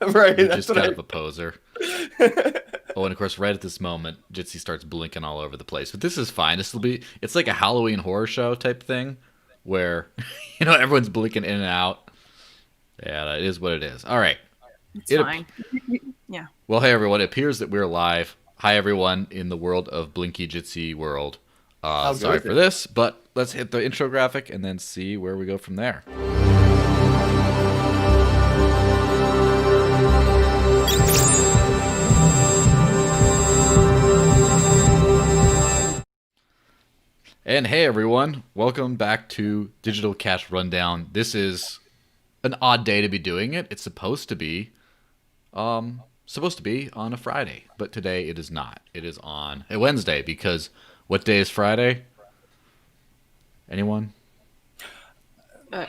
Right. You're That's just what kind I. of a poser. Oh, and of course, right at this moment, Jitsi starts blinking all over the place. But this is fine. It's like a Halloween horror show type thing where, everyone's blinking in and out. Yeah, that is what it is. All right. It's It, fine. Yeah. well, hey, everyone. It appears that we're live. Hi, everyone in the world of Blinky Jitsi world. How Sorry goes for it? this, but let's hit the intro graphic and then see where we go from there. And hey everyone, welcome back to Digital Cash Rundown. This is an odd day to be doing it. It's supposed to be on a Friday, but today it is not. It is on a Wednesday because what day is Friday? Anyone? Uh,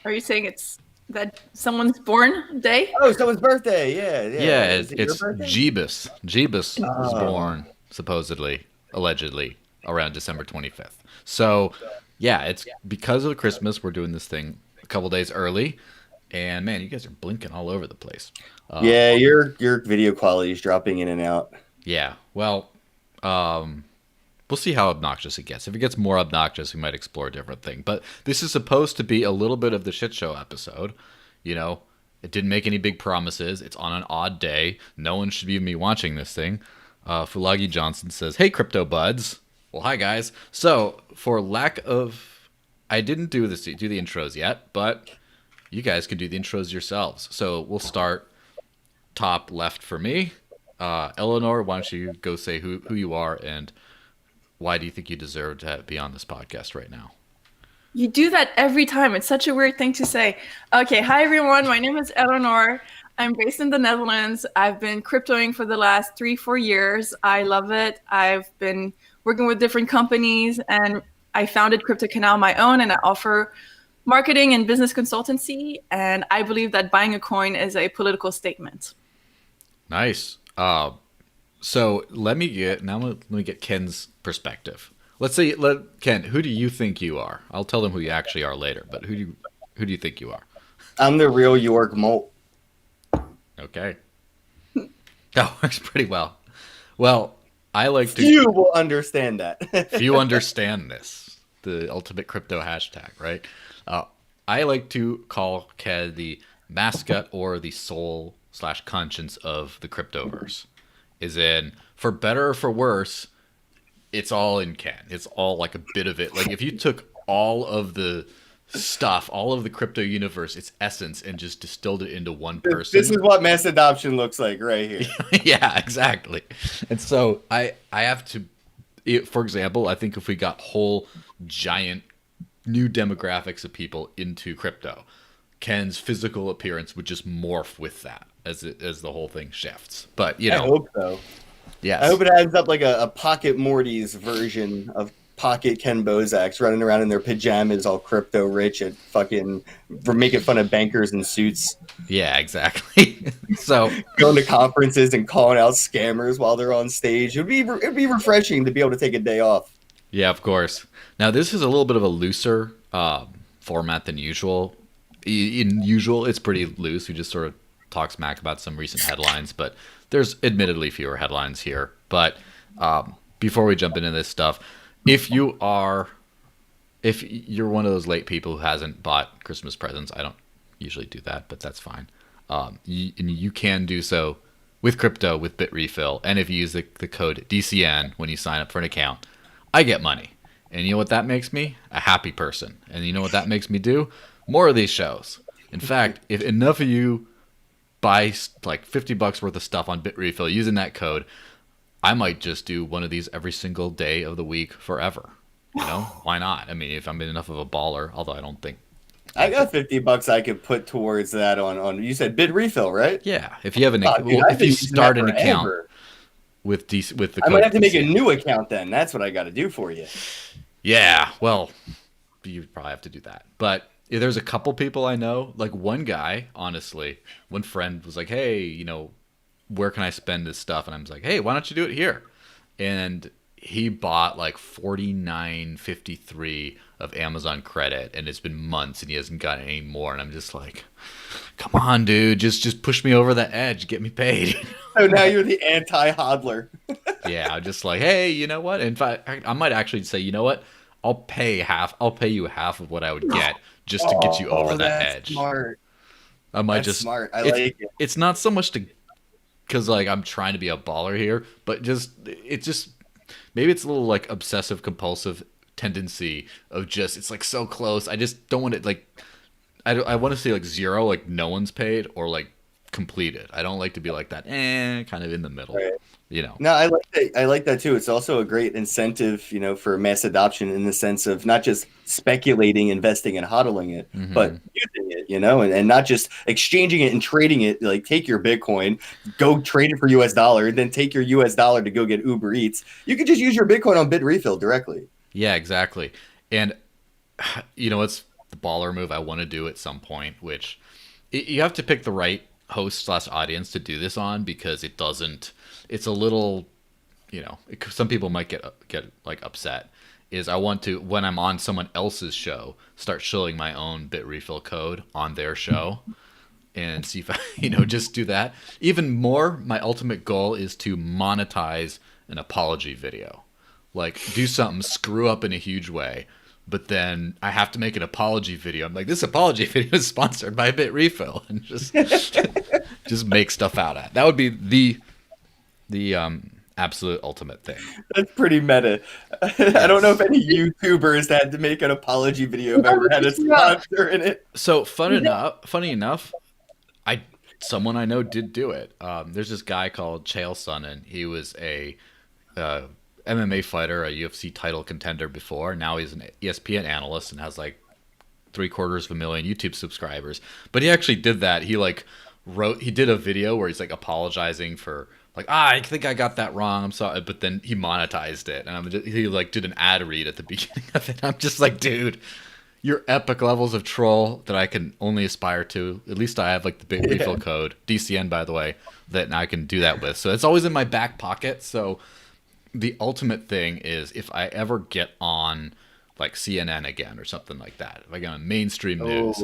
are you saying it's that someone's born day? Oh, someone's birthday. Yeah, yeah. Yeah, Is it your it's birthday? Jeebus. Jeebus was Oh. born supposedly, allegedly, around December 25th. So, yeah, it's because of Christmas. We're doing this thing a couple days early, and man, you guys are blinking all over the place. Yeah, your video quality is dropping in and out. Yeah, well, we'll see how obnoxious it gets. If it gets more obnoxious, we might explore a different thing. But this is supposed to be a little bit of the shit show episode. It didn't make any big promises. It's on an odd day. No one should be me watching this thing. Fulagi Johnson says, "Hey, crypto buds." Well, hi guys. So, I didn't do the intros yet, but you guys can do the intros yourselves. So we'll start top left for me. Eleanor, why don't you go say who you are and why do you think you deserve to be on this podcast right now? You do that every time. It's such a weird thing to say. Okay, hi everyone. My name is Eléonore. I'm based in the Netherlands. I've been cryptoing for the last 3-4 years. I love it. I've been working with different companies and I founded Crypto Canal my own and I offer marketing and business consultancy. And I believe that buying a coin is a political statement. Nice. So let me get Ken's perspective. Ken, who do you think you are? I'll tell them who you actually are later, but who do you think you are? I'm the real York Molt. Okay. That works pretty well. Well, I like to. You will understand that. If you understand this, the ultimate crypto hashtag, right? I like to call Ken the mascot or the soul/conscience of the cryptoverse. Is in, for better or for worse, it's all in Ken. It's all like a bit of it. Like if you took all of the stuff, all of the crypto universe, its essence, and just distilled it into one person. This is what mass adoption looks like right here. Yeah, exactly. And so I have to, for example, I think if we got whole giant new demographics of people into crypto, Ken's physical appearance would just morph with that as the whole thing shifts. But I hope so. yes. I hope it ends up like a Pocket Morty's version of Pocket Kenn Bosaks running around in their pajamas, all crypto rich and fucking for making fun of bankers in suits, Yeah, exactly. So going to conferences and calling out scammers while they're on stage. It'd be refreshing to be able to take a day off. yeah, of course. Now this is a little bit of a looser format than usual. In usual, it's pretty loose. We just sort of talk smack about some recent headlines, but there's admittedly fewer headlines here. But before we jump into this stuff, if you're one of those late people who hasn't bought Christmas presents, I don't usually do that, but that's fine. You can do so with crypto with Bitrefill, and if you use the code DCN when you sign up for an account, I get money. And you know what that makes me? A happy person. And you know what that makes me do? More of these shows. In fact, if enough of you buy like $50 worth of stuff on Bitrefill using that code, I might just do one of these every single day of the week forever. Why not? I mean, if I'm enough of a baller, although I don't think. I got $50 I could put towards that on. You said Bitrefill, right? Yeah, if you have an, Oh, dude, well, I've if been you using start that an account forever. with the I code might have to make a DCN. new account then. That's what I got to do for you. Yeah, well, you probably have to do that. But there's a couple people I know, like one guy, honestly, one friend was like, hey, where can I spend this stuff? And I was like, hey, why don't you do it here? And he bought like 49.53 of Amazon credit, and it's been months and he hasn't gotten any more. And I'm just like, come on, dude, just push me over the edge, get me paid. So now you're the anti-hodler. Yeah, I'm just like, hey, you know what? In fact, I might actually say, you know what? I'll pay you half of what I would get just to get you over that edge. Smart. I might That's just smart. I like it. It's not so much to because like I'm trying to be a baller here, but it's just maybe it's a little like obsessive compulsive tendency of just it's like so close. I just don't want it like I want to say like zero, like no one's paid, or like completed. I don't like to be like that, kind of in the middle. Right. You know. No, I like that. I like that too. It's also a great incentive, for mass adoption in the sense of not just speculating, investing, and hodling it, but using it, and not just exchanging it and trading it. Like take your Bitcoin, go trade it for US dollar, and then take your US dollar to go get Uber Eats. You could just use your Bitcoin on BitRefill directly. Yeah, exactly. And it's the baller move I want to do at some point, which you have to pick the right host / audience to do this on, because it's a little, some people might get like upset. Is I want to, when I'm on someone else's show, start showing my own BitRefill code on their show and see if I, just do that. Even more, my ultimate goal is to monetize an apology video. Like do something screw up in a huge way, but then I have to make an apology video. I'm like, this apology video is sponsored by BitRefill, and just just make stuff out of it. That would be the absolute ultimate thing. That's pretty meta. Yes. I don't know if any YouTubers had to make an apology video if ever had a sponsor in it. So funny enough, someone I know did do it. There's this guy called Chael Sonnen. He was a MMA fighter, a UFC title contender before. Now he's an ESPN analyst and has like 750,000 YouTube subscribers. But he actually did that. He did a video where he's like apologizing for like, I think I got that wrong. I'm sorry. But then he monetized it. And he like did an ad read at the beginning of it. I'm just like, dude, you're epic levels of troll that I can only aspire to. At least I have like the big refill code, DCN by the way, that I can do that with. So it's always in my back pocket. So the ultimate thing is if I ever get on like CNN again or something like that, if I get on mainstream news,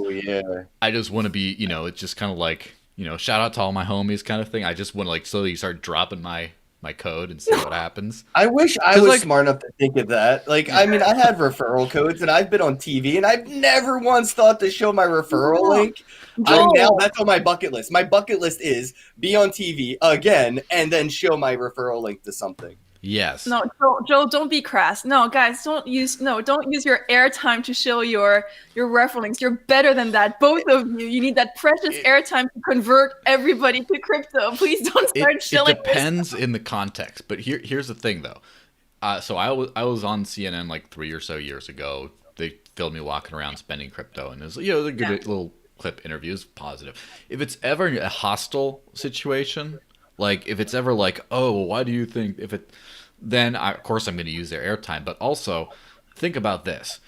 I just want to be, it's just kind of like, shout out to all my homies kind of thing. I just want to like slowly start dropping my code and see what happens. I wish I was smart enough to think of that. Like, I mean, I had referral codes and I've been on TV and I've never once thought to show my referral link. Now that's on my bucket list. My bucket list is be on TV again and then show my referral link to something. Yes. No, Joe, don't be crass. No, guys, don't use your airtime to show your referral links. You're better than that. Both of you. You need that precious airtime to convert everybody to crypto. Please don't start shilling. It depends in the context. But here's the thing, though. So I was on CNN like 3 or so years ago. They filmed me walking around spending crypto, and it was a good little clip interview. It was positive. If it's ever a hostile situation, like if it's ever like, oh, why do you think if it, then of course I'm going to use their airtime. But also think about this.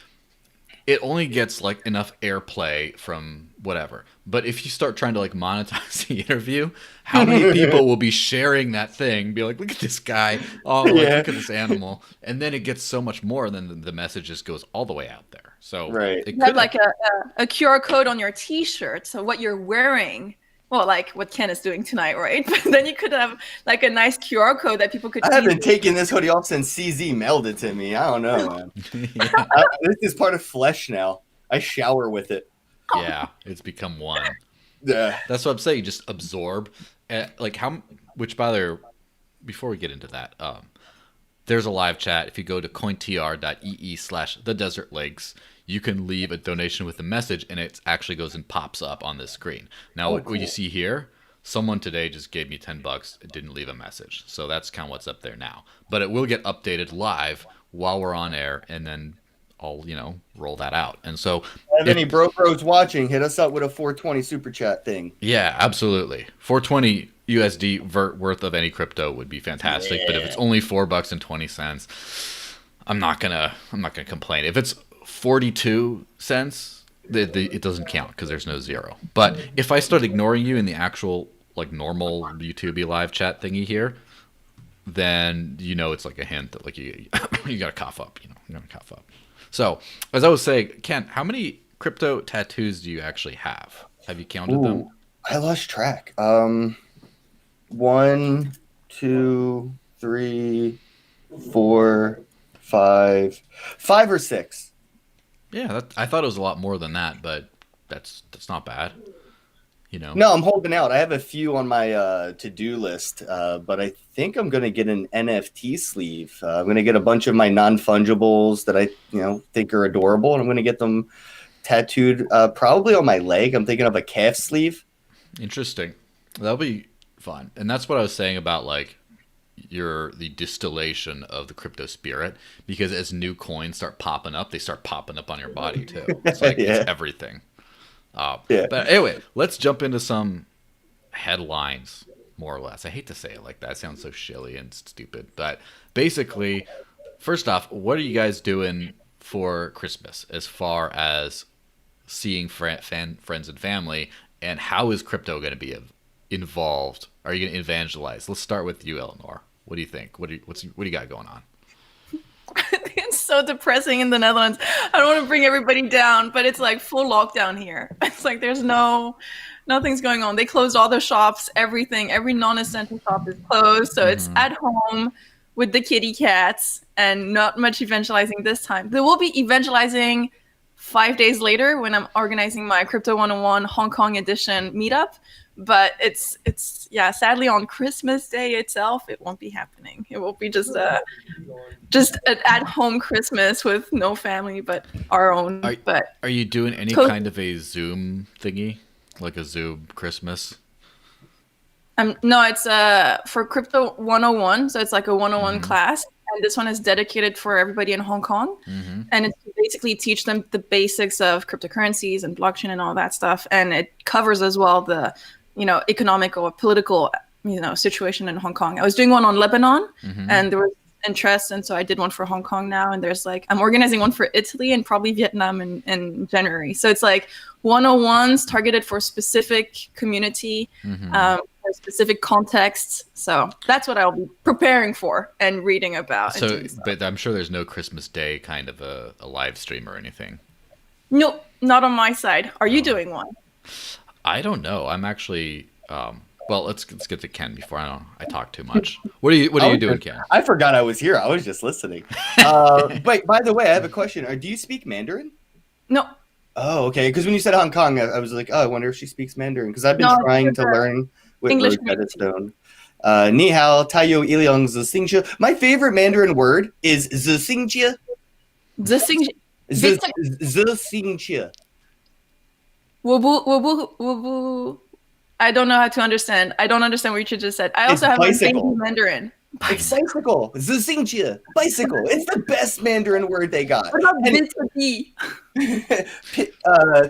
It only gets like enough airplay from whatever. But if you start trying to like monetize the interview, how many people will be sharing that thing? Be like, look at this guy. Oh, look at this animal. And then it gets so much more, and then the message just goes all the way out there. So you have like a QR code on your T-shirt. So what you're wearing. Well, like what Ken is doing tonight, right? But then you could have like a nice QR code that people could. I haven't taken this hoodie off since CZ mailed it to me. I don't know, man. This is part of flesh now. I shower with it. Yeah, it's become one. Yeah, that's what I'm saying. Just absorb, like how. Which by the way, before we get into that, there's a live chat. If you go to cointr.ee/thedesertlinks. You can leave a donation with a message, and it actually goes and pops up on the screen. Now, what you see here, someone today just gave me $10. It didn't leave a message. So that's kind of what's up there now. But it will get updated live while we're on air, and then I'll, roll that out. And so if any bros watching, hit us up with a 420 super chat thing. Yeah, absolutely. 420 USD worth of any crypto would be fantastic. Yeah. But if it's only $4.20, I'm not gonna complain. If it's 42 cents, it doesn't count because there's no zero. But if I start ignoring you in the actual like normal YouTube live chat thingy here, then you know it's like a hint that like you you gotta cough up. You know, you're gonna cough up. So as I was saying, Ken, how many crypto tattoos do you actually have? Have you counted them? I lost track. 1, 2, 3, 4, 5, 5 or 6. Yeah, I thought it was a lot more than that, but that's not bad. You know. No, I'm holding out. I have a few on my to-do list, but I think I'm going to get an NFT sleeve. I'm going to get a bunch of my non-fungibles that I think are adorable, and I'm going to get them tattooed probably on my leg. I'm thinking of a calf sleeve. Interesting. That'll be fun. And that's what I was saying about like the distillation of the crypto spirit, because as new coins start popping up, they start popping up on your body too. It's like Yeah. it's everything. But anyway, let's jump into some headlines, more or less. I hate to say it like that. It sounds so shilly and stupid. But basically, first off, what are you guys doing for Christmas as far as seeing friends and family, and how is crypto going to be involved? Are you going to evangelize? Let's start with you, Eléonore. What do you think? What do you got going on? It's so depressing in the Netherlands. I don't want to bring everybody down, but it's like full lockdown here. It's like there's nothing's going on. They closed all the shops, everything. Every non-essential shop is closed. So it's at home with the kitty cats and not much evangelizing this time. There will be evangelizing 5 days later when I'm organizing my Crypto 101 Hong Kong edition meetup. But it's sadly on Christmas Day itself, it won't be happening. It will be just an at-home Christmas with no family but our own. Are you doing any kind of a Zoom thingy, like a Zoom Christmas? No, it's for Crypto 101, so it's like a 101 class. And this one is dedicated for everybody in Hong Kong. And it's to basically teach them the basics of cryptocurrencies and blockchain and all that stuff. And it covers as well the economic or political, situation in Hong Kong. I was doing one on Lebanon and there was interest. And so I did one for Hong Kong now. And there's I'm organizing one for Italy and probably Vietnam in January. So it's like 101s targeted for specific community, for specific contexts. So that's what I'll be preparing for and reading about. So, but I'm sure there's no Christmas Day kind of a live stream or anything. Nope, not on my side. Are you doing one? I don't know. I'm actually. Well, let's get to Ken before I talk too much. What are you doing, Ken? I forgot I was here. I was just listening. Wait, by the way, I have a question. Do you speak Mandarin? No. Oh, okay. Because when you said Hong Kong, I was like, oh, I wonder if she speaks Mandarin. Because I've been trying to learn with English Rosetta Stone. Ni hao, taiyou iliang zixingqie. My favorite Mandarin word is zixingqie. Zixingqie. Zixingqie. I don't know how to understand. I don't understand what you just said. I also have bicycle. a Mandarin. It's bicycle. Zixingqie. Bicycle. It's the best Mandarin word they got. What about bitty?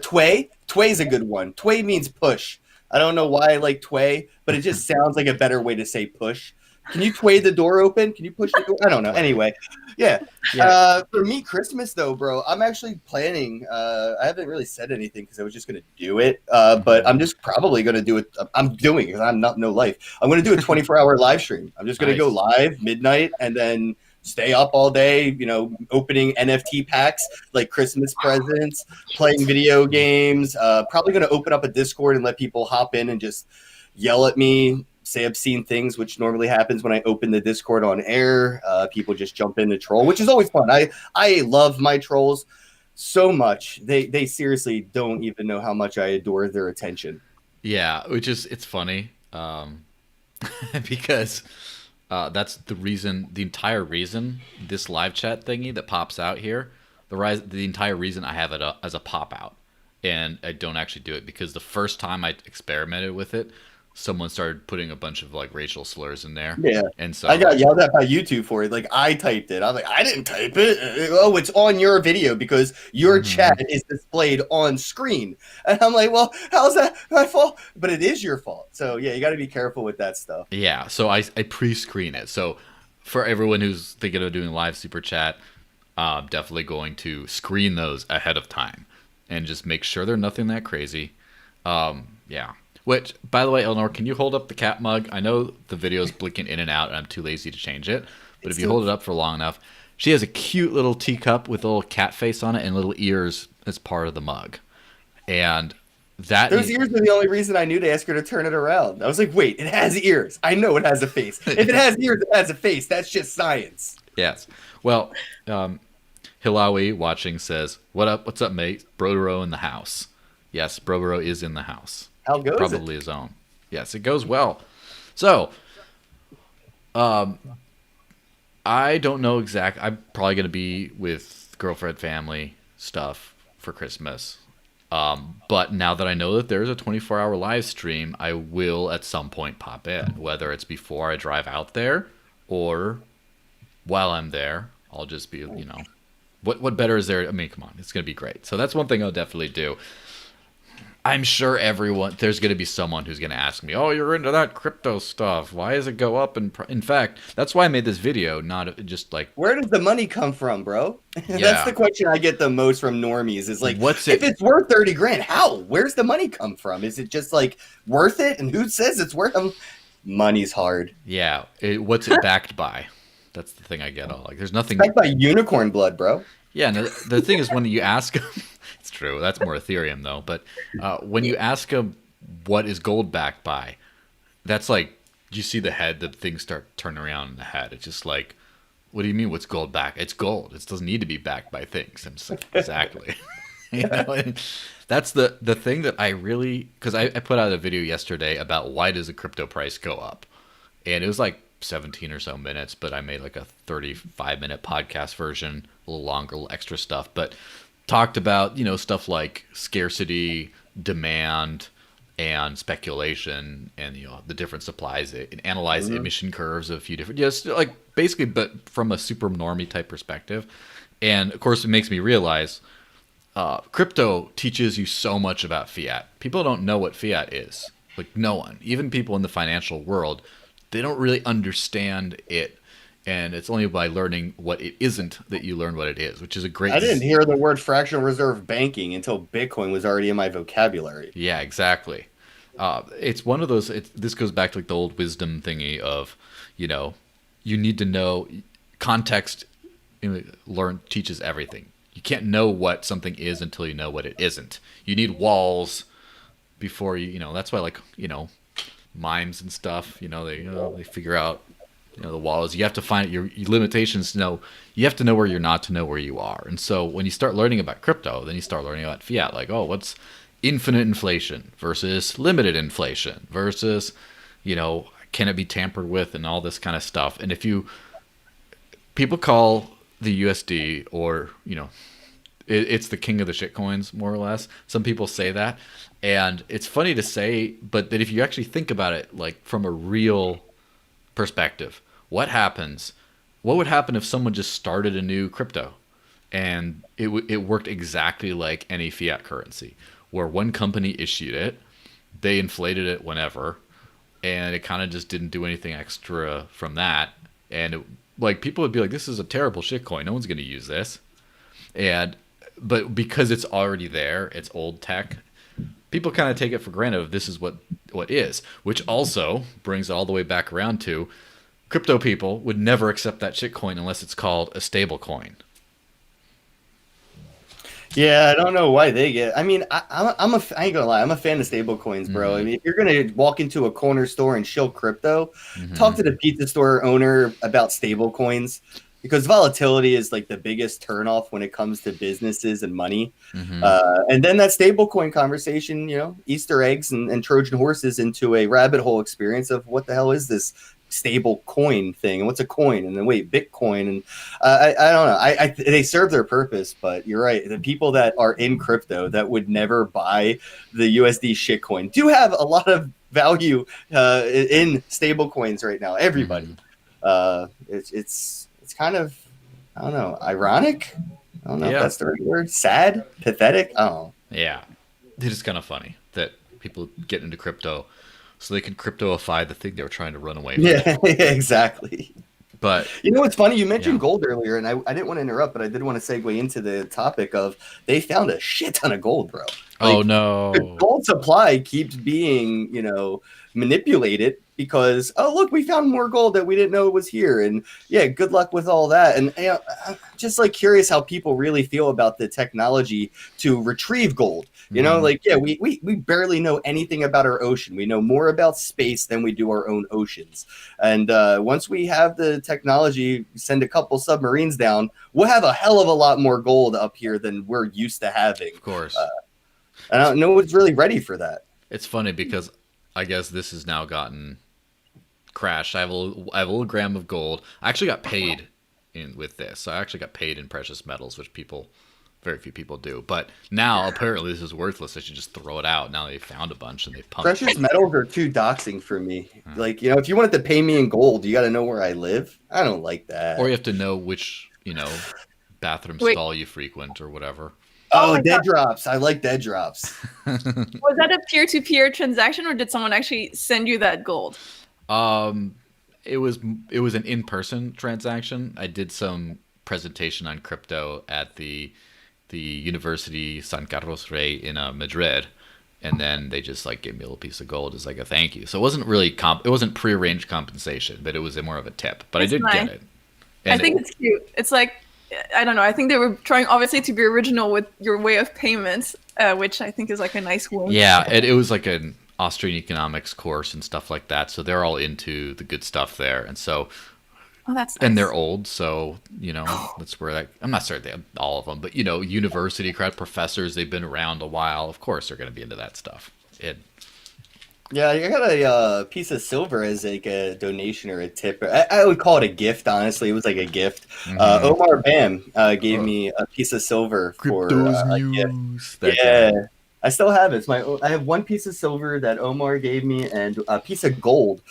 Tway. Tway's a good one. Tway means push. I don't know why I like tway, but it just sounds like a better way to say push. Can you tway the door open? Can you push the door? I don't know. Anyway, yeah. For me, Christmas though, bro, I'm actually planning. I haven't really said anything because I was just gonna do it, but I'm just probably gonna do it. I'm doing it because I'm not no life. I'm gonna do a 24-hour live stream. I'm just gonna go live midnight and then stay up all day. Opening NFT packs like Christmas presents, playing video games. Probably gonna open up a Discord and let people hop in and just yell at me. Say obscene things, which normally happens when I open the Discord on air. People just jump in to troll, which is always fun. I love my trolls so much. They seriously don't even know how much I adore their attention. Yeah, it's funny because that's the entire reason this live chat thingy that pops out here, the entire reason I have it as a pop out, and I don't actually do it because the first time I experimented with it, someone started putting a bunch of racial slurs in there. Yeah. And so I got yelled at by YouTube for it. I typed it. I was like, I didn't type it. Oh, it's on your video because your chat is displayed on screen. And I'm like, well, how's that my fault? But it is your fault. So yeah, you got to be careful with that stuff. Yeah. So I pre-screen it. So for everyone who's thinking of doing live super chat, definitely going to screen those ahead of time and just make sure they're nothing that crazy. Yeah. Which, by the way, Eleanor, can you hold up the cat mug? I know the video is blinking in and out, and I'm too lazy to change it. But if you hold it up for long enough, she has a cute little teacup with a little cat face on it and little ears as part of the mug. And those ears are the only reason I knew to ask her to turn it around. I was like, wait, it has ears. I know it has a face. If it has ears, it has a face. That's just science. Yes. Well, Hilawi watching says, "What up? What's up, mate? Brodero in the house." Yes, Brodero is in the house. How goes Probably it? his own. Yes, it goes well. So, I don't know exact. I'm probably going to be with girlfriend, family stuff for Christmas. But now that I know that there's a 24-hour live stream, I will at some point pop in, whether it's before I drive out there or while I'm there. I'll just be, what better is there? I mean, come on, it's going to be great. So that's one thing I'll definitely do. I'm sure there's going to be someone who's going to ask me, "Oh, you're into that crypto stuff. Why does it go up?" In fact, that's why I made this video, not just like, where does the money come from, bro? Yeah. That's the question I get the most from normies is like, if it's worth 30 grand, how? Where's the money come from? Is it just like worth it? And who says it's worth them? Money's hard. Yeah. What's it backed by? That's the thing I get all. Like, there's nothing. It's backed by unicorn blood, bro. Yeah. And the thing is, when you ask them, it's true. That's more Ethereum, though. But when you ask them what is gold backed by, that's like, you see the head, the things start turning around in the head. It's just like, what do you mean what's gold backed? It's gold. It doesn't need to be backed by things. I'm just like, exactly. And that's the thing that I really, because I put out a video yesterday about why does a crypto price go up? And it was like 17 or so minutes, but I made like a 35-minute podcast version, a little longer, a little extra stuff, but talked about, stuff like scarcity, demand, and speculation, and the different supplies. It analyzed emission curves of a few different, just like basically, but from a super normie type perspective. And of course, it makes me realize crypto teaches you so much about fiat. People don't know what fiat is. Like, no one, even people in the financial world, they don't really understand it. And it's only by learning what it isn't that you learn what it is, which is a great... I didn't hear the word fractional reserve banking until Bitcoin was already in my vocabulary. Yeah, exactly. It's one of those... This goes back to like the old wisdom thingy of, you need to know... Context teaches everything. You can't know what something is until you know what it isn't. You need walls before you... That's why, like, mimes and stuff, they figure out... the walls. You have to find your limitations to know. You have to know where you're not to know where you are. And so when you start learning about crypto, then you start learning about fiat. Like, oh, what's infinite inflation versus limited inflation versus, can it be tampered with and all this kind of stuff. And people call the USD or, it's the king of the shit coins, more or less. Some people say that. And it's funny to say, but that if you actually think about it, like from a real perspective, what would happen if someone just started a new crypto and it worked exactly like any fiat currency, where one company issued it, they inflated it whenever, and it kind of just didn't do anything extra from that. And people would be like, this is a terrible shitcoin. No one's going to use this. But because it's already there, it's old tech, people kind of take it for granted. This is what is, which also brings it all the way back around to crypto people would never accept that shitcoin unless it's called a stable coin. Yeah, I don't know why they get. I mean, I ain't gonna lie, I'm a fan of stable coins, bro. I mean, if you're gonna walk into a corner store and shill crypto, talk to the pizza store owner about stable coins, because volatility is like the biggest turnoff when it comes to businesses and money. And then that stable coin conversation, Easter eggs and Trojan horses into a rabbit hole experience of what the hell is this stable coin thing and what's a coin, and then wait, Bitcoin, and I don't know. They serve their purpose, but you're right. The people that are in crypto that would never buy the USD shitcoin do have a lot of value in stable coins right now. Everybody, it's kind of, I don't know, ironic. I don't know if that's the right word. Sad, pathetic. I don't know. Yeah, it is kind of funny that people get into crypto so they can cryptoify the thing they were trying to run away from. Yeah, exactly. But what's funny? You mentioned gold earlier, and I didn't want to interrupt, but I did want to segue into the topic of they found a shit ton of gold, bro. Oh The no. gold supply keeps being, manipulated because, oh, look, we found more gold that we didn't know was here. And yeah, good luck with all that. And I'm just like curious how people really feel about the technology to retrieve gold. We barely know anything about our ocean. We know more about space than we do our own oceans. And once we have the technology, send a couple submarines down, we'll have a hell of a lot more gold up here than we're used to having. Of course. I don't know what's really ready for that. It's funny because I guess this has now gotten crashed. I have a little gram of gold. I actually got paid with this. So I actually got paid in precious metals, which very few people do. But now apparently this is worthless. I should just throw it out. Now they found a bunch and they pumped precious metals are too doxing for me. Like, if you wanted to pay me in gold, you got to know where I live. I don't like that. Or you have to know which, bathroom stall you frequent or whatever. Oh, dead drops. I like dead drops. Was that a peer-to-peer transaction, or did someone actually send you that gold? It was an in-person transaction. I did some presentation on crypto at the University San Carlos Rey in Madrid, and then they just gave me a little piece of gold as a thank you. So it wasn't really it wasn't prearranged compensation, but it was more of a tip. But I did get it. And I think it's cute. It's I don't know. I think they were trying, obviously, to be original with your way of payments, which I think is a nice win. Yeah, it was an Austrian economics course and stuff like that. So they're all into the good stuff there, and so. Oh, that's nice. And they're old, so that's where I'm not certain they have all of them, but university crowd professors, they've been around a while. Of course, they're going to be into that stuff. Yeah, I got a piece of silver as a donation or a tip. I would call it a gift, honestly. It was a gift. Omar Bam gave me a piece of silver for a gift. Yeah, I still have it. I have one piece of silver that Omar gave me and a piece of gold.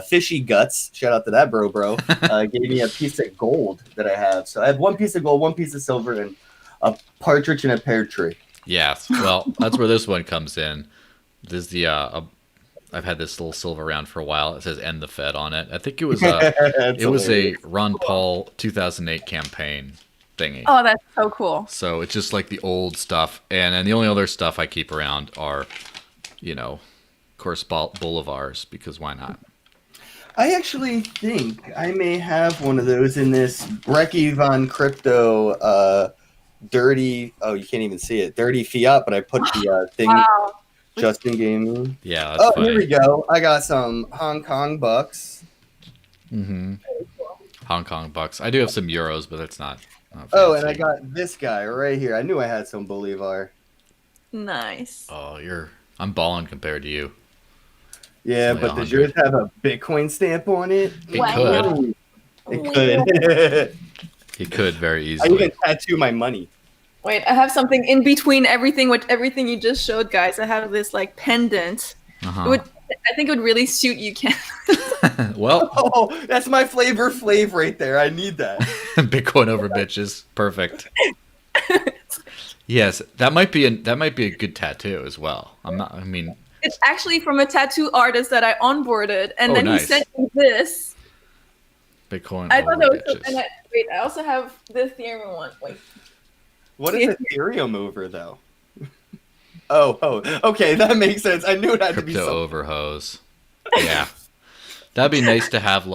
Fishy Guts, shout out to that bro, gave me a piece of gold that I have. So I have one piece of gold, one piece of silver, and a partridge in a pear tree. Yes, well, that's where this one comes in. This is I've had this little silver round for a while. It says "End the Fed" on it. I think it was a Ron Paul 2008 campaign thingy. Oh, that's so cool. So it's just the old stuff, and then the only other stuff I keep around are, of course, bolivars, because why not? I actually think I may have one of those in this Brecky Von Crypto dirty. Oh, you can't even see it. Dirty fiat, but I put the thing. Wow. Justin gave me. Yeah. That's funny. Here we go. I got some Hong Kong bucks. Mm-hmm. Hong Kong bucks. I do have some euros, but that's not. Oh, and I got this guy right here. I knew I had some Bolivar. Nice. Oh, I'm balling compared to you. Yeah, but does yours have a Bitcoin stamp on it? It could. It could very easily. I even tattoo my money. Wait, I have something in between everything you just showed, guys. I have this pendant. I think it would really suit you, Ken. Well, oh, that's my flavor Flav right there. I need that. Bitcoin over bitches, perfect. Yes, that might be a good tattoo as well. It's actually from a tattoo artist that I onboarded, and then nice. He sent me this. Bitcoin. I thought that was bitches. so, wait. I also have this Ethereum one. Wait. What is Ethereum over though? Oh, okay, that makes sense. I knew it had to be crypto over hose. Yeah, that'd be nice to have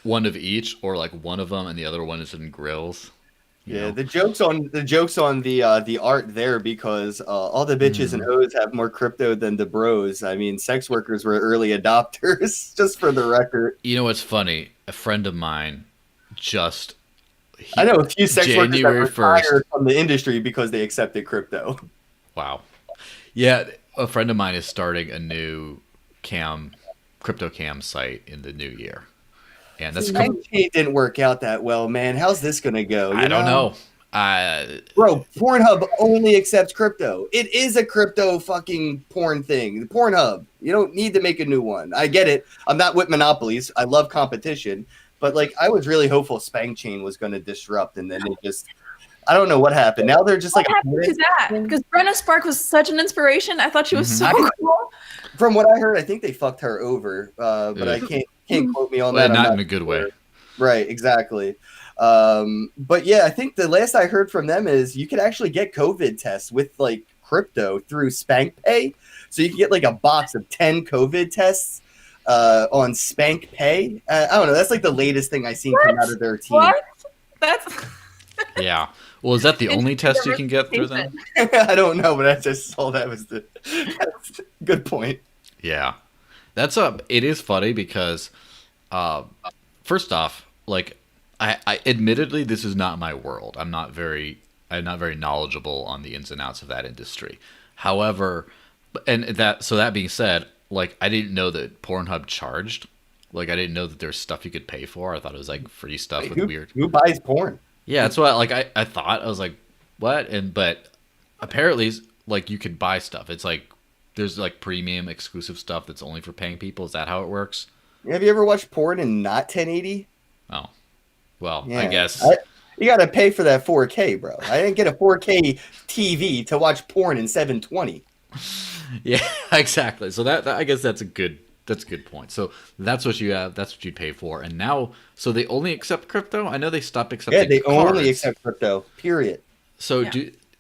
one of each, or one of them and the other one is in grills. Yeah, the joke's on the art there, because all the bitches and hoes have more crypto than the bros. I mean, sex workers were early adopters, just for the record. You know what's funny? A friend of mine I know a few sex workers that January 1st. retired from the industry because they accepted crypto. Wow. Yeah, a friend of mine is starting a new crypto cam site in the new year. And that's it didn't work out that well, man. How's this gonna go? I don't know. Bro, Pornhub only accepts crypto. It is a crypto fucking porn thing. Pornhub. You don't need to make a new one. I get it. I'm not with monopolies. I love competition. But I was really hopeful Spang Chain was going to disrupt, and then it just, I don't know what happened. Now they're just what happened to that? Because Brenna Spark was such an inspiration. I thought she was so cool. From what I heard, I think they fucked her over, but I can't quote me on that. Not in a good way. Right, exactly. But yeah, I think the last I heard from them is you could actually get COVID tests with crypto through Spank Pay. So you can get like a box of 10 COVID tests on Spank Pay. I don't know. That's like the latest thing I seen come out of their team. What? That's Yeah. Well, is that the only test you can get through them? I don't know, but I just saw that was that's a good point. Yeah. It is funny because, first off, like, I admittedly, this is not my world. I'm not very knowledgeable on the ins and outs of that industry. However, that being said, like, I didn't know that Pornhub charged. Like, I didn't know that there's stuff you could pay for. I thought it was like free stuff with weird. Who buys porn? Yeah, that's what I thought. I was like, what? But apparently, like, you could buy stuff. It's like there's like premium exclusive stuff that's only for paying people. Is that how it works? Have you ever watched porn in not 1080? Oh, well, Yeah. I guess. You got to pay for that 4K, bro. I didn't get a 4K TV to watch porn in 720. Yeah, exactly. So that I guess that's a good point. So that's what you have. That's what you pay for. And now, so they only accept crypto. I know they stopped accepting. Yeah, they cards. only accept crypto. Period. So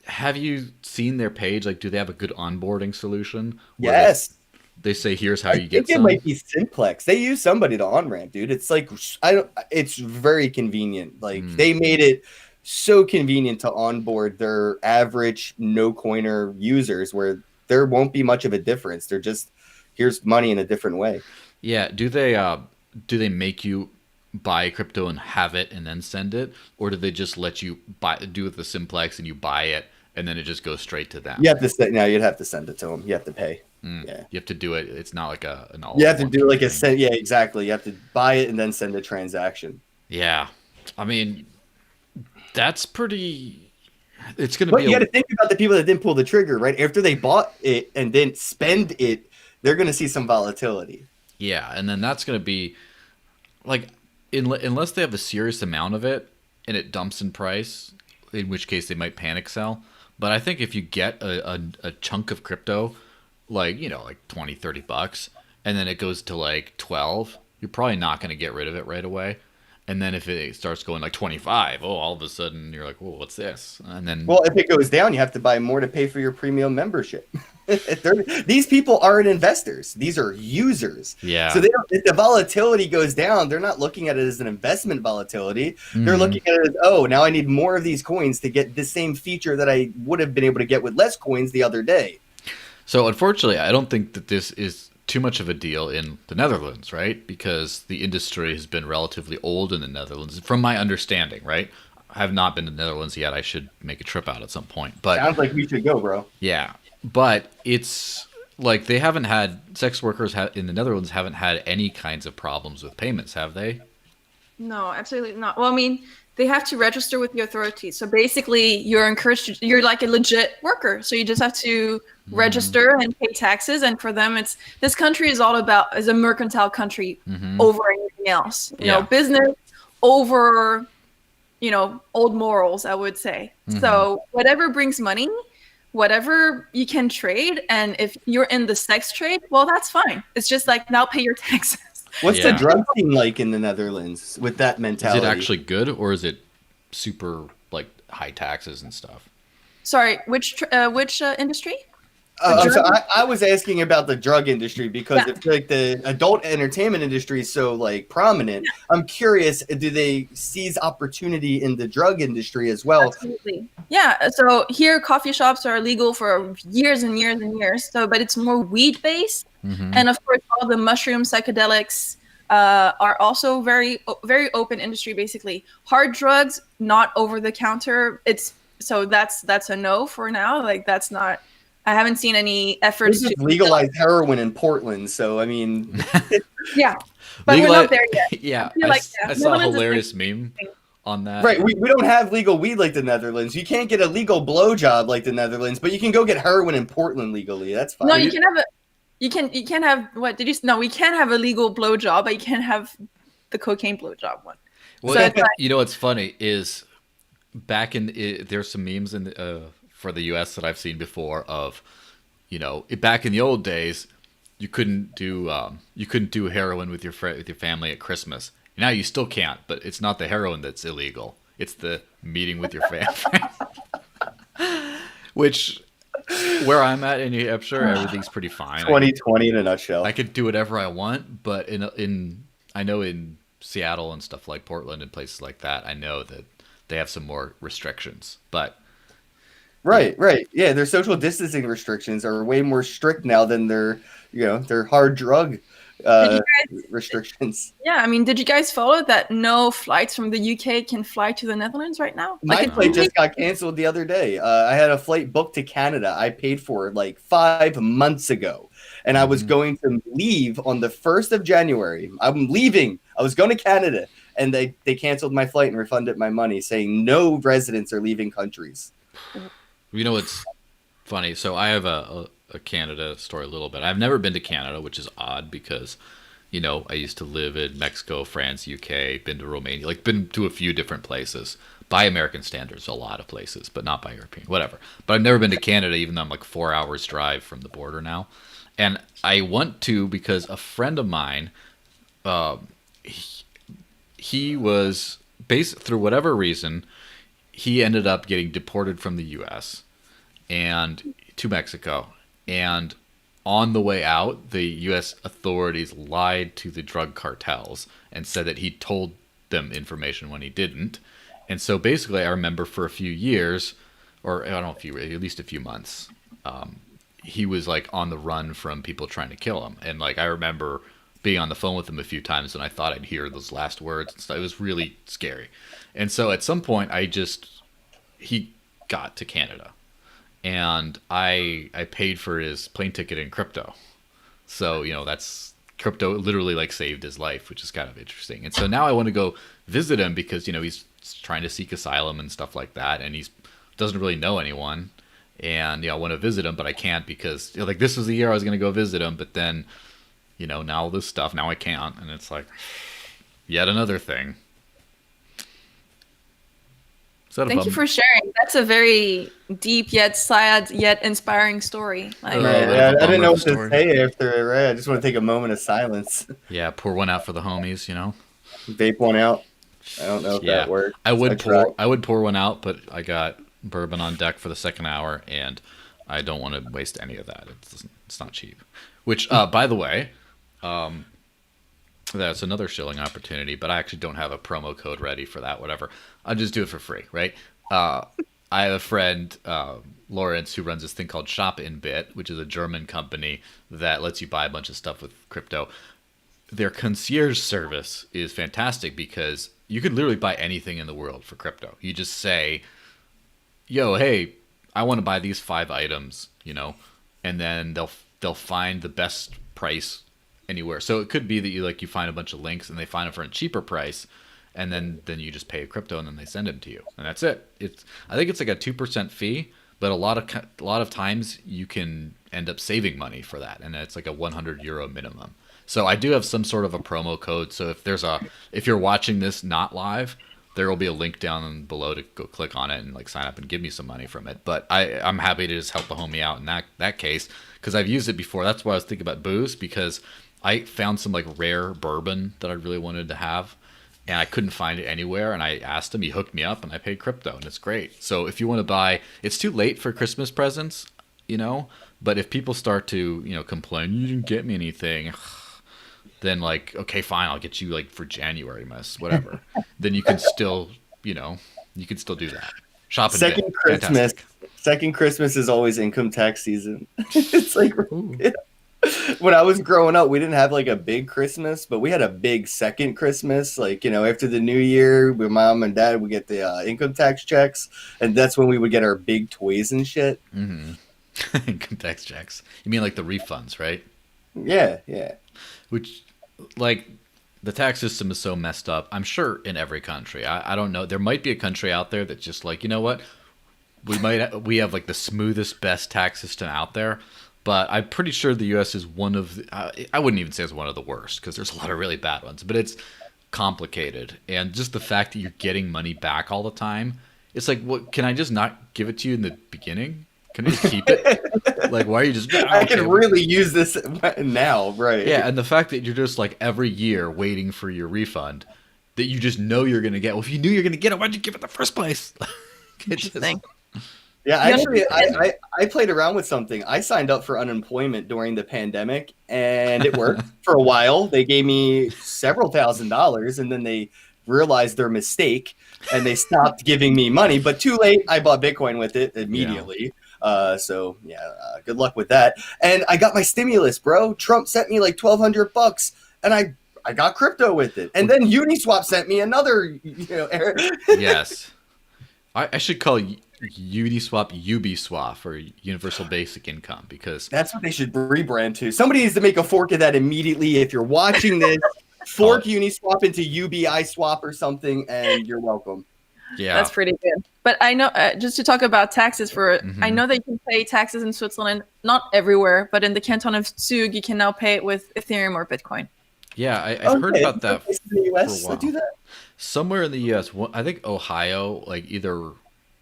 have you seen their page? Like, do they have a good onboarding solution? Yes. They say, here's how you I get think some. it might be Simplex. They use somebody to on-ramp, dude. It's like it's very convenient. Like they made it so convenient to onboard their average no-coiner users where there won't be much of a difference. They're just, here's money in a different way. Yeah. Do they make you buy crypto and have it and then send it, or do they just let you do it with the Simplex and you buy it and then it just goes straight to them? You have to send. Now you'd have to send it to them. You have to pay. Yeah. You have to do it. It's not like an all. You have to do like a yeah, exactly. You have to buy it and then send a transaction. Yeah, I mean, that's pretty. It's gonna But be. You got to think about the people that didn't pull the trigger, right? After they bought it and didn't spend it, they're gonna see some volatility. Yeah, and then that's gonna be like, unless they have a serious amount of it and it dumps in price, in which case they might panic sell. But I think if you get a chunk of crypto, like, like $20-$30, and then it goes to like 12, you're probably not going to get rid of it right away. And then if it starts going like 25, all of a sudden you're like, what's this? And then, well, if it goes down, you have to buy more to pay for your premium membership. These people aren't investors; these are users. Yeah. So if the volatility goes down, they're not looking at it as an investment volatility. They're looking at it as, now I need more of these coins to get the same feature that I would have been able to get with less coins the other day. So unfortunately, I don't think that this is too much of a deal in the Netherlands, right? Because the industry has been relatively old in the Netherlands, from my understanding, right? I have not been to the Netherlands yet. I should make a trip out at some point. But sounds like we should go, bro. Yeah, but it's like they haven't had sex workers in the Netherlands haven't had any kinds of problems with payments, have they? No, absolutely not. Well, I mean, they have to register with the authorities. So basically, you're encouraged. You're like a legit worker. So you just have to register and pay taxes. And for them, this country is all about a mercantile country over anything else. You know, business over, old morals, I would say. So whatever brings money, whatever you can trade, and if you're in the sex trade, well, that's fine. It's just like, now pay your taxes. What's the drug scene like in the Netherlands with that mentality? Is it actually good, or is it super like high taxes and stuff? Sorry, which industry? So I was asking about the drug industry because if like the adult entertainment industry is so like prominent, I'm curious, do they seize opportunity in the drug industry as well? Absolutely. Yeah. So here, coffee shops are illegal for years and years and years. So, but it's more weed based, and of course, all the mushroom psychedelics are also very, very open industry. Basically, hard drugs, not over the counter. That's a no for now. Like that's not. I haven't seen any efforts to legalize heroin in Portland. So I mean, but we're not there yet. Yeah, I saw a hilarious meme on that. Right, we don't have legal weed like the Netherlands. You can't get a legal blowjob like the Netherlands, but you can go get heroin in Portland legally. That's fine. No, you can have you can't have what did you? No, we can't have a legal blowjob, but you can have the cocaine blowjob one. Well, so what's funny is there's some memes for the U.S. that I've seen before of, back in the old days, you couldn't do heroin with your family at Christmas. Now you still can't, but it's not the heroin that's illegal. It's the meeting with your family. Which Where I'm at in New Hampshire, everything's pretty fine. 2020 in a nutshell. I could do whatever I want, but I know in Seattle and stuff like Portland and places like that, I know that they have some more restrictions. But right. Yeah, their social distancing restrictions are way more strict now than their hard drug restrictions. Yeah, I mean, did you guys follow that no flights from the UK can fly to the Netherlands right now? My flight just got canceled the other day. I had a flight booked to Canada. I paid for it like 5 months ago. And I was going to leave on the 1st of January. I'm leaving. I was going to Canada. And they canceled my flight and refunded my money, saying no residents are leaving countries. You know what's funny? So I have a Canada story a little bit. I've never been to Canada, which is odd because, I used to live in Mexico, France, UK, been to Romania, like been to a few different places. By American standards, a lot of places, but not by European, whatever. But I've never been to Canada, even though I'm like 4 hours drive from the border now. And I want to because a friend of mine, he was, through whatever reason, he ended up getting deported from the U.S. and to Mexico. And on the way out, the U.S. authorities lied to the drug cartels and said that he told them information when he didn't. And so basically, I remember for a few years, or I don't know, at least a few months, he was like on the run from people trying to kill him. And like I remember being on the phone with him a few times, and I thought I'd hear those last words and stuff. It was really scary. And so at some point, he got to Canada, and I paid for his plane ticket in crypto. So that's crypto literally like saved his life, which is kind of interesting. And so now I want to go visit him because he's trying to seek asylum and stuff like that, and he doesn't really know anyone. And I want to visit him, but I can't because like this was the year I was going to go visit him, but then now all this stuff, now I can't, and it's like yet another thing. Thank you for sharing. That's a very deep yet sad yet inspiring story. I didn't know what to say after it. Right? I just want to take a moment of silence. Yeah, pour one out for the homies. Vape one out. I don't know if that works. I would pour one out, but I got bourbon on deck for the second hour, and I don't want to waste any of that. It's not cheap. Which, by the way, that's another shilling opportunity, but I actually don't have a promo code ready for that. Whatever, I'll just do it for free, right? I have a friend, Lawrence, who runs this thing called ShopInBit, which is a German company that lets you buy a bunch of stuff with crypto. Their concierge service is fantastic because you could literally buy anything in the world for crypto. You just say, yo, hey, I want to buy these 5 items, and then they'll find the best price anywhere. So it could be that you find a bunch of links and they find them for a cheaper price, and then you just pay a crypto and then they send them to you, and that's it. I think it's like a 2% fee, but a lot of times you can end up saving money for that, and it's like a €100 minimum. So I do have some sort of a promo code. So if you're watching this not live, there will be a link down below to go click on it and like sign up and give me some money from it. But I'm happy to just help the homie out in that case because I've used it before. That's why I was thinking about booze, because I found some like rare bourbon that I really wanted to have, and I couldn't find it anywhere. And I asked him, he hooked me up, and I paid crypto, and it's great. So if you want to buy, it's too late for Christmas presents, but if people start to, complain, you didn't get me anything, then like, okay, fine, I'll get you like for January, whatever. Then you can still, do that. Shop and second Christmas. Second Christmas is always income tax season. It's like, when I was growing up, we didn't have like a big Christmas, but we had a big second Christmas. Like, after the new year, my mom and dad would get the income tax checks, and that's when we would get our big toys and shit. Mm-hmm. Income tax checks. You mean like the refunds, right? Yeah. Which, like, the tax system is so messed up. I'm sure in every country. I don't know. There might be a country out there that's just like, you know what? We have like the smoothest, best tax system out there. But I'm pretty sure the U.S. is one of the, I wouldn't even say it's one of the worst because there's a lot of really bad ones. But it's complicated. And just the fact that you're getting money back all the time, it's like, what? Can I just not give it to you in the beginning? Can I just keep it? Like, why are you just... I can really use this now, right? Yeah, and the fact that you're just like every year waiting for your refund that you just know you're going to get. Well, if you knew you're going to get it, why'd you give it in the first place? Interesting. Yeah, You actually, understand? I played around with something. I signed up for unemployment during the pandemic, and it worked for a while. They gave me several $1,000s, and then they realized their mistake, and they stopped giving me money. But too late, I bought Bitcoin with it Yeah. immediately. So yeah, good luck with that. And I got my stimulus, bro. Trump sent me like $1,200, and I got crypto with it. And then Uniswap sent me another, Yes. I should call Uniswap Ubiswap or Universal Basic Income because That's what they should rebrand to. Somebody needs to make a fork of that immediately. If you're watching this, call fork it, Uniswap into UBI swap or something, and you're welcome. yeah. That's pretty good. But I know, just to talk about taxes I Mhm. know that you can pay taxes in Switzerland, not everywhere, but in the canton of Zug, you can now pay it with Ethereum or Bitcoin. Yeah, I've heard about that Places in the for a US that while. do that. Somewhere in the U.S., I think Ohio, like either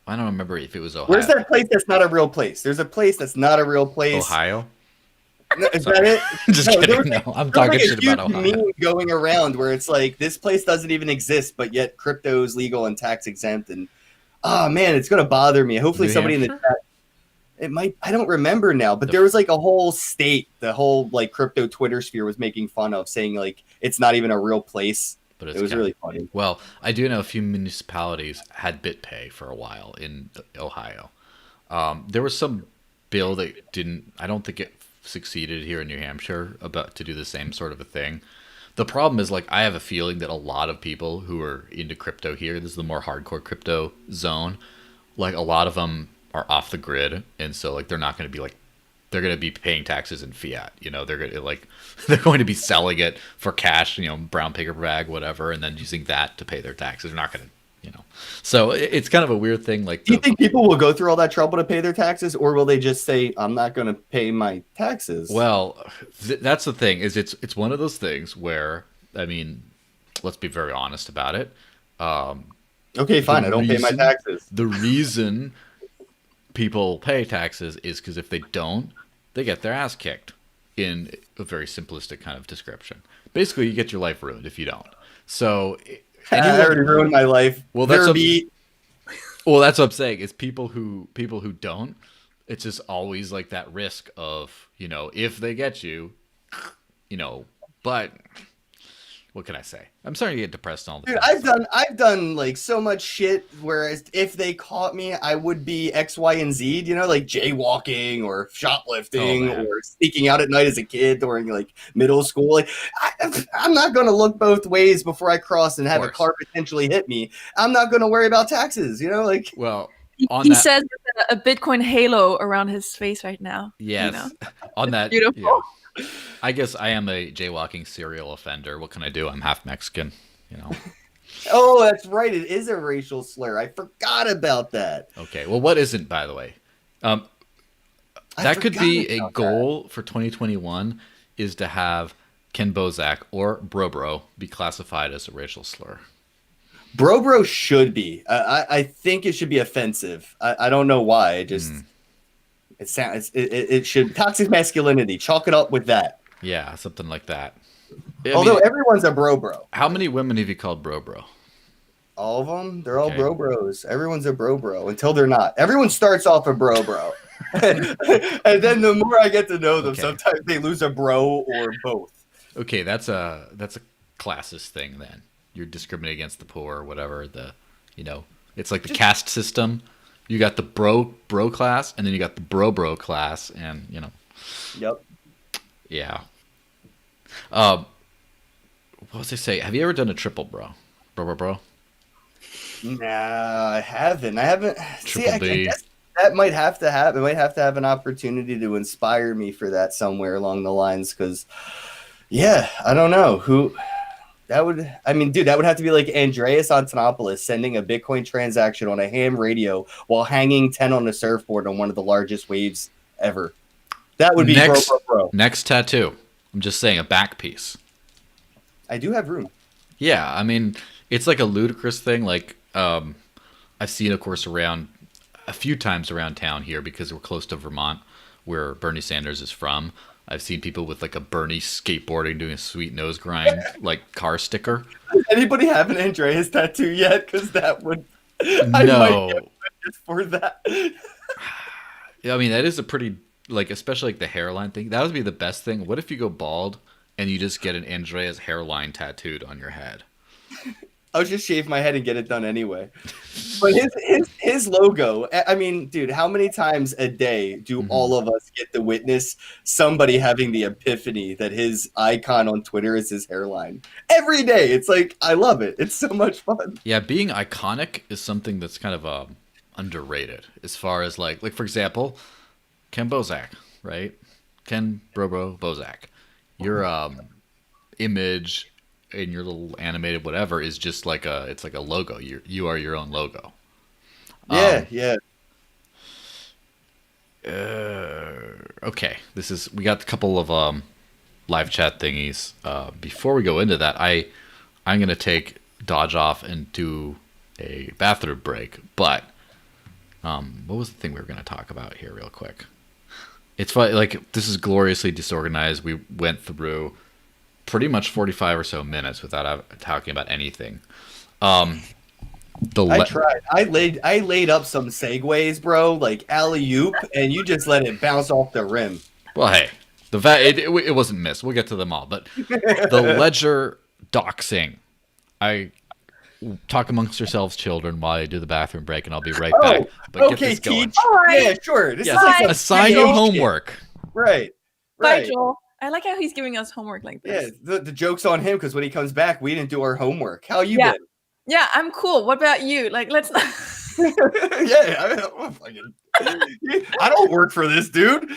I don't remember if it was Ohio. Where's that place that's not a real place? There's a place that's not a real place. Ohio? No, is Sorry. that it? Just No, kidding. No, I'm there was talking like a shit about huge Ohio. meme going around where it's like this place doesn't even exist, but yet crypto is legal and tax exempt. And oh man, it's gonna bother me. Hopefully, New somebody in the Hampshire? chat. It might. I don't remember now, but there was like a whole state, the whole like crypto Twitter sphere was making fun of, saying like it's not even a real place. But It was really funny. Well, I do know a few municipalities had BitPay for a while in Ohio. There was some bill that didn't. I don't think it succeeded here in New Hampshire about to do the same sort of a thing. The problem is, like, I have a feeling that a lot of people who are into crypto here, this is the more hardcore crypto zone, like a lot of them are off the grid, and so like they're not going to be like they're going to be paying taxes in fiat. You know, they're going to like they're going to be selling it for cash, you know, brown paper bag, whatever, and then using that to pay their taxes. They're not going to, you know. So it's kind of a weird thing. Like, Do you think people will go through all that trouble to pay their taxes, or will they just say, "I'm not going to pay my taxes"? well, that's the thing. Is it's one of those things where I mean, let's be very honest about it. Okay, fine. The I don't pay my reason- taxes. The reason people pay taxes is because if they don't, they get their ass kicked. In a very simplistic kind of description, basically, you get your life ruined if you don't. So, I already ruined my life. Well, that's what I'm saying. Is people who don't. It's just always like that risk of, you know, if they get you, you know. But what can I say? I'm starting to get depressed all the Dude, time. I've done like so much shit. Whereas if they caught me, I would be X, Y, and Z. You know, like jaywalking or shoplifting Oh, man. or sneaking out at night as a kid during like middle school. Like, I'm not going to look both ways before I cross and have a course. car potentially hit me. I'm not going to worry about taxes. You know, like Well, He on that, says with a Bitcoin halo around his face right now. yes, You know? on that, Beautiful. yeah. I guess I am a jaywalking serial offender. What can I do? I'm half Mexican, you know. oh, that's right. It is a racial slur. I forgot about that. Okay, well, what isn't, by the way? I That could be forgot a about goal for 2021 is to have Kenn Bosak or Bro be classified as a racial slur. Bro should be. I think it should be offensive. I don't know why. It just it sounds it should toxic masculinity. Chalk it up with that. Yeah, something like that. I Although mean, everyone's a bro. how many women have you called bro? All of them, they're all Okay. bros. Everyone's a bro until they're not. Everyone starts off a bro. And then the more I get to know them, Okay. sometimes they lose a bro or both. Okay, that's a classist thing then. You're discriminating against the poor or whatever. You know, it's like the caste system. You got the bro class, and then you got the bro class, and you know, Yep. yeah. What was I say? Have you ever done a triple bro? Bro? Nah, I haven't. See, I B. guess that might have to happen. I might have to have an opportunity to inspire me for that somewhere along the lines. Because, yeah, I don't know who that would. I mean, dude, that would have to be like Andreas Antonopoulos sending a Bitcoin transaction on a ham radio while hanging 10 on a surfboard on one of the largest waves ever. That would be bro. Next tattoo. I'm just saying, a back piece. I do have room. Yeah, I mean, it's like a ludicrous thing. Like, I've seen, of course, around a few times around town here because we're close to Vermont, where Bernie Sanders is from. I've seen people with like a Bernie skateboarding doing a sweet nose grind, like car sticker. Does anybody have an Andreas tattoo yet? Because that would. I might No, get just for that. I mean, that is a pretty, like, especially like the hairline thing. That would be the best thing. What if you go bald and you just get an Andreas hairline tattooed on your head? I'll just shave my head and get it done anyway. But his logo, I mean, dude, how many times a day do all of us get to witness somebody having the epiphany that his icon on Twitter is his hairline? Every day. It's like, I love it. It's so much fun. Yeah, being iconic is something that's kind of underrated as far as like for example, Kenn Bosak, right? Kenn Bosak. Your image in your little animated whatever is just like it's like a logo. You are your own logo. Yeah. Okay, we got a couple of live chat thingies. Before we go into that, I'm gonna dodge off and do a bathroom break. But what was the thing we were gonna talk about here, real quick? It's funny, like, this is gloriously disorganized. We went through pretty much 45 or so minutes without talking about anything. I tried. I laid up some segues, bro, like alley-oop, and you just let it bounce off the rim. Well, hey, it wasn't missed. We'll get to them all. But the ledger doxing. Talk amongst yourselves, children, while I do the bathroom break, and I'll be right back. But okay, get this going. Teach. Right. Yeah, sure. This is like assign you homework. Right. Bye, Joel. I like how he's giving us homework like this. Yeah, the joke's on him because when he comes back, we didn't do our homework. How you been? Yeah, I'm cool. What about you? Like, let's not. I don't work for this dude.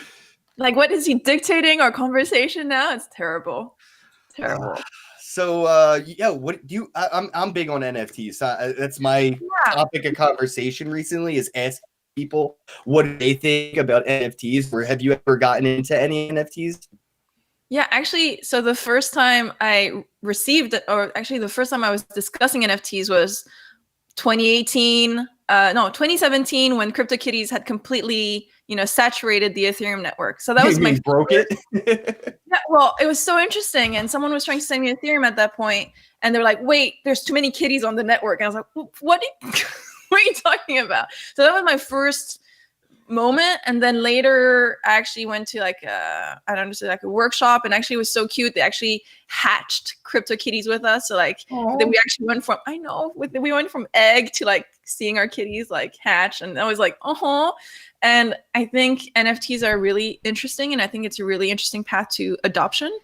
Like, what is he dictating our conversation now? It's terrible. So, what do you? I'm big on NFTs. That's my topic of conversation recently. Is asking people what they think about NFTs. Or have you ever gotten into any NFTs? Yeah, actually, so the first time I received it, or actually the first time I was discussing NFTs was 2017 when CryptoKitties had completely, saturated the Ethereum network. So that was my broke it. Yeah, well, it was so interesting, and someone was trying to send me Ethereum at that point, and they were like, "Wait, there's too many kitties on the network." And I was like, "What? What are you talking about?" So that was my first moment, and then later I actually went to like a workshop, and actually it was so cute. They actually hatched CryptoKitties with us, so like then we actually went from we went from egg to like seeing our kitties like hatch, and I was like, and I think NFTs are really interesting, and I think it's a really interesting path to adoption.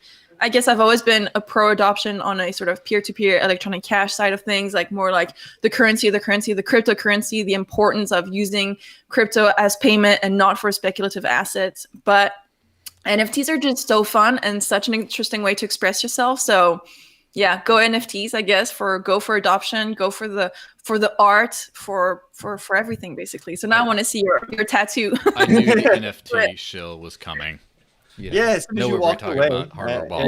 I guess I've always been a pro-adoption on a sort of peer-to-peer electronic cash side of things, like more like the cryptocurrency, the importance of using crypto as payment and not for speculative assets. But NFTs are just so fun and such an interesting way to express yourself. So yeah, go NFTs, I guess, go for adoption, go for the art, for everything basically. So now I want to see your tattoo. I knew the NFT shill was coming. Yes, no, we were talking about hardware ball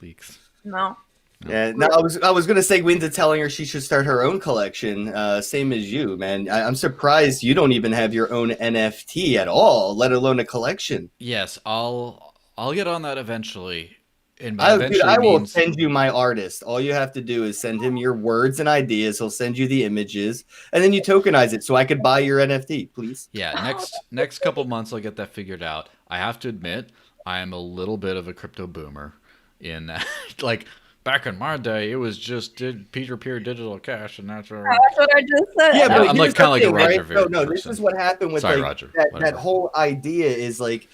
leaks. No. Yeah, no, I was gonna segue into telling her she should start her own collection. Same as you, man. I'm surprised you don't even have your own NFT at all, let alone a collection. Yes, I'll get on that eventually. I will send you my artist. All you have to do is send him your words and ideas. He'll send you the images, and then you tokenize it so I could buy your NFT, please. Yeah, next couple months I'll get that figured out. I have to admit, I am a little bit of a crypto boomer in that, like, back in my day, it was just peer-to-peer digital cash, and that's what I just said. Yeah, but I'm like kind of like a Roger Ver. No, this is what happened with Roger, that whole idea is like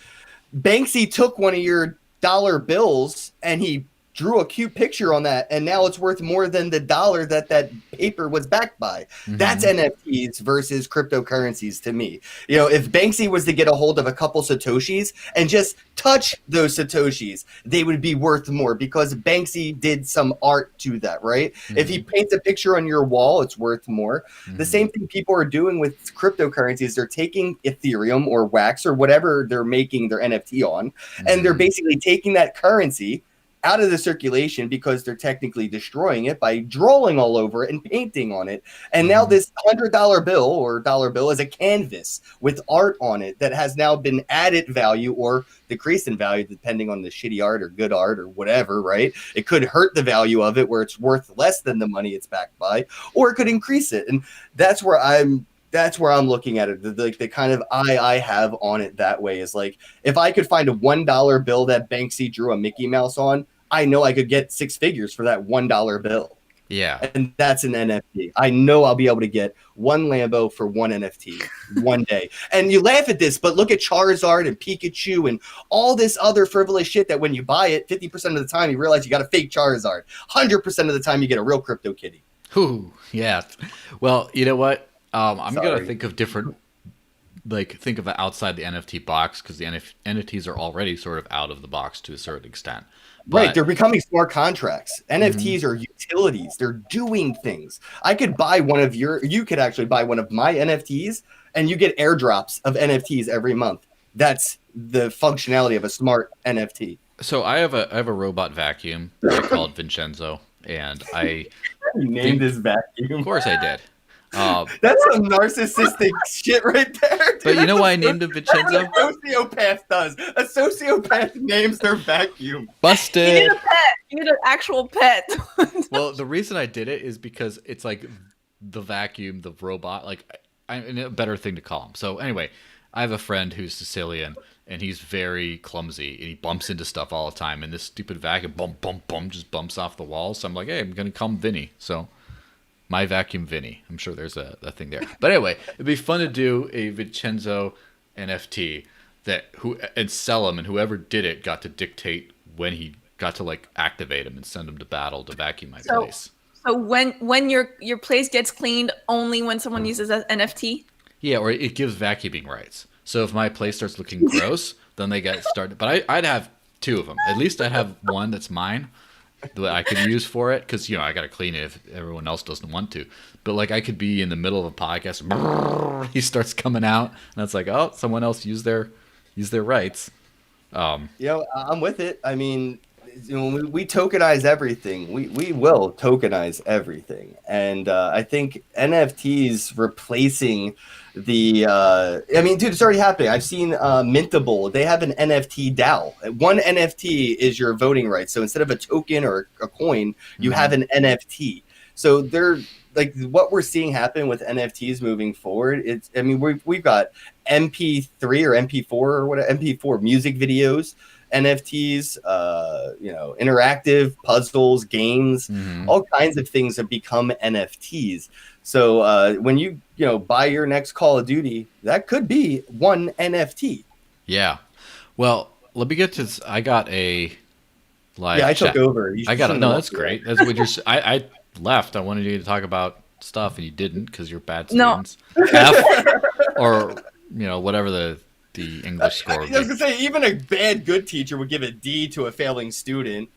Banksy took one of your dollar bills and he drew a cute picture on that, and now it's worth more than the dollar that paper was backed by. That's NFTs versus cryptocurrencies to me. If Banksy was to get a hold of a couple Satoshis and just touch those Satoshis, they would be worth more because Banksy did some art to that, right? If he paints a picture on your wall, it's worth more. The same thing people are doing with cryptocurrencies. They're taking Ethereum or Wax or whatever they're making their NFT on, and they're basically taking that currency out of the circulation because they're technically destroying it by drawing all over it and painting on it. And now this $100 bill or dollar bill is a canvas with art on it that has now been added value or decreased in value depending on the shitty art or good art or whatever, right? It could hurt the value of it where it's worth less than the money it's backed by, or it could increase it. And that's where I'm that's where I'm looking at it. The kind of eye I have on it that way is like, if I could find a $1 bill that Banksy drew a Mickey Mouse on, I know I could get 6 figures for that $1 bill. Yeah. And that's an NFT. I know I'll be able to get one Lambo for one NFT one day. And you laugh at this, but look at Charizard and Pikachu and all this other frivolous shit that when you buy it, 50% of the time you realize you got a fake Charizard. 100% of the time you get a real crypto kitty. Ooh, yeah. Well, you know what? I'm going to think of different, think of it outside the NFT box, because the NFTs are already sort of out of the box to a certain extent. Right, they're becoming smart contracts. NFTs are utilities. They're doing things. I could buy you could actually buy one of my NFTs, and you get airdrops of NFTs every month. That's the functionality of a smart NFT. So I have a robot vacuum that I called Vincenzo, and you named his vacuum. Of course I did. That's some narcissistic shit right there. Dude. But you know why I named him Vincenzo? A sociopath does. A sociopath names their vacuum. Busted. You need a pet. You need an actual pet. Well, the reason I did it is because it's like the vacuum, the robot. I'm a better thing to call him. So anyway, I have a friend who's Sicilian, and he's very clumsy, and he bumps into stuff all the time. And this stupid vacuum, bump, bump, bump, just bumps off the wall. So I'm like, hey, I'm gonna call him Vinny. So. My vacuum Vinny. I'm sure there's a thing there. But anyway, it'd be fun to do a Vincenzo NFT and sell him, and whoever did it got to dictate when he got to activate him and send him to battle to vacuum my place. So when your place gets cleaned, only when someone uses an NFT? Yeah, or it gives vacuuming rights. So if my place starts looking gross, then they get started. But I'd have 2 of them. At least I'd have one that's mine that I could use for it, because I got to clean it if everyone else doesn't want to. But I could be in the middle of a podcast, he starts coming out, and it's like, oh, someone else used their rights. I'm with it. I mean, we tokenize everything. We will tokenize everything, and I think NFTs replacing dude, it's already happening. I've seen Mintable. They have an NFT DAO. One NFT is your voting rights. So instead of a token or a coin, you have an NFT. So they're what we're seeing happen with NFTs moving forward. We've got MP3 or MP4 or whatever, MP4 music videos, NFTs, interactive puzzles, games, all kinds of things have become NFTs. So when you buy your next Call of Duty, that could be one NFT. Yeah. Well, let me get to this. I got a live. Yeah, I took over. No, that's great. That's what you're. I left. I wanted you to talk about stuff, and you didn't because you're bad students. No. F, or whatever the English score. I was gonna say even a bad good teacher would give a D to a failing student.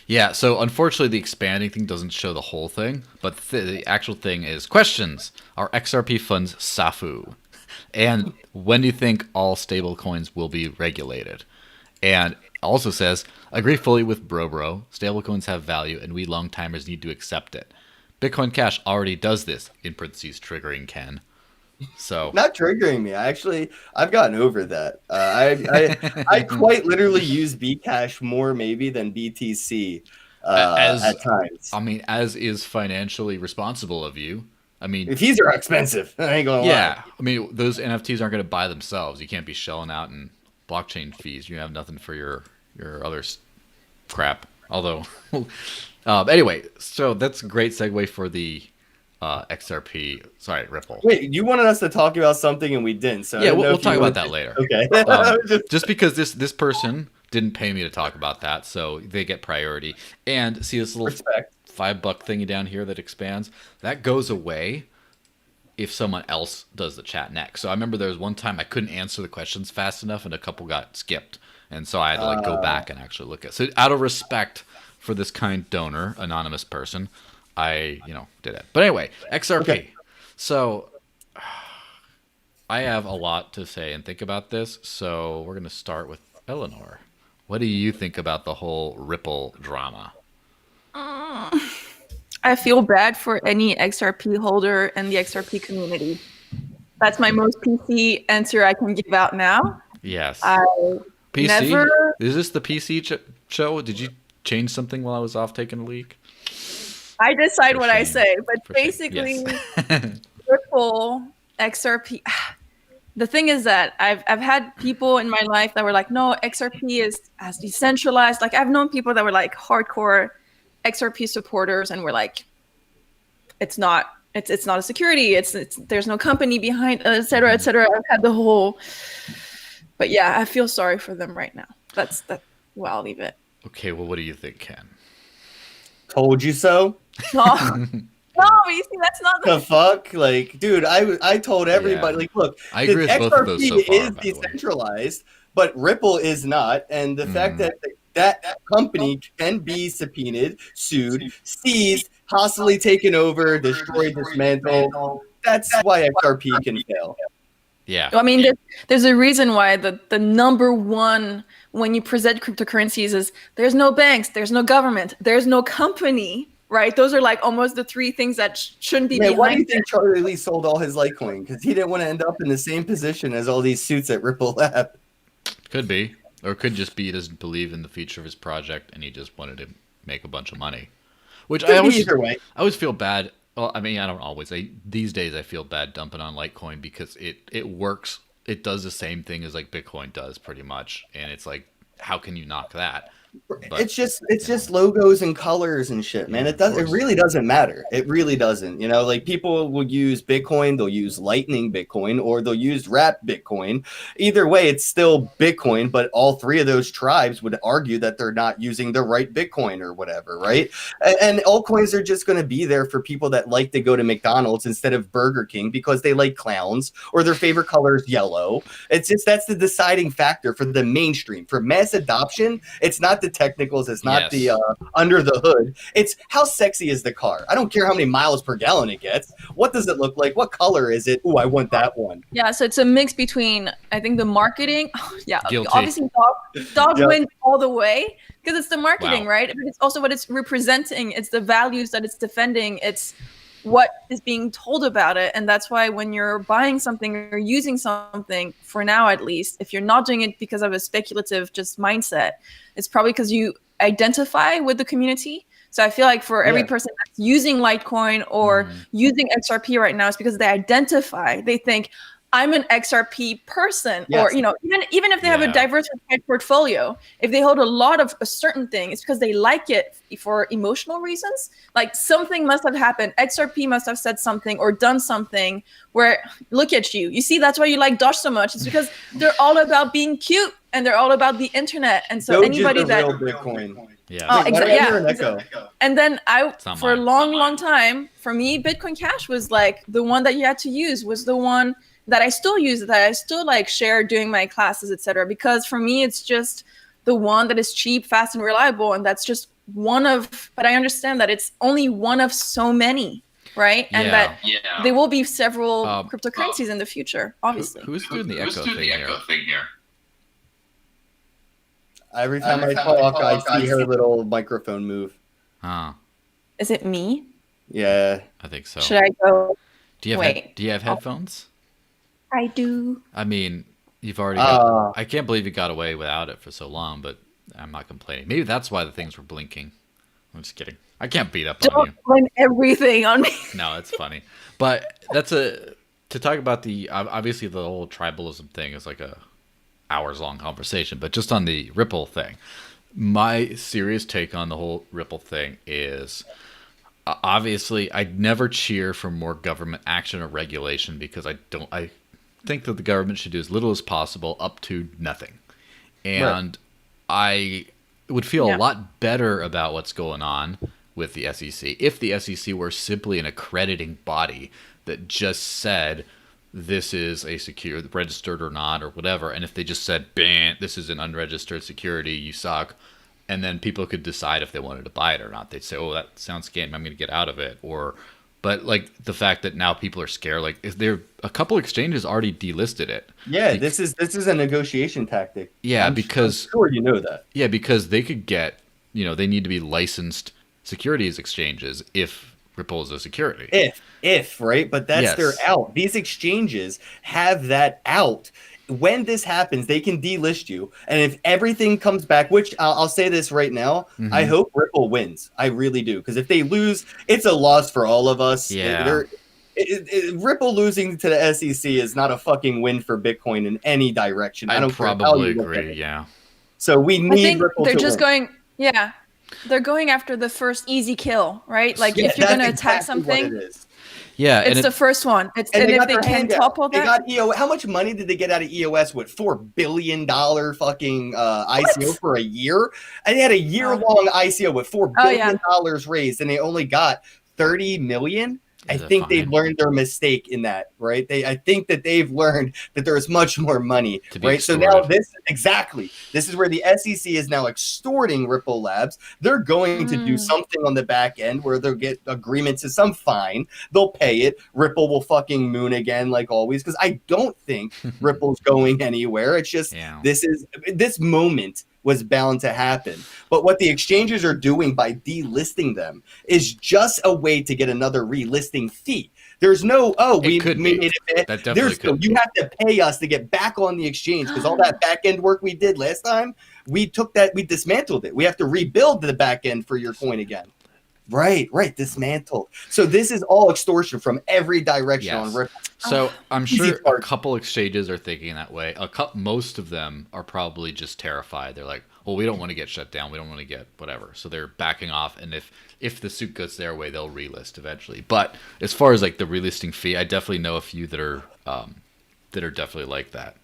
Yeah, so unfortunately the expanding thing doesn't show the whole thing, but the actual thing is questions. Are XRP funds SAFU? And when do you think all stable coins will be regulated? And also says, agree fully with Bro. Stablecoins have value and we long timers need to accept it. Bitcoin Cash already does this, in parentheses, triggering Ken. So not triggering me. I've gotten over that. I quite literally use Bcash more maybe than BTC at times. I mean, as is financially responsible of you. I mean, fees are expensive. I ain't gonna lie. Yeah, I mean, those NFTs aren't going to buy themselves. You can't be shelling out in blockchain fees. You have nothing for your other crap. Although, anyway, so that's a great segue for the XRP. Sorry, Ripple. Wait, you wanted us to talk about something and we didn't. So yeah, we'll talk about that later. Okay. Just because this person didn't pay me to talk about that, so they get priority. And see this little $5 thingy down here that expands? That goes away if someone else does the chat next. So I remember there was one time I couldn't answer the questions fast enough, and a couple got skipped, and so I had to go back and actually look at it. So out of respect for this kind donor, anonymous person, I did it. But anyway, XRP. Okay. So I have a lot to say and think about this. So we're going to start with Eléonore. What do you think about the whole Ripple drama? I feel bad for any XRP holder and the XRP community. That's my most PC answer I can give out now. Yes. PC? Is this the PC show? Did you change something while I was off taking a leak? I decide what I say, but basically, yes. Ripple XRP. The thing is that I've had people in my life that were like, no, XRP is as decentralized. Like I've known people that were like hardcore XRP supporters and were like, it's not a security. It's there's no company behind, et cetera, et cetera. I've had the whole, but yeah, I feel sorry for them right now. That's well, I'll leave it. Okay, well, what do you think, Ken? Told you so. No, you see, that's not the fuck. Like, dude, I told everybody. Like, look, I agree with both of those so far, is decentralized, but Ripple is not, and the fact that that company can be subpoenaed, sued, seized, hostily taken over, destroyed, dismantled. That's why XRP can fail. Yeah. I mean, there's a reason why the number one when you present cryptocurrencies is there's no banks, there's no government, there's no company, right? Those are like almost the three things that shouldn't be behind. Why do you think Charlie Lee sold all his Litecoin? Because he didn't want to end up in the same position as all these suits at Ripple have. Could be. Or it could just be he doesn't believe in the future of his project and he just wanted to make a bunch of money. Which I always feel bad. Well, I mean, I don't always. These days, I feel bad dumping on Litecoin because it works. It does the same thing as like Bitcoin does pretty much. And it's like, how can you knock that? But, it's just logos and colors and shit, man. It really doesn't matter. It really doesn't. You know, like people will use Bitcoin, they'll use Lightning Bitcoin, or they'll use Wrap Bitcoin. Either way, it's still Bitcoin, but all three of those tribes would argue that they're not using the right Bitcoin or whatever, right? And altcoins are just going to be there for people that like to go to McDonald's instead of Burger King because they like clowns or their favorite color is yellow. It's just that's the deciding factor for the mainstream. For mass adoption, it's not the technicals, it's not the under the hood, it's how sexy is the car. I don't care how many miles per gallon it gets. What does it look like? What color is it? Ooh, I want that one. Yeah, so it's a mix between, I think, the marketing. Guilty. Obviously dog wins all the way because it's the marketing, right? But it's also what it's representing. It's the values that it's defending. It's what is being told about it. And that's why when you're buying something or using something, for now at least, if you're not doing it because of a speculative just mindset, it's probably because you identify with the community. So I feel like for every person that's using Litecoin or using XRP right now, it's because they identify, they think, I'm an XRP person, or even if they have a diversified portfolio, if they hold a lot of a certain thing, it's because they like it for emotional reasons. Like something must have happened. XRP must have said something or done something where, look at you. You see, that's why you like Doge so much. It's because they're all about being cute and they're all about the internet. And so Doge anybody is the that real Bitcoin. Yeah. Oh, exactly. Yeah. And then for a long time, for me, Bitcoin Cash was like the one that you had to use, was the one that I still use, that I still like share doing my classes, etc. Because for me, it's just the one that is cheap, fast, and reliable. And that's just one of, but I understand that it's only one of so many, right? And that there will be several cryptocurrencies in the future, obviously. Who's doing the echo thing here? Every time I talk, I see her little microphone move. Huh. Is it me? Yeah. I think so. Should I go? Do you have headphones? I do. I mean, you've already got, I can't believe you got away without it for so long, but I'm not complaining. Maybe that's why the things were blinking. I'm just kidding. I can't beat up on you. Don't blame everything on me. No, it's funny. But to talk about obviously the whole tribalism thing is like a hours long conversation, but just on the Ripple thing, my serious take on the whole Ripple thing is, obviously I'd never cheer for more government action or regulation because I think that the government should do as little as possible up to nothing. And I would feel a lot better about what's going on with the SEC if the SEC were simply an accrediting body that just said this is a secure, registered or not or whatever, and if they just said, "Ban, this is an unregistered security, you suck," and then people could decide if they wanted to buy it or not. They'd say, "Oh, that sounds scam, I'm going to get out of it," But like the fact that now people are scared, like is there a couple exchanges already delisted it? Yeah, like, this is a negotiation tactic. Yeah, I'm sure you know that. Yeah, because they could get, they need to be licensed securities exchanges if Ripple is a security. If right, but that's their out. These exchanges have that out. When this happens, they can delist you. And if everything comes back, which I'll say this right now, I hope Ripple wins. I really do. Because if they lose, it's a loss for all of us. Yeah. Ripple losing to the SEC is not a fucking win for Bitcoin in any direction. I I'd don't care how probably you look at agree. it. Yeah. So we I need think Ripple they're to just win. they're going after the first easy kill, right? Like Yeah, if you're that's going to attack exactly what something, it is. Yeah, it's the first one. And if they can topple They that, got EOS. How much money did they get out of EOS? What, $4 billion fucking ICO for a year? And they had a year-long ICO with $4 billion raised, and they only got 30 million. I think they've learned their mistake in that, right? I think that they've learned that there is much more money, right? So now this is where the SEC is now extorting Ripple Labs. They're going to do something on the back end where they'll get agreements to some fine. They'll pay it. Ripple will fucking moon again, like always, because I don't think Ripple's going anywhere. It's just this moment was bound to happen. But what the exchanges are doing by delisting them is just a way to get another relisting fee. There's no, we made it. That definitely could you have to pay us to get back on the exchange because all that back end work we did last time, we dismantled it. We have to rebuild the back end for your coin again. Right, dismantled. So this is all extortion from every direction on Ripple. So I'm sure a couple exchanges are thinking that way. Most of them are probably just terrified. They're like, well, we don't want to get shut down. We don't want to get whatever. So they're backing off. And if the suit goes their way, they'll relist eventually. But as far as like the relisting fee, I definitely know a few that are definitely like that.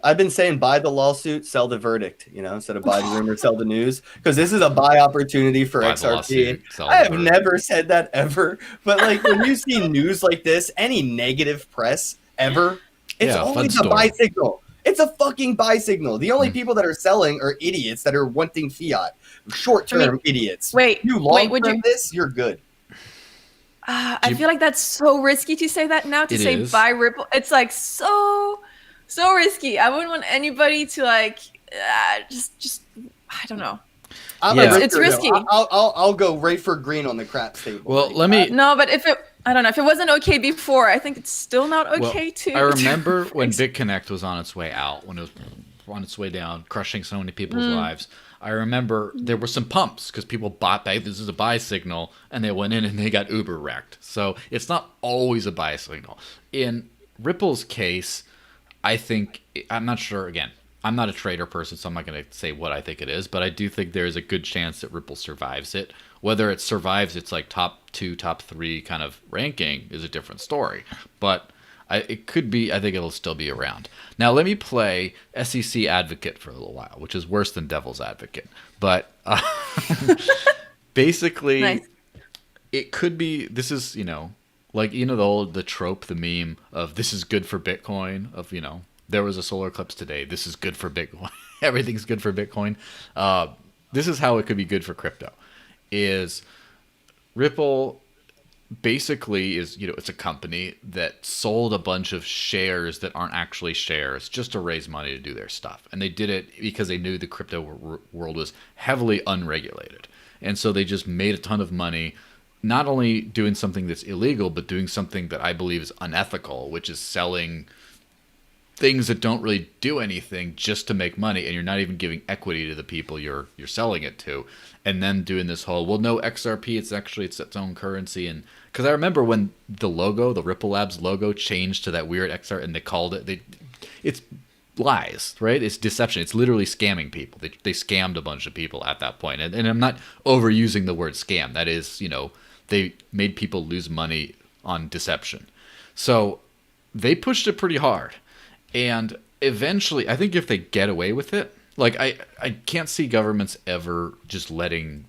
I've been saying buy the lawsuit, sell the verdict, instead of buy the rumor, sell the news, because this is a buy opportunity for XRP. I have never said that ever, but like when you see news like this, any negative press ever, it's always a buy signal. It's a fucking buy signal. The only people that are selling are idiots that are wanting fiat, short-term idiots. Long-term this, you're good. I feel like that's so risky to say that now, to say buy Ripple. It's like so risky. I wouldn't want anybody to like just I don't know. It's risky. I'll go right for green on the crap table. Well, but I don't know, if it wasn't okay before, I think it's still not okay too. I remember when BitConnect was on its way out, when it was on its way down, crushing so many people's lives. I remember there were some pumps because people bought back. This is a buy signal, and they went in and they got uber wrecked. So it's not always a buy signal. In Ripple's case, I think, I'm not sure, again, I'm not a trader person, so I'm not going to say what I think it is, but I do think there's a good chance that Ripple survives it. Whether it survives its like top 2, top 3 kind of ranking is a different story. But it could be, I think it'll still be around. Now let me play SEC advocate for a little while, which is worse than devil's advocate. But basically, it could be, this is, like, the trope, the meme of this is good for Bitcoin, of, there was a solar eclipse today, this is good for Bitcoin. Everything's good for Bitcoin. This is how it could be good for crypto. Is Ripple basically is, it's a company that sold a bunch of shares that aren't actually shares just to raise money to do their stuff. And they did it because they knew the crypto world was heavily unregulated. And so they just made a ton of money, not only doing something that's illegal, but doing something that I believe is unethical, which is selling things that don't really do anything just to make money, and you're not even giving equity to the people you're selling it to. And then doing this whole, well, no, XRP, it's its own currency. And because I remember when the Ripple Labs logo changed to that weird XR, and they called it, it's lies, right? It's deception. It's literally scamming people. They scammed a bunch of people at that point. And I'm not overusing the word scam. That is, they made people lose money on deception. So they pushed it pretty hard. And eventually, I think if they get away with it, like I can't see governments ever just letting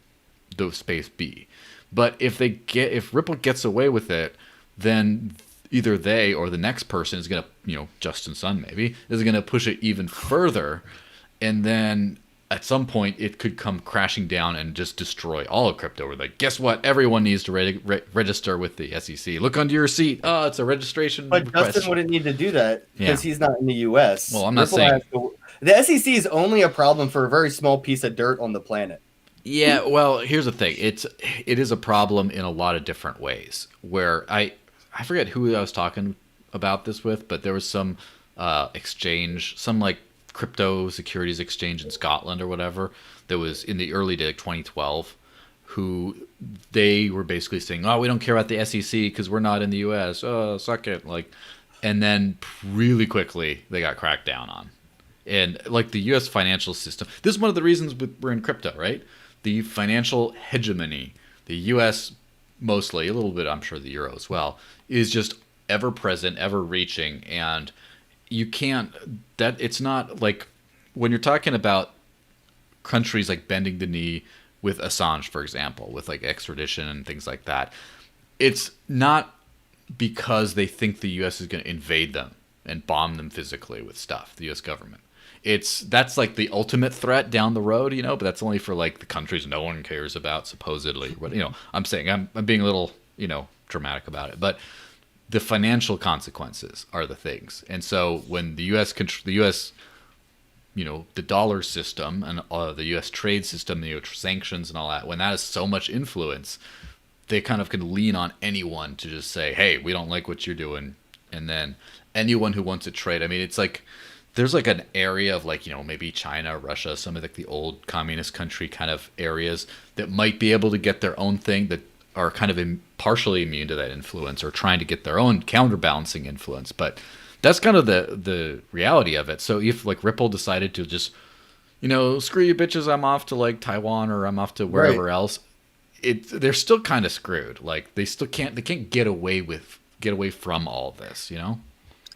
the space be. But if Ripple gets away with it, then either they or the next person is going to, Justin Sun maybe, is going to push it even further. And then at some point it could come crashing down and just destroy all of crypto. We're like, guess what? Everyone needs to register with the SEC. Look under your seat. Oh, it's a registration request. Justin wouldn't need to do that because he's not in the U.S. Well, I'm not saying... The SEC is only a problem for a very small piece of dirt on the planet. Yeah, well, here's the thing. It is a problem in a lot of different ways. Where I forget who I was talking about this with, but there was some exchange, some like crypto securities exchange in Scotland or whatever, that was in the early day, like 2012, who they were basically saying, "Oh, we don't care about the SEC because we're not in the U.S. Oh, suck it!" Like, and then really quickly they got cracked down on, and like the U.S. financial system. This is one of the reasons we're in crypto, right? The financial hegemony, the U.S. mostly, a little bit, I'm sure the euro as well, is just ever present, ever reaching, and you can't. That it's not like when you're talking about countries like bending the knee with Assange, for example, with like extradition and things like that. It's not because they think the U.S. is going to invade them and bomb them physically with stuff, the U.S. government. That's like the ultimate threat down the road, but that's only for like the countries no one cares about, supposedly. I'm saying I'm being a little, dramatic about it, but the financial consequences are the things. And so when the U.S. the dollar system and the U.S. trade system, sanctions and all that, when that has so much influence, they kind of can lean on anyone to just say, hey, we don't like what you're doing. And then anyone who wants to trade, I mean, it's like there's like an area of like, maybe China, Russia, some of like the old communist country kind of areas that might be able to get their own thing, that are kind of partially immune to that influence or trying to get their own counterbalancing influence. But that's kind of the reality of it. So if like Ripple decided to just, screw you bitches, I'm off to like Taiwan or I'm off to wherever else, they're still kind of screwed. Like they can't get away from all this,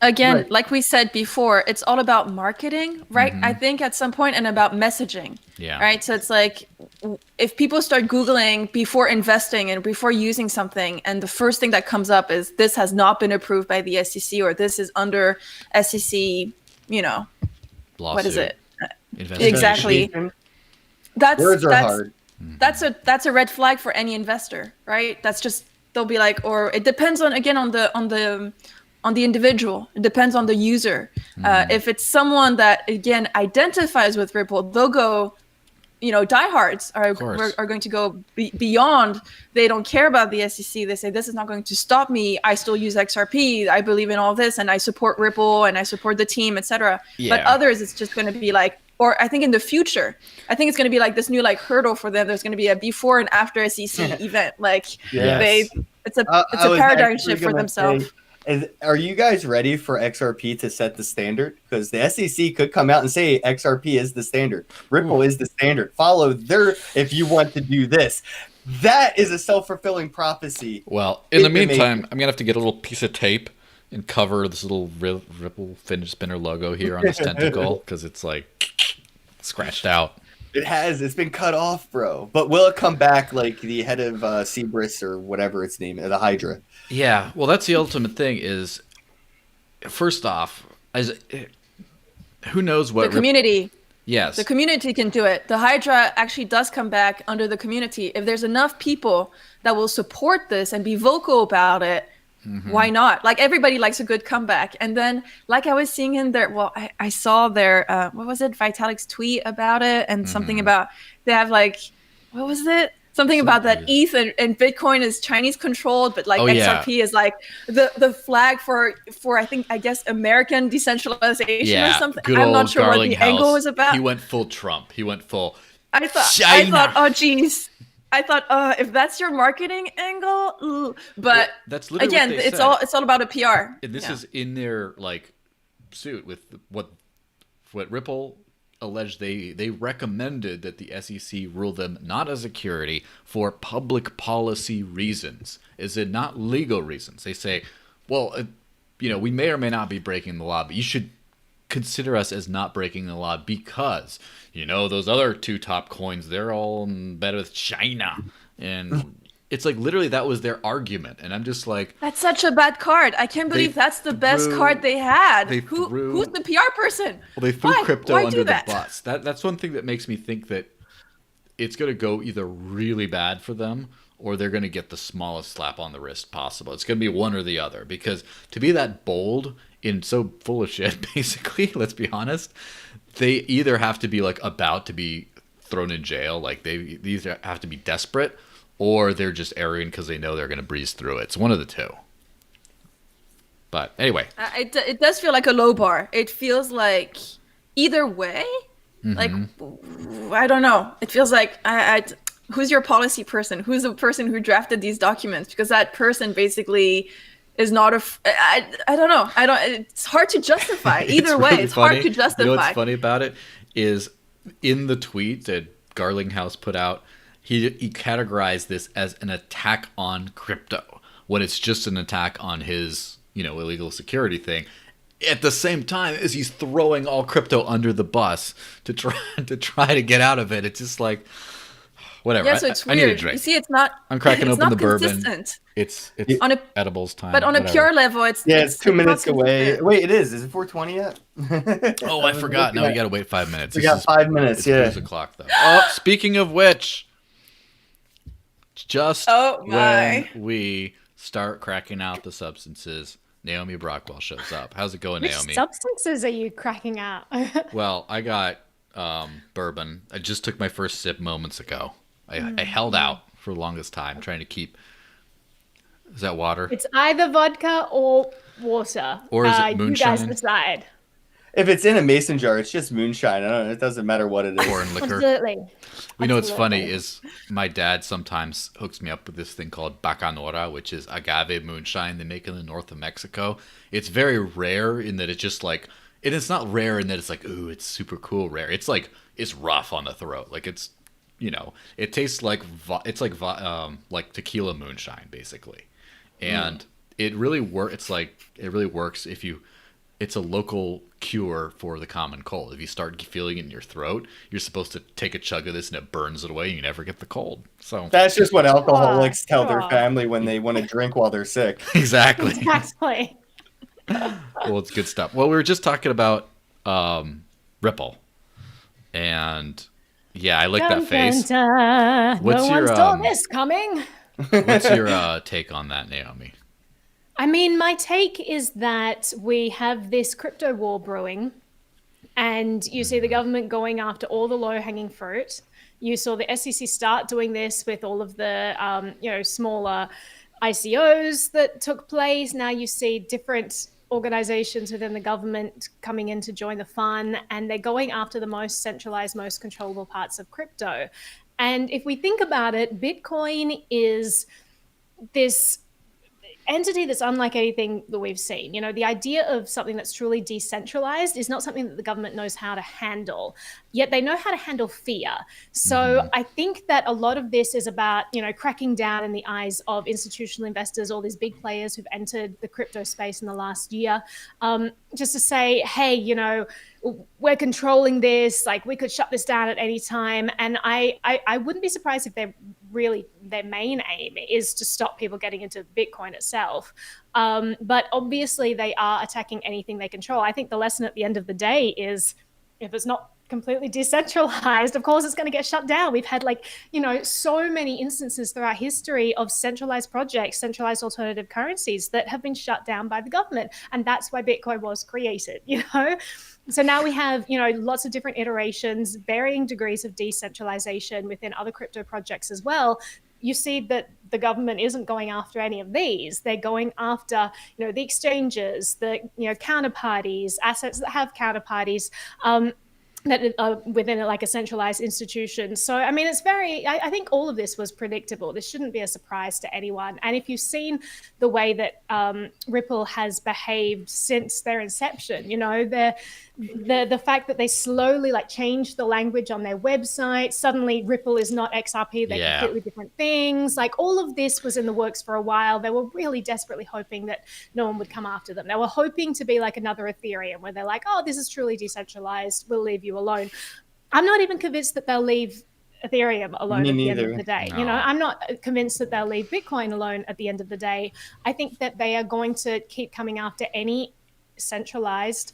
Again, like we said before, it's all about marketing, right? Mm-hmm. I think at some point, and about messaging. Yeah. Right. So it's like if people start Googling before investing and before using something, and the first thing that comes up is this has not been approved by the SEC, or this is under SEC, lawsuit. What is it? Exactly. Words are hard. That's a red flag for any investor, right? That's just, they'll be like, or it depends on the individual. It depends on the user. If it's someone that, again, identifies with Ripple, they'll go, diehards are going to go beyond. They don't care about the SEC. They say, this is not going to stop me. I still use XRP. I believe in all this, and I support Ripple, and I support the team, etc. Yeah. But others, it's just going to be like, or I think in the future, I think it's going to be like this new like hurdle for them. There's going to be a before and after SEC event. Like it's a paradigm shift for themselves. Are you guys ready for XRP to set the standard? Because the SEC could come out and say XRP is the standard. Ripple is the standard. Follow if you want to do this. That is a self-fulfilling prophecy. Well, in the meantime, I'm going to have to get a little piece of tape and cover this little Ripple fidget spinner logo here on this tentacle, because it's like scratched out. It's been cut off, bro. But will it come back like the head of Cerberus or whatever its name is, the Hydra? Yeah, well, that's the ultimate thing is, first off, who knows what... The community. Yes. The community can do it. The Hydra actually does come back under the community. If there's enough people that will support this and be vocal about it, why not? Like, everybody likes a good comeback. And then, like I was seeing in there, I saw their, what was it, Vitalik's tweet about it, and something about, they have like, what was it? Something about that ETH and Bitcoin is Chinese controlled, but like XRP is like the flag for I guess American decentralization or something. I'm not sure what the angle was about. He went full Trump. He went full China. Oh geez. I thought, if that's your marketing angle, but that's literally again, it's all about a PR. And this is in their like suit with what Ripple alleged. They recommended that the SEC rule them not as security for public policy reasons. Is it not legal reasons? They say, well, we may or may not be breaking the law, but you should consider us as not breaking the law because those other two top coins, they're all in bed with China. And it's like literally that was their argument, and I'm just like, that's such a bad card. I can't believe that's the best card they had. Who's the PR person? Well, they threw crypto under the bus. That's one thing that makes me think that it's going to go either really bad for them or they're going to get the smallest slap on the wrist possible. It's going to be one or the other, because to be that bold and so full of shit, basically, let's be honest, they either have to be like about to be thrown in jail, like these have to be desperate, or they're just arrogant because they know they're going to breeze through it. It's one of the two. But anyway. It does feel like a low bar. It feels like either way, like, I don't know. It feels like who's your policy person? Who's the person who drafted these documents? Because that person basically is not I don't know. It's hard to justify. Either way, really it's funny. hard to justify. You know what's funny about it is in the tweet that Garlinghouse put out, he categorized this as an attack on crypto when it's just an attack on his, illegal security thing. At the same time as he's throwing all crypto under the bus to try to get out of it. It's just like, whatever. Yeah, so it's weird. I need a drink. You see, it's not. I'm cracking it's open not the bourbon. Consistent. It's on a edibles time. But on a pure level, it's 2 minutes away. Wait, it is. Is it 4:20 yet? Oh, I forgot. Now we got to wait 5 minutes. We got 5 minutes. It's booze o'clock though. Oh, speaking of which, just when we start cracking out the substances, Naomi Brockwell shows up. How's it going, Naomi? Which substances are you cracking out? Well, I got bourbon. I just took my first sip moments ago. I held out for the longest time trying to keep. Is that water? It's either vodka or water. Or is it moonshine? You guys decide. If it's in a mason jar, it's just moonshine. I don't know. It doesn't matter what it is. Or in liquor. Absolutely. You know what's funny is my dad sometimes hooks me up with this thing called bacanora, which is agave moonshine they make in the north of Mexico. It's very rare in that it's just like, and it's not rare in that it's like, ooh, it's super cool rare. It's like, it's rough on the throat. Like it's, it tastes like, it's like tequila moonshine basically. And it really works if you, it's a local cure for the common cold. If you start feeling it in your throat, you're supposed to take a chug of this and it burns it away and you never get the cold. So that's just what alcoholics tell their family when they want to drink while they're sick. Exactly. Exactly. Well, it's good stuff. Well, we were just talking about Ripple. And yeah, I like that face. What's no one saw this coming. What's your take on that, Naomi? I mean, my take is that we have this crypto war brewing, and you see the government going after all the low-hanging fruit. You saw the SEC start doing this with all of the, smaller ICOs that took place. Now you see different organizations within the government coming in to join the fun, and they're going after the most centralized, most controllable parts of crypto. And if we think about it, Bitcoin is this entity that's unlike anything that we've seen. The idea of something that's truly decentralized is not something that the government knows how to handle, yet they know how to handle fear. So I think that a lot of this is about, cracking down in the eyes of institutional investors, all these big players who've entered the crypto space in the last year, just to say, hey, we're controlling this, like we could shut this down at any time. And I wouldn't be surprised if their main aim is to stop people getting into Bitcoin itself. But obviously they are attacking anything they control. I think the lesson at the end of the day is if it's not completely decentralized, of course it's going to get shut down. We've had so many instances throughout history of centralized projects, centralized alternative currencies that have been shut down by the government. And that's why Bitcoin was created, So now we have, lots of different iterations, varying degrees of decentralization within other crypto projects as well. You see that the government isn't going after any of these. They're going after, the exchanges, the, counterparties, assets that have counterparties, that are within like a centralized institution. So, I mean, I think all of this was predictable. This shouldn't be a surprise to anyone. And if you've seen the way that Ripple has behaved since their inception, the fact that they slowly changed the language on their website, suddenly Ripple is not XRP, they're completely different things. All of this was in the works for a while. They were really desperately hoping that no one would come after them. They were hoping to be like another Ethereum where they're like, oh, this is truly decentralized, we'll leave you alone. I'm not even convinced that they'll leave Ethereum alone at the end of the day. No. I'm not convinced that they'll leave Bitcoin alone at the end of the day. I think that they are going to keep coming after any centralized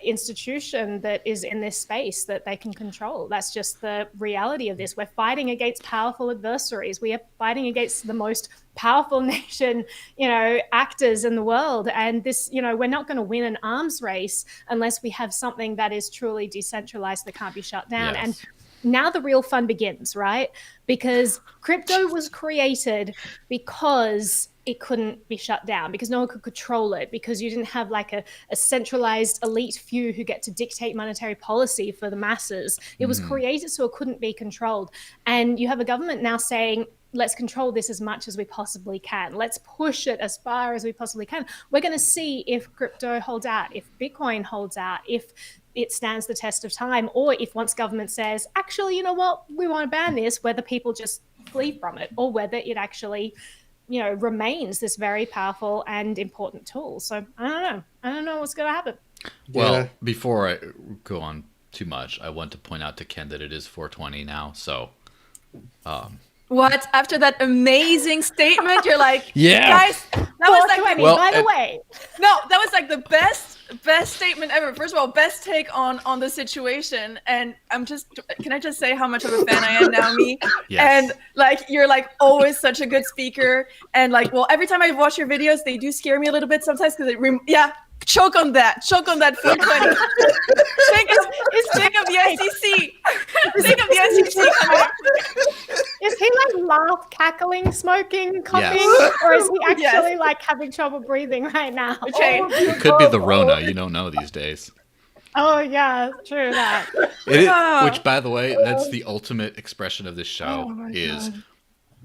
institution that is in this space that they can control. That's just the reality of this. We're fighting against powerful adversaries. We are fighting against the most powerful nation, actors in the world. And this, we're not going to win an arms race unless we have something that is truly decentralized that can't be shut down. Yes. And now the real fun begins, right? Because crypto was created because it couldn't be shut down, because no one could control it, because you didn't have like a centralized elite few who get to dictate monetary policy for the masses. It was created so it couldn't be controlled. And you have a government now saying, let's control this as much as we possibly can. Let's push it as far as we possibly can. We're going to see if crypto holds out, if Bitcoin holds out, if it stands the test of time, or if once government says, actually, you know what, we want to ban this, whether people just flee from it, or whether it actually, you know, remains this very powerful and important tool. So I don't know what's going to happen. Well, before I go on too much, I want to point out to Ken that it is 420 now. So, What? After that amazing statement, you're like, Yeah. guys, that was like, By the way, no, that was like the best statement ever. First of all, best take on the situation. And can I just say how much of a fan I am, Naomi? Yes. And like, you're like always such a good speaker. And like, well, every time I watch your videos, they do scare me a little bit sometimes because choke on that 420. think of the SEC. Think of the SEC coming up. is he like laugh, cackling, smoking, coughing, or is he actually like having trouble breathing right now? Okay. It could be the Rona. You don't know these days. Oh yeah, true that. Which, by the way, that's the ultimate expression of this show, is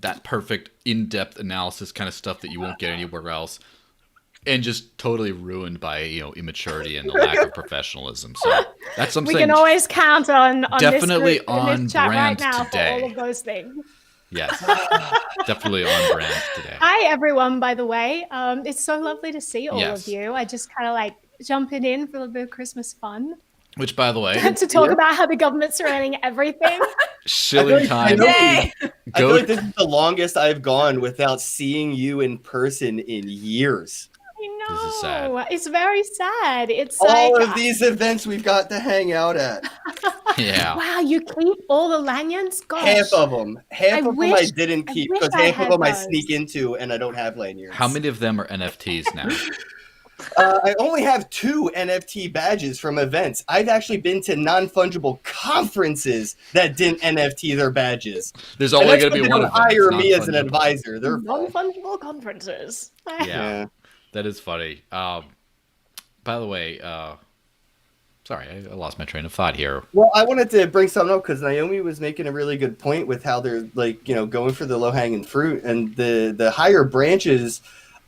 that perfect in-depth analysis kind of stuff that you won't get anywhere else. And just totally ruined by, you know, immaturity and the lack of professionalism. So that's something We can always count on definitely this group, on in this chat brand right now today. for all of those things. Yes, definitely on brand today. Hi everyone, by the way. It's so lovely to see all Yes. of you. I just kind of like jumping in for a little bit of Christmas fun. Which, by the way, To talk about how the government's running everything. shilling time. Yay! I feel like this is the longest I've gone without seeing you in person in years. I know. This is sad. It's very sad. It's All like, of these events we've got to hang out at. Yeah. wow, you keep all the lanyards? Gosh. Half of them. Half of them I wish- didn't I keep wish because I half of had them I those. sneak into and I don't have lanyards. How many of them are NFTs now? I only have 2 NFT badges from events. I've actually been to non-fungible conferences that didn't NFT their badges. There's And only that's going to when be they one don't of them. hire It's me as an non-fungible. advisor. They're Non-fungible conferences. Yeah, that is funny. By the way, sorry, I lost my train of thought here. Well, I wanted to bring something up because Naomi was making a really good point with how they're like, you know, going for the low-hanging fruit, and the higher branches,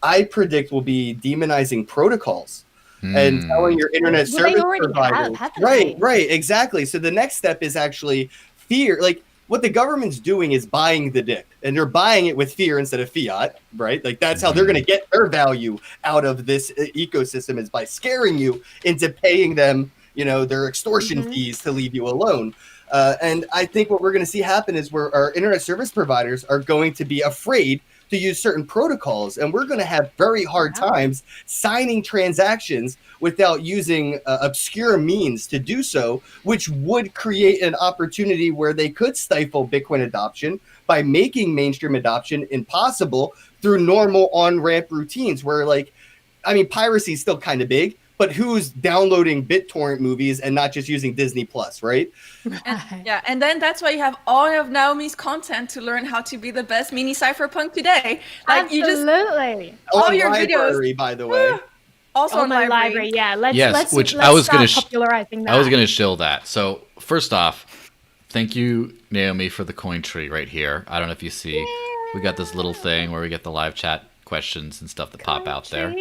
I predict, will be demonizing protocols and telling your internet Well, they service already providers. haven't Right, they? right, exactly. So the next step is actually fear. Like what the government's doing is buying the dip, and they're buying it with fear instead of fiat, right? Like that's how they're going to get their value out of this ecosystem, is by scaring you into paying them, you know, their extortion fees to leave you alone. And I think what we're going to see happen is where our internet service providers are going to be afraid to use certain protocols, and we're going to have very hard times signing transactions without using obscure means to do so, which would create an opportunity where they could stifle Bitcoin adoption by making mainstream adoption impossible through normal on-ramp routines where, like, I mean, piracy is still kind of big, but who's downloading BitTorrent movies and not just using Disney Plus, right? And then that's why you have all of Naomi's content to learn how to be the best mini cypherpunk today. Like Absolutely. all On your library, videos, by the way. also On on my library. library, yeah. Let's Yes, which let's I was start gonna popularizing that. I was going to shill that. So first off, thank you, Naomi, for the coin tree right here. I don't know if you see, we got this little thing where we get the live chat questions and stuff that pop out there.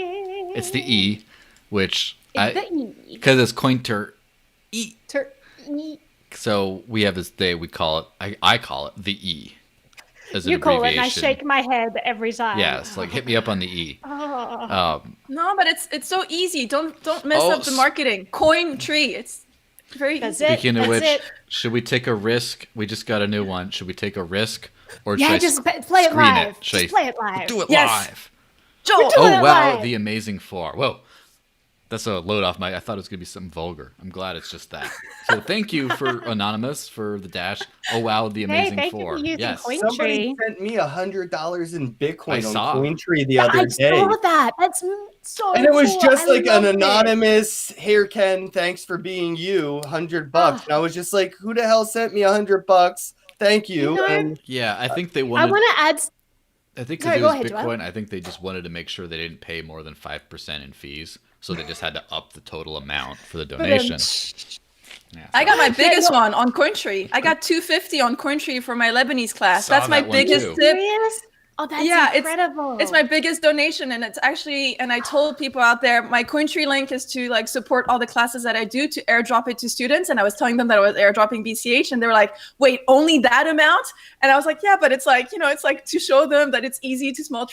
It's the E, which because it's cointer E. So we have this day, we call it, I call it the E as an You call it, abbreviation. and I shake my head every time. Yes, like hit me up on the E. Oh. No, but it's so easy. Don't mess up the marketing. Coin tree. It's very That's easy. it. Speaking of That's which, it. should we take a risk? We just got a new one. Should we take a risk, or Yeah, should I just play it screen live. Should Just I play it live. do it Yes. live? Joel. Do Oh it wow, live. the Amazing Four. Whoa. That's a load off my. I thought it was gonna be something vulgar. I'm glad it's just that. So thank you for Anonymous for the dash. Oh wow, the amazing thank you for four. using Yes, Coin- Somebody Cointree. sent me $100 in I Bitcoin saw. on Cointree the other I day. saw that. That's so And it was cool. just I like an loved it. anonymous, here, Ken, thanks for being you, $100. Ah. And I was just like, who the hell sent me $100? Thank you. You know, And Yeah, I think they I wanted. want to add. I think Sorry, because it go was ahead, Joel. Bitcoin, I think they just wanted to make sure they didn't pay more than 5% in fees, so they just had to up the total amount for the donation. Yeah, I got my biggest no. one on Cointree. I got $250 on Cointree for my Lebanese class. Saw That's my that one biggest too. tip. Serious? Oh, that's Yeah, incredible. It's my biggest donation, and it's actually, and I told people out there, my Cointree link is to like support all the classes that I do, to airdrop it to students. And I was telling them that I was airdropping BCH, and they were like, wait, only that amount? And I was like, yeah, but it's like, it's like to show them that it's easy to small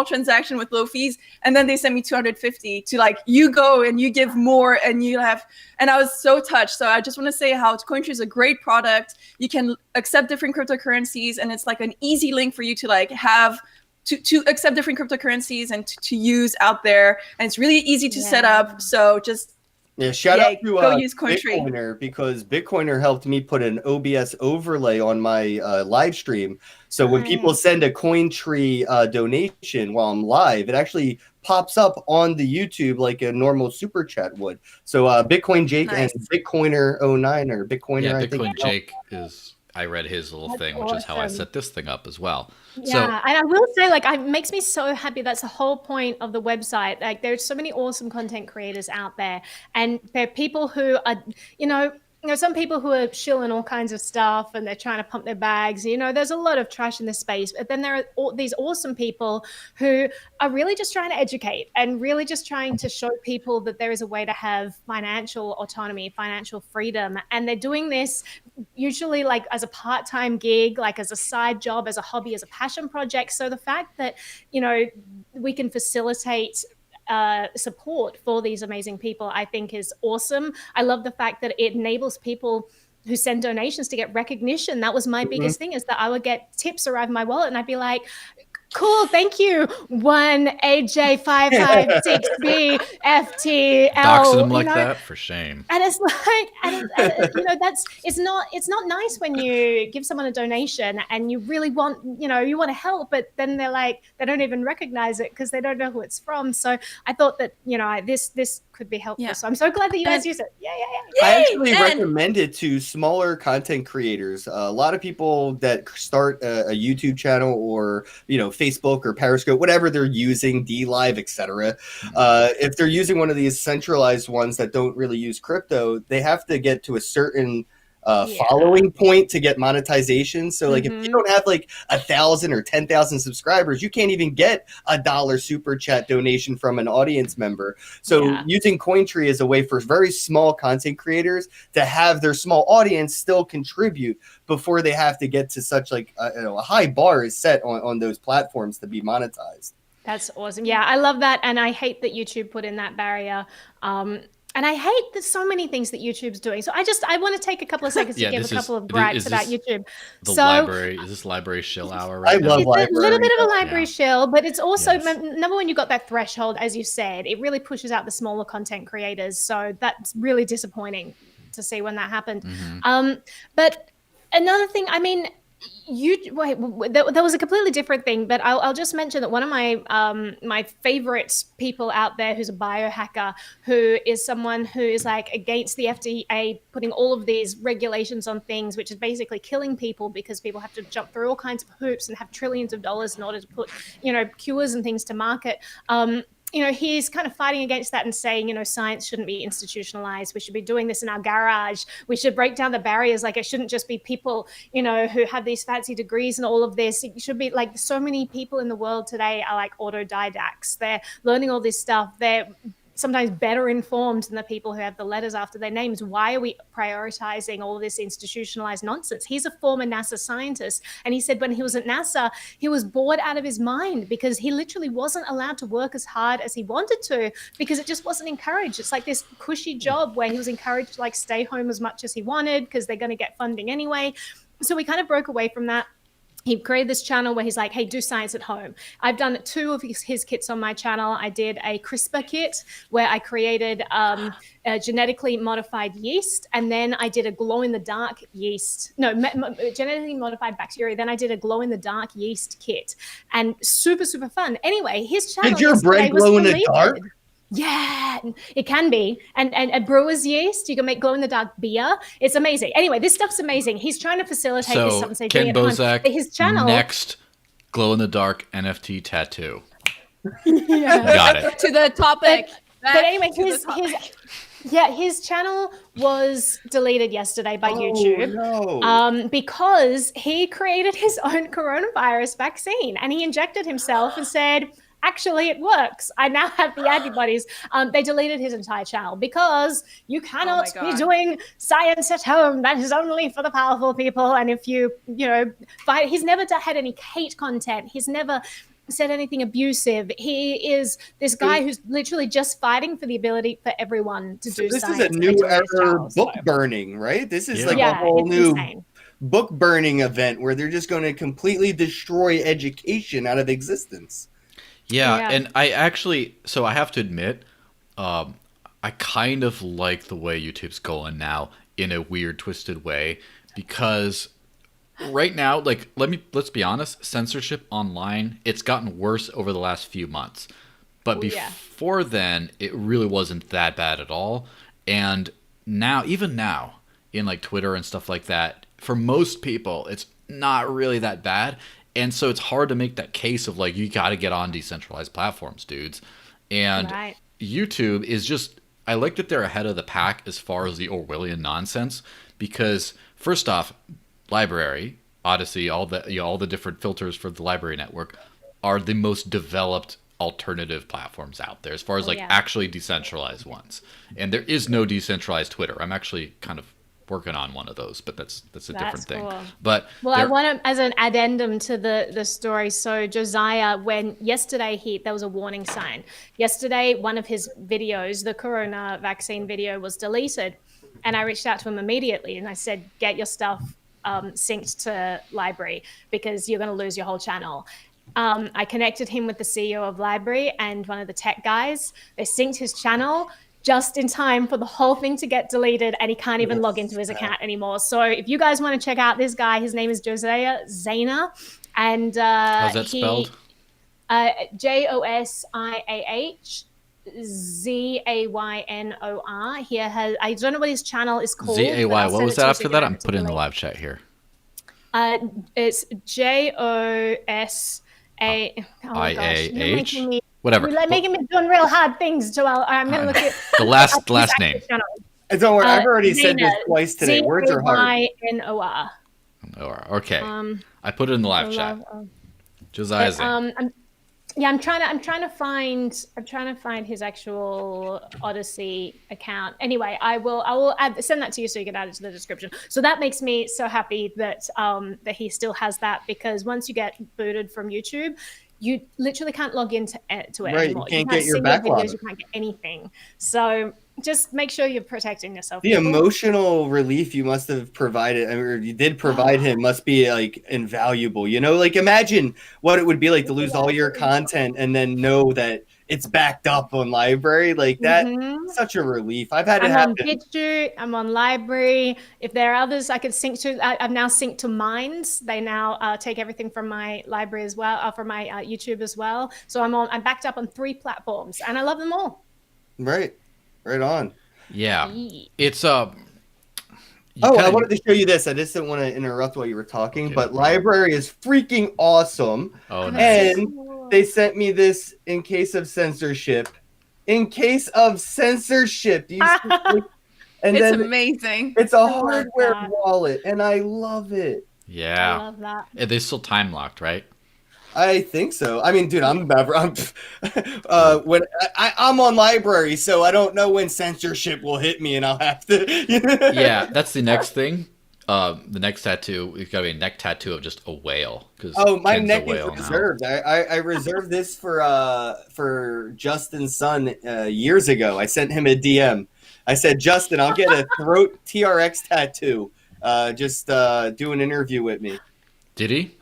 transaction with low fees. And then they sent me 250 to like, you go and you give more and you have, and I was so touched. So I just want to say how Cointree is a great product. You can accept different cryptocurrencies, and it's like an easy link for you to like have to accept different cryptocurrencies and to use out there. And it's really easy to set up. So just shout out to go use Cointree. Bitcoiner, because Bitcoiner helped me put an OBS overlay on my live stream. So when people send a Cointree donation while I'm live, it actually pops up on the YouTube like a normal super chat would. So Bitcoin Jake and Bitcoiner09 or Bitcoiner, Yeah, I Bitcoin think. Jake is. I read his little That's thing, which is how I awesome. set this thing up as well. Yeah, and I will say, like, it makes me so happy. That's the whole point of the website. Like, there's so many awesome content creators out there, and there are people who are, some people who are shilling all kinds of stuff, and they're trying to pump their bags. There's a lot of trash in this space, but then there are these awesome people who are really just trying to educate and really just trying to show people that there is a way to have financial autonomy, financial freedom, and they're doing this usually like as a part-time gig, like as a side job, as a hobby, as a passion project. So the fact that we can facilitate support for these amazing people, I think is awesome. I love the fact that it enables people who send donations to get recognition. That was my biggest thing, is that I would get tips arrive in my wallet and I'd be like, cool, thank you, 1AJ556BFTL. Doxing them like that, for shame. And it's like, it's not nice when you give someone a donation and you really want, you want to help, but then they're like, they don't even recognize it because they don't know who it's from. So I thought that, this could be helpful. Yeah. So I'm so glad that you guys use it. Yeah. I actually and- recommend it to smaller content creators. A lot of people that start a YouTube channel or, Facebook or Periscope, whatever they're using, DLive, etc. If they're using one of these centralized ones that don't really use crypto, they have to get to a certain following point to get monetization. So like if you don't have like 1,000 or 10,000 subscribers, you can't even get $1 super chat donation from an audience member. So using Cointree is a way for very small content creators to have their small audience still contribute before they have to get to such like a high bar is set on those platforms to be monetized. That's awesome. Yeah, I love that. And I hate that YouTube put in that barrier. And I hate there's so many things that YouTube's doing. So I want to take a couple of seconds to give a couple of brags about YouTube. Is this library shill hour right now? I love it's library. a little bit of a library shill, but it's also, number one, you've got that threshold, as you said. It really pushes out the smaller content creators. So that's really disappointing to see when that happened. But another thing, I mean, there was a completely different thing, but I'll just mention that one of my favorite people out there, who's a biohacker, who is someone who is like against the FDA putting all of these regulations on things, which is basically killing people because people have to jump through all kinds of hoops and have trillions of dollars in order to put, cures and things to market. He's kind of fighting against that and saying, science shouldn't be institutionalized. We should be doing this in our garage. We should break down the barriers. Like, it shouldn't just be people, who have these fancy degrees and all of this. It should be like, so many people in the world today are like autodidacts. They're learning all this stuff. They're sometimes better informed than the people who have the letters after their names. Why are we prioritizing all this institutionalized nonsense? He's a former NASA scientist, and he said when he was at NASA, he was bored out of his mind because he literally wasn't allowed to work as hard as he wanted to because it just wasn't encouraged. It's like this cushy job where he was encouraged to like stay home as much as he wanted because they're going to get funding anyway. So we kind of broke away from that. He created this channel where he's like, hey, do science at home. I've done 2 of his kits on my channel. I did a CRISPR kit where I created a genetically modified yeast. And then I did a glow-in-the-dark yeast. No, genetically modified bacteria. Then I did a glow-in-the-dark yeast kit. And super, super fun. Anyway, his channel Did your bread glow in the dark? Yeah, it can be. And a brewer's yeast, you can make glow-in-the-dark beer. It's amazing. Anyway, this stuff's amazing. He's trying to facilitate this something so Kenn Bosak, his channel next glow-in-the-dark NFT tattoo. Yeah. Got it. To the topic. But anyway, his channel was deleted yesterday by YouTube. No. Because he created his own coronavirus vaccine and he injected himself and said, actually, it works. I now have the antibodies. They deleted his entire channel because you cannot be doing science at home. That is only for the powerful people. And if you fight, he's never had any hate content. He's never said anything abusive. He is this guy who's literally just fighting for the ability for everyone to do this science. This is a new era book burning, right? This is like a whole new book burning event where they're just going to completely destroy education out of existence. Yeah, and I actually, so I have to admit, I kind of like the way YouTube's going now in a weird, twisted way, because right now, like, let's be honest, censorship online, it's gotten worse over the last few months. But before then, it really wasn't that bad at all. And now, even now, in like Twitter and stuff like that, for most people, it's not really that bad. And so it's hard to make that case of like, you got to get on decentralized platforms, dudes. And YouTube is just, I like that they're ahead of the pack as far as the Orwellian nonsense, because first off, library, Odysee, all the different filters for the library network are the most developed alternative platforms out there as far as actually decentralized ones. And there is no decentralized Twitter. I'm actually kind of working on one of those, but that's a different thing. Cool. But I want to, as an addendum to the story, so Josiah, when yesterday there was a warning sign. Yesterday, one of his videos, the corona vaccine video, was deleted, and I reached out to him immediately and I said, get your stuff synced to library because you're going to lose your whole channel. I connected him with the CEO of library and one of the tech guys. They synced his channel just in time for the whole thing to get deleted, and he can't even log into his account anymore. So if you guys want to check out this guy, his name is Josiah Zayner, and how's that spelled? JOSIAHZAYNOR. I don't know what his channel is called. ZAY. What was that after that? I'm putting in the live chat here. It's JOSIAH. Whatever. You're making me doing real hard things, Joel. I'm going to look at the last name. Don't worry, I've already said this twice today. Words are hard. ZAYNOR. Okay. I put it in the live chat. Josiah Zayner. I'm trying to find his actual Odysee account. Anyway, I will send that to you so you can add it to the description. So that makes me so happy that he still has that, because once you get booted from YouTube, you literally can't log into it anymore. You can't get your backlog. Videos, you can't get anything. So just make sure you're protecting yourself. The emotional relief you must have provided, or you did provide him, must be like invaluable. Like imagine what it would be like to lose all your content and then know that it's backed up on library like that. Such a relief. I've had it happen. I'm on BitChute, I'm on library. If there are others I could sync to, I've now synced to Minds. They now take everything from my library as well, from my YouTube as well. So I'm backed up on 3 platforms, and I love them all. Right on. Yeah, it's I wanted to show you this. I just didn't want to interrupt while you were talking, but library is freaking awesome. Oh, nice. And they sent me this in case of censorship. In case of censorship. Do you see? And it's then amazing. It's a hardware wallet, and I love it. Yeah. I love that. Are they still time locked, right? I think so. I mean, dude, I'm on library, so I don't know when censorship will hit me, and I'll have to. Yeah, that's the next thing. The next tattoo, it's got to be a neck tattoo of just a whale. My Kenn's neck is reserved. I reserved this for Justin's son years ago. I sent him a DM. I said, Justin, I'll get a throat TRX tattoo. Just do an interview with me. Did he?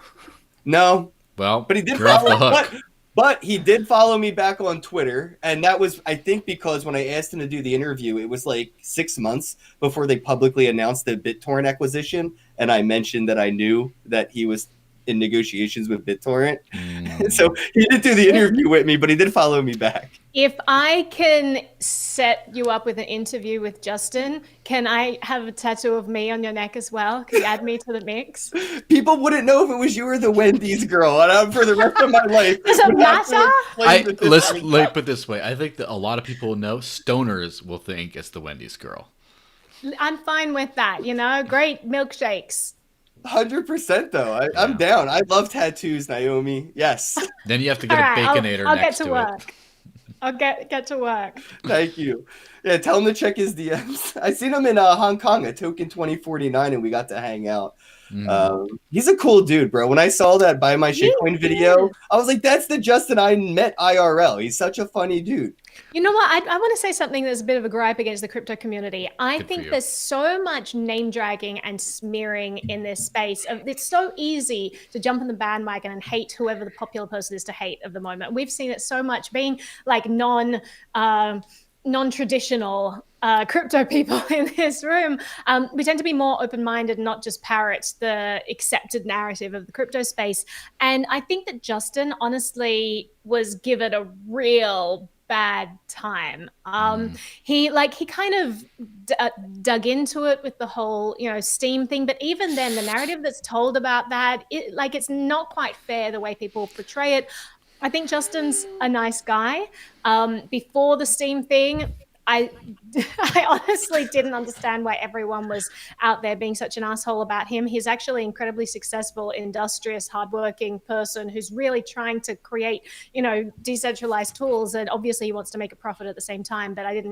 No, Well, but he did you're off the follow. hook. But he did follow me back on Twitter, and that was, I think, because when I asked him to do the interview, it was like 6 months before they publicly announced the BitTorrent acquisition, and I mentioned that I knew that he was in negotiations with BitTorrent. So he did do the interview with me, but he did follow me back. If I can set you up with an interview with Justin, can I have a tattoo of me on your neck as well? Can you add me to the mix? People wouldn't know if it was you or the Wendy's girl, and for the rest of my life. Does it matter? Let's put it this way. I think that a lot of people know stoners will think it's the Wendy's girl. I'm fine with that, great milkshakes. 100% though. I'm down. I love tattoos, Naomi. Yes. Then you have to get a Baconator I'll next get to work. I'll get to work. Thank you. Yeah, tell him to check his DMs. I seen him in Hong Kong at Token 2049, and we got to hang out. He's a cool dude, bro. When I saw that Buy My Shitcoin video, I was like, that's the Justin I met IRL. He's such a funny dude. You know what? I want to say something that's a bit of a gripe against the crypto community. I think there's so much name dragging and smearing in this space. It's so easy to jump on the bandwagon and hate whoever the popular person is to hate of the moment. We've seen it so much being like non-traditional crypto people in this room. We tend to be more open-minded and not just parrot the accepted narrative of the crypto space. And I think that Justin honestly was given a real bad time. He kind of dug into it with the whole, Steam thing. But even then, the narrative that's told about that, it's not quite fair the way people portray it. I think Justin's a nice guy. Before the Steam thing, I honestly didn't understand why everyone was out there being such an asshole about him. He's actually an incredibly successful, industrious, hardworking person who's really trying to create, decentralized tools. And obviously he wants to make a profit at the same time. But I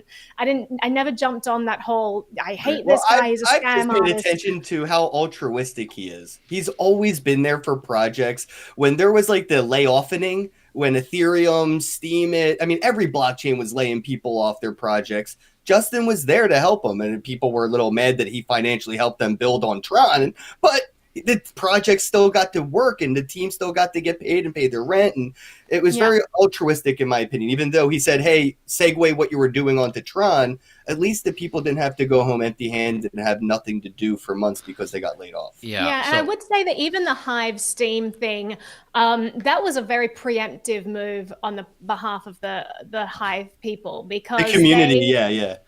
never jumped on that whole, I hate this guy, he's a scam I just paid artist. attention to how altruistic he is. He's always been there for projects. When there was like the layoffing, when Ethereum, Steam, every blockchain was laying people off their projects. Justin was there to help them, and people were a little mad that he financially helped them build on Tron, but the project still got to work, and the team still got to get paid and pay their rent, and it was very altruistic in my opinion. Even though he said, hey, segue what you were doing onto Tron, at least the people didn't have to go home empty-handed and have nothing to do for months because they got laid off. And I would say that even the Hive Steam thing, that was a very preemptive move on the behalf of the Hive people, because the community,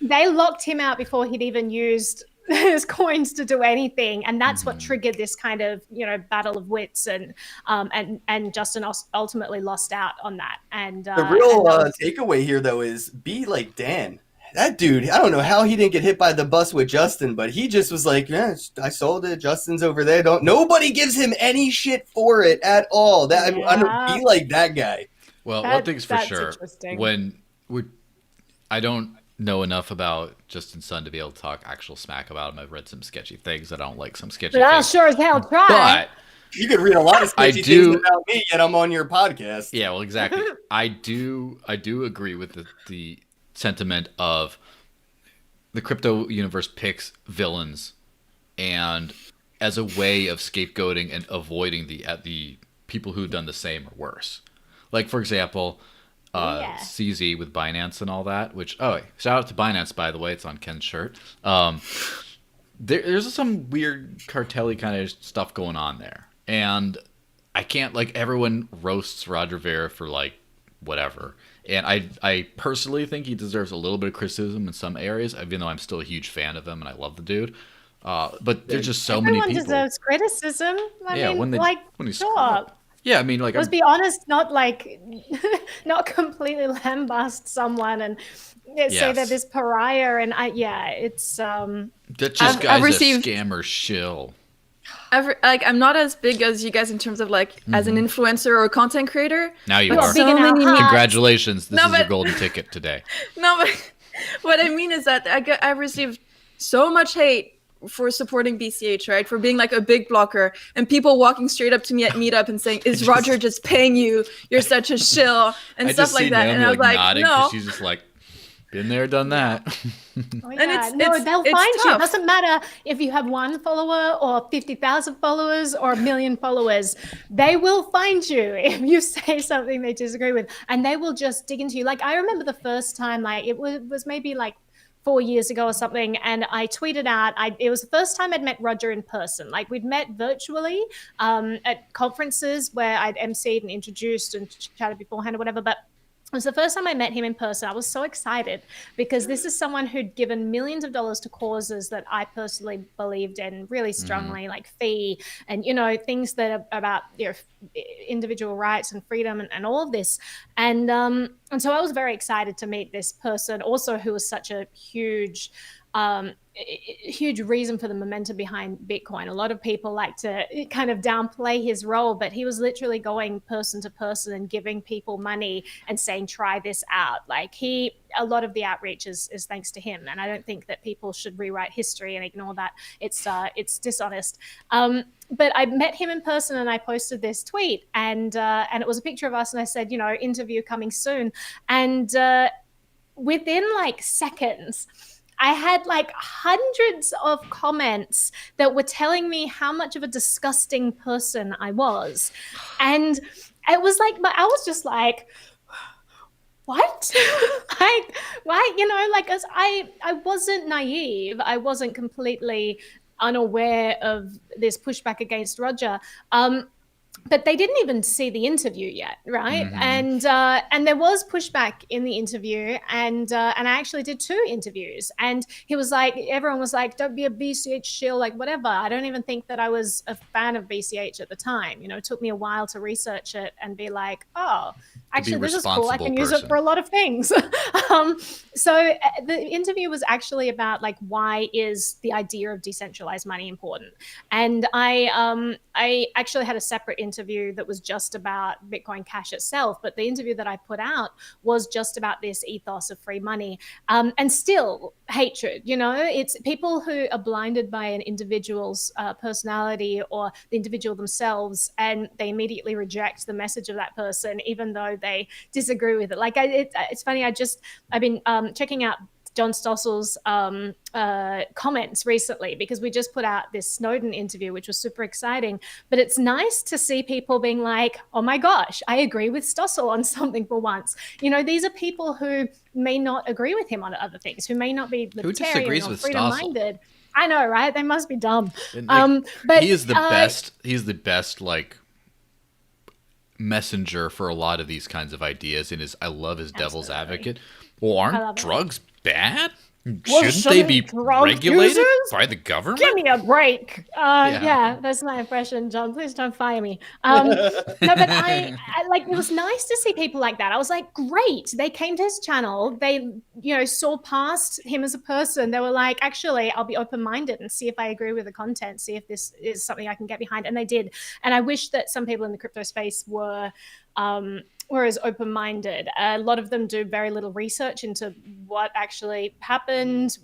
they locked him out before he'd even used his coins to do anything, and that's what triggered this kind of battle of wits, and Justin ultimately lost out on that. And the real takeaway here though is be like Dan. That dude, I don't know how he didn't get hit by the bus with Justin, but he just was like, yeah, I sold it. Justin's over there. Nobody gives him any shit for it at all. I don't be like that guy. Well, one thing's for sure, I don't know enough about Justin's son to be able to talk actual smack about him. I've read some sketchy things. I don't like some sketchy things. I'll sure as hell try. But you could read a lot of sketchy things about me, yet I'm on your podcast. Yeah, well, exactly. I do agree with the sentiment of the crypto universe picks villains and as a way of scapegoating and avoiding the people who've done the same or worse. Like, for example, CZ with Binance and all that, which, shout out to Binance, by the way, it's on Ken's shirt. There's some weird cartel-y kind of stuff going on there. And I can't, everyone roasts Roger Ver for, whatever. And I personally think he deserves a little bit of criticism in some areas, even though I'm still a huge fan of him and I love the dude. But there's just so many people. Everyone deserves criticism. I mean, when he's stop. Yeah, I mean, let's be honest, not completely lambast someone and say they're this pariah. And it's that just guy's a scammer shill. I'm not as big as you guys in terms of as an influencer or a content creator. Now you are. Congratulations! This is your golden ticket today. No, but what I mean is that I've received so much hate for supporting BCH, right? For being a big blocker, and people walking straight up to me at Meetup and saying, "Is Roger just paying you? You're such a shill," and stuff like that. Naomi, and I was like, nodding, no. She's just Been there, done that. Oh, And yeah. No, they'll it's find you. It tough. doesn't matter if you have 1 follower or 50,000 followers or 1 million followers. They will find you if you say something they disagree with, and they will just dig into you. Like, I remember the first time, like, it was maybe like 4 years ago or something, and I tweeted out, it was the first time I'd met Roger in person. Like, we'd met virtually at conferences where I'd emceed and introduced and chatted beforehand or whatever, but it was the first time I met him in person. I was so excited because this is someone who'd given millions of dollars to causes that I personally believed in really strongly, like fee and, things that are about individual rights and freedom and all of this. And so I was very excited to meet this person also who was such a huge reason for the momentum behind Bitcoin. A lot of people like to kind of downplay his role, but he was literally going person to person and giving people money and saying, try this out. Like a lot of the outreach is thanks to him. And I don't think that people should rewrite history and ignore that. It's dishonest. But I met him in person and I posted this tweet and it was a picture of us. And I said, interview coming soon. And within like seconds, I had like hundreds of comments that were telling me how much of a disgusting person I was. And it was like, I was just like, what? Like, why? As I wasn't naive. I wasn't completely unaware of this pushback against Roger. But they didn't even see the interview yet, right? Mm-hmm. And there was pushback in the interview, and I actually did 2 interviews. And everyone was like, "Don't be a BCH shill, like whatever." I don't even think that I was a fan of BCH at the time. It took me a while to research it and be like, "Oh, actually, this is cool. I can use it for a lot of things." So the interview was actually about like, why is the idea of decentralized money important? And I actually had a separate interview that was just about Bitcoin Cash itself, but the interview that I put out was just about this ethos of free money, and still hatred. It's people who are blinded by an individual's personality or the individual themselves, and they immediately reject the message of that person, even though they disagree with it. Like it's funny. I've been checking out John Stossel's comments recently because we just put out this Snowden interview, which was super exciting. But it's nice to see people being like, oh my gosh, I agree with Stossel on something for once. These are people who may not agree with him on other things, who may not be libertarian or freedom-minded. I know, right? They must be dumb. But he is the best. He's the best, like, messenger for a lot of these kinds of ideas. And I love his devil's advocate. Well, aren't drugs bad? Shouldn't they be regulated by the government? Give me a break. Yeah, that's my impression, John. Please don't fire me. No, but I like, it was nice to see people like that. I was like, great. They came to his channel. They, saw past him as a person. They were like, actually, I'll be open-minded and see if I agree with the content, see if this is something I can get behind. And they did. And I wish that some people in the crypto space were as open-minded. A lot of them do very little research into what actually happened,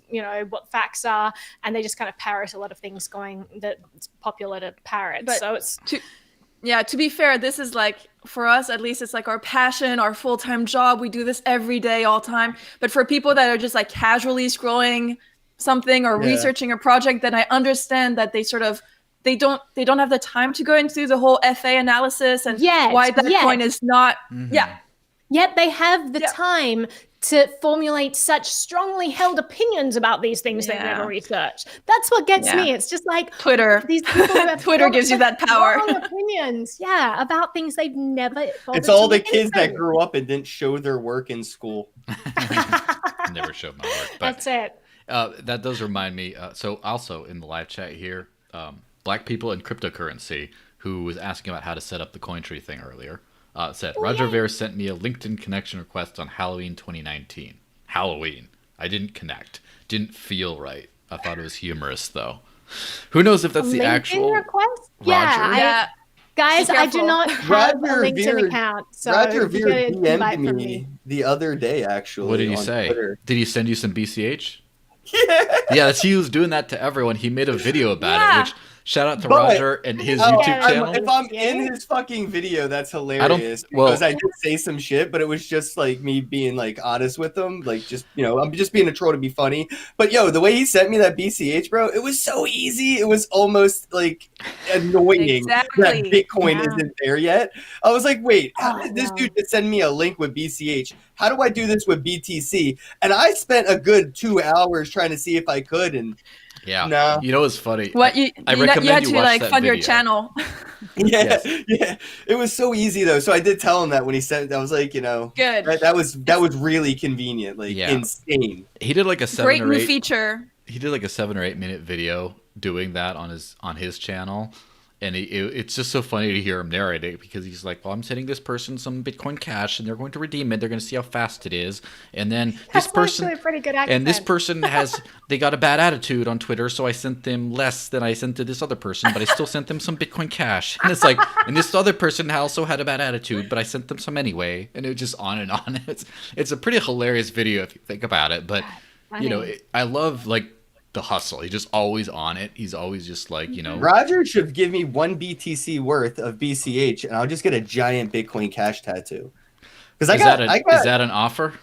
what facts are, and they just kind of parrot a lot of things that's popular to parrot. But so it's to be fair, this is like, for us at least, it's like our passion, our full-time job. We do this every day, all time. But for people that are just like casually scrolling something or researching a project, then I understand that they don't have the time to go into the whole FA analysis and why that coin is not. Mm-hmm. Yet they have the time to formulate such strongly held opinions about these things they've never researched. That's what gets me. It's just like Twitter. These people who have Twitter gives you that power. Opinions, about things they've never. It's all the kids that grew up and didn't show their work in school. Never showed my work. But, that's it. That does remind me. So also in the live chat here. Black people in cryptocurrency, who was asking about how to set up the CoinTree thing earlier, said, Roger Ver sent me a LinkedIn connection request on Halloween 2019. Halloween. I didn't connect. Didn't feel right. I thought it was humorous, though. Who knows if that's the actual request? Roger? Guys, I do not have a LinkedIn account. So Roger Ver DM'd me the other day, actually. What did he say? Twitter. Did he send you some BCH? Yeah, he was doing that to everyone. He made a video about it, which Shout out to But- Roger and his YouTube channel. If I'm in his fucking video, that's hilarious well- because I did say some shit, but it was just like me being like honest with him, like just I'm just being a troll to be funny. But yo, the way he sent me that BCH, bro, it was so easy. It was almost like annoying that Bitcoin isn't there yet. I was like, wait, how did this dude just send me a link with BCH? How do I do this with BTC? And I spent a good 2 hours trying to see if I could, and yeah, no. You know what's funny? What you recommend had you to watch like that fund your video. channel. Yeah, yeah, it was so easy though. So I did tell him that when he sent it, I was like, Good. that was really convenient, like insane. He did like a 7 Great or new 8 feature. He did like a 7 or 8 minute video doing that on his channel, and it's just so funny to hear him narrate it because he's like, well, I'm sending this person some Bitcoin Cash and they're going to redeem it. They're going to see how fast it is, and then this person actually a pretty good accent. and this person they got a bad attitude on Twitter, so I sent them less than I sent to this other person, but I still sent them some Bitcoin Cash. And it's like, and this other person also had a bad attitude, but I sent them some anyway, and it was just on and on. It's a pretty hilarious video if you think about it, but I love like the hustle. He's just always on it. He's always just like, Roger should give me 1 BTC worth of BCH, and I'll just get a giant Bitcoin Cash tattoo. Because is that an offer?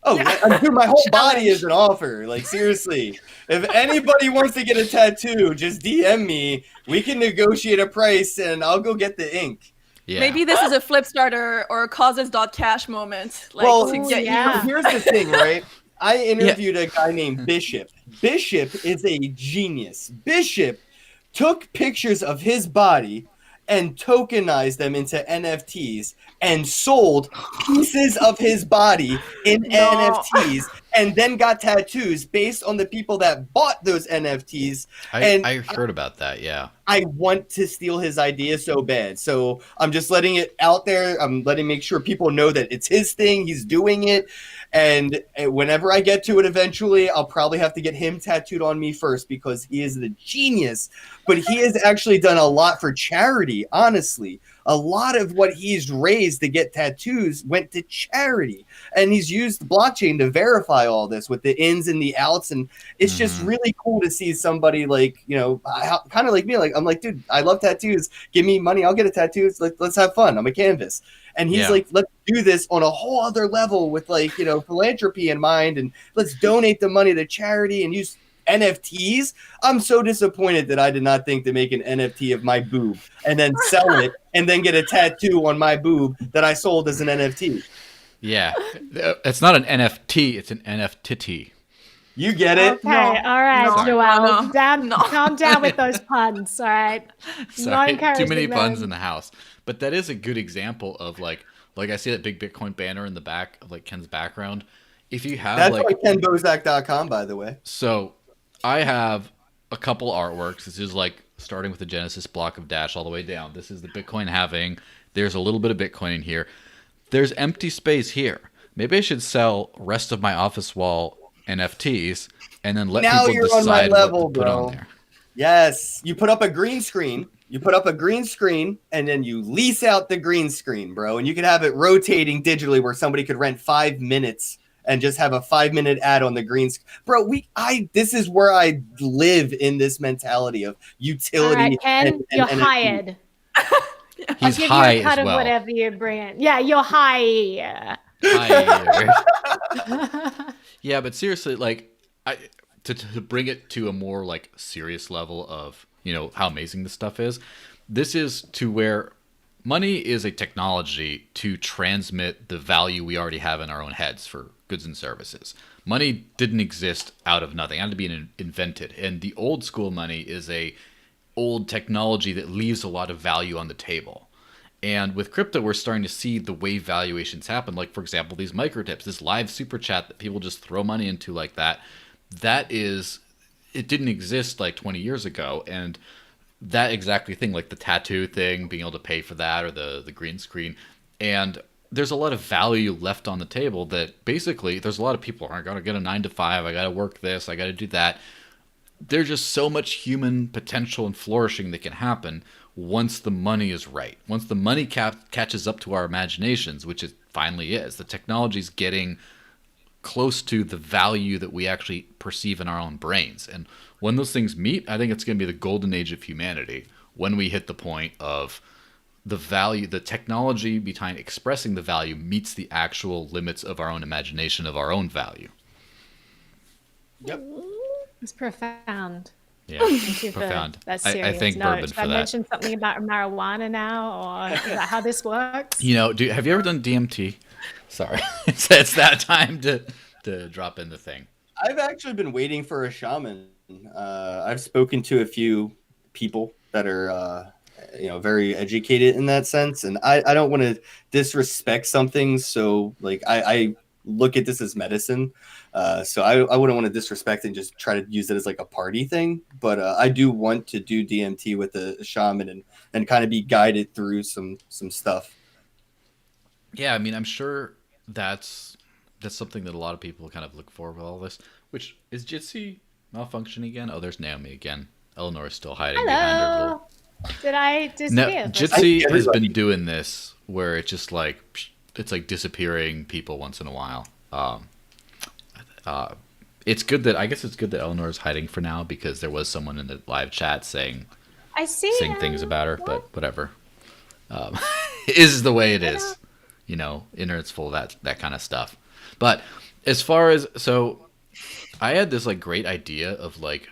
Oh, dude, my whole body is an offer. Like, seriously. If anybody wants to get a tattoo, just DM me. We can negotiate a price, and I'll go get the ink. Yeah. Maybe this is a flip starter or a causes.cash moment. Like, well, to get here's the thing, right? I interviewed a guy named Bishop. Bishop is a genius. Bishop took pictures of his body and tokenized them into NFTs and sold pieces of his body in NFTs and then got tattoos based on the people that bought those NFTs. I heard about that, yeah. I want to steal his idea so bad. So I'm just letting it out there. I'm make sure people know that it's his thing. He's doing it. And whenever I get to it eventually, I'll probably have to get him tattooed on me first because he is the genius. But he has actually done a lot for charity, honestly. A lot of what he's raised to get tattoos went to charity. And he's used blockchain to verify all this with the ins and the outs. And it's just really cool to see somebody like, kind of like me. Like, I'm like, dude, I love tattoos. Give me money. I'll get a tattoo. Let's have fun. I'm a canvas. And he's like, let's do this on a whole other level with like, philanthropy in mind. And let's donate the money to charity and use NFTs. I'm so disappointed that I did not think to make an NFT of my boob and then sell it and then get a tattoo on my boob that I sold as an NFT. Yeah. It's not an NFT, it's an NFT. You get it? Okay, all right, Joelle. No. Calm down with those puns, all right? Sorry, too many puns in the house. But that is a good example of like I see that big Bitcoin banner in the back of like Kenn's background. If you have that's like KennBosak.com, by the way. So I have a couple artworks. This is like starting with the Genesis block of Dash all the way down. This is the Bitcoin halving. There's a little bit of Bitcoin in here. There's empty space here. Maybe I should sell rest of my office wall NFTs and then let people decide what to put on there. Yes. You put up a green screen. And then you lease out the green screen, bro. And you can have it rotating digitally where somebody could rent 5 minutes and just have a 5-minute ad on the green screen. Bro, this is where I live in this mentality of utility. All right, Ken, and you're hired. He's I'll give high you a cut as of well. whatever you bring in. Yeah, you're high. Yeah, but seriously, like, to bring it to a more like serious level of how amazing this stuff is. This is to where money is a technology to transmit the value we already have in our own heads for goods and services. Money didn't exist out of nothing. It had to be invented. And the old school money is a old technology that leaves a lot of value on the table. And with crypto, we're starting to see the way valuations happen. Like, for example, these microtips, this live super chat that people just throw money into like that. It didn't exist like 20 years ago. And that exactly thing, like the tattoo thing, being able to pay for that, or the green screen. And there's a lot of value left on the table that basically there's a lot of people aren't going to get a 9 to 5. I got to work this. I got to do that. There's just so much human potential and flourishing that can happen once the money is right. Once the money catches up to our imaginations, which it finally is. The technology's getting close to the value that we actually perceive in our own brains. And when those things meet, I think it's going to be the golden age of humanity, when we hit the point of the value, the technology behind expressing the value meets the actual limits of our own imagination of our own value. Yep. It's profound. Yeah, Thank you profound. for that serious I thank note. Bourbon Should for I that. mention something about marijuana now, or is that how this works? You know, have you ever done DMT? Sorry, it's that time to drop in the thing. I've actually been waiting for a shaman. I've spoken to a few people that are, very educated in that sense, and I don't want to disrespect something. So, like, I look at this as medicine. So I wouldn't want to disrespect and just try to use it as like a party thing. But I do want to do DMT with a shaman and kind of be guided through some stuff. Yeah, I mean, I'm sure that's something that a lot of people kind of look for with all this. Which is Jitsi malfunctioning again? Oh, there's Naomi again. Eleanor is still hiding behind her little. Did I disappear? No, Jitsi has been doing this where it's just like it's like disappearing people once in a while. It's good that Eleanor is hiding for now, because there was someone in the live chat saying things about her, but whatever. It is the way it is. You know, internet's full of that kind of stuff. But as far as I had this like great idea of like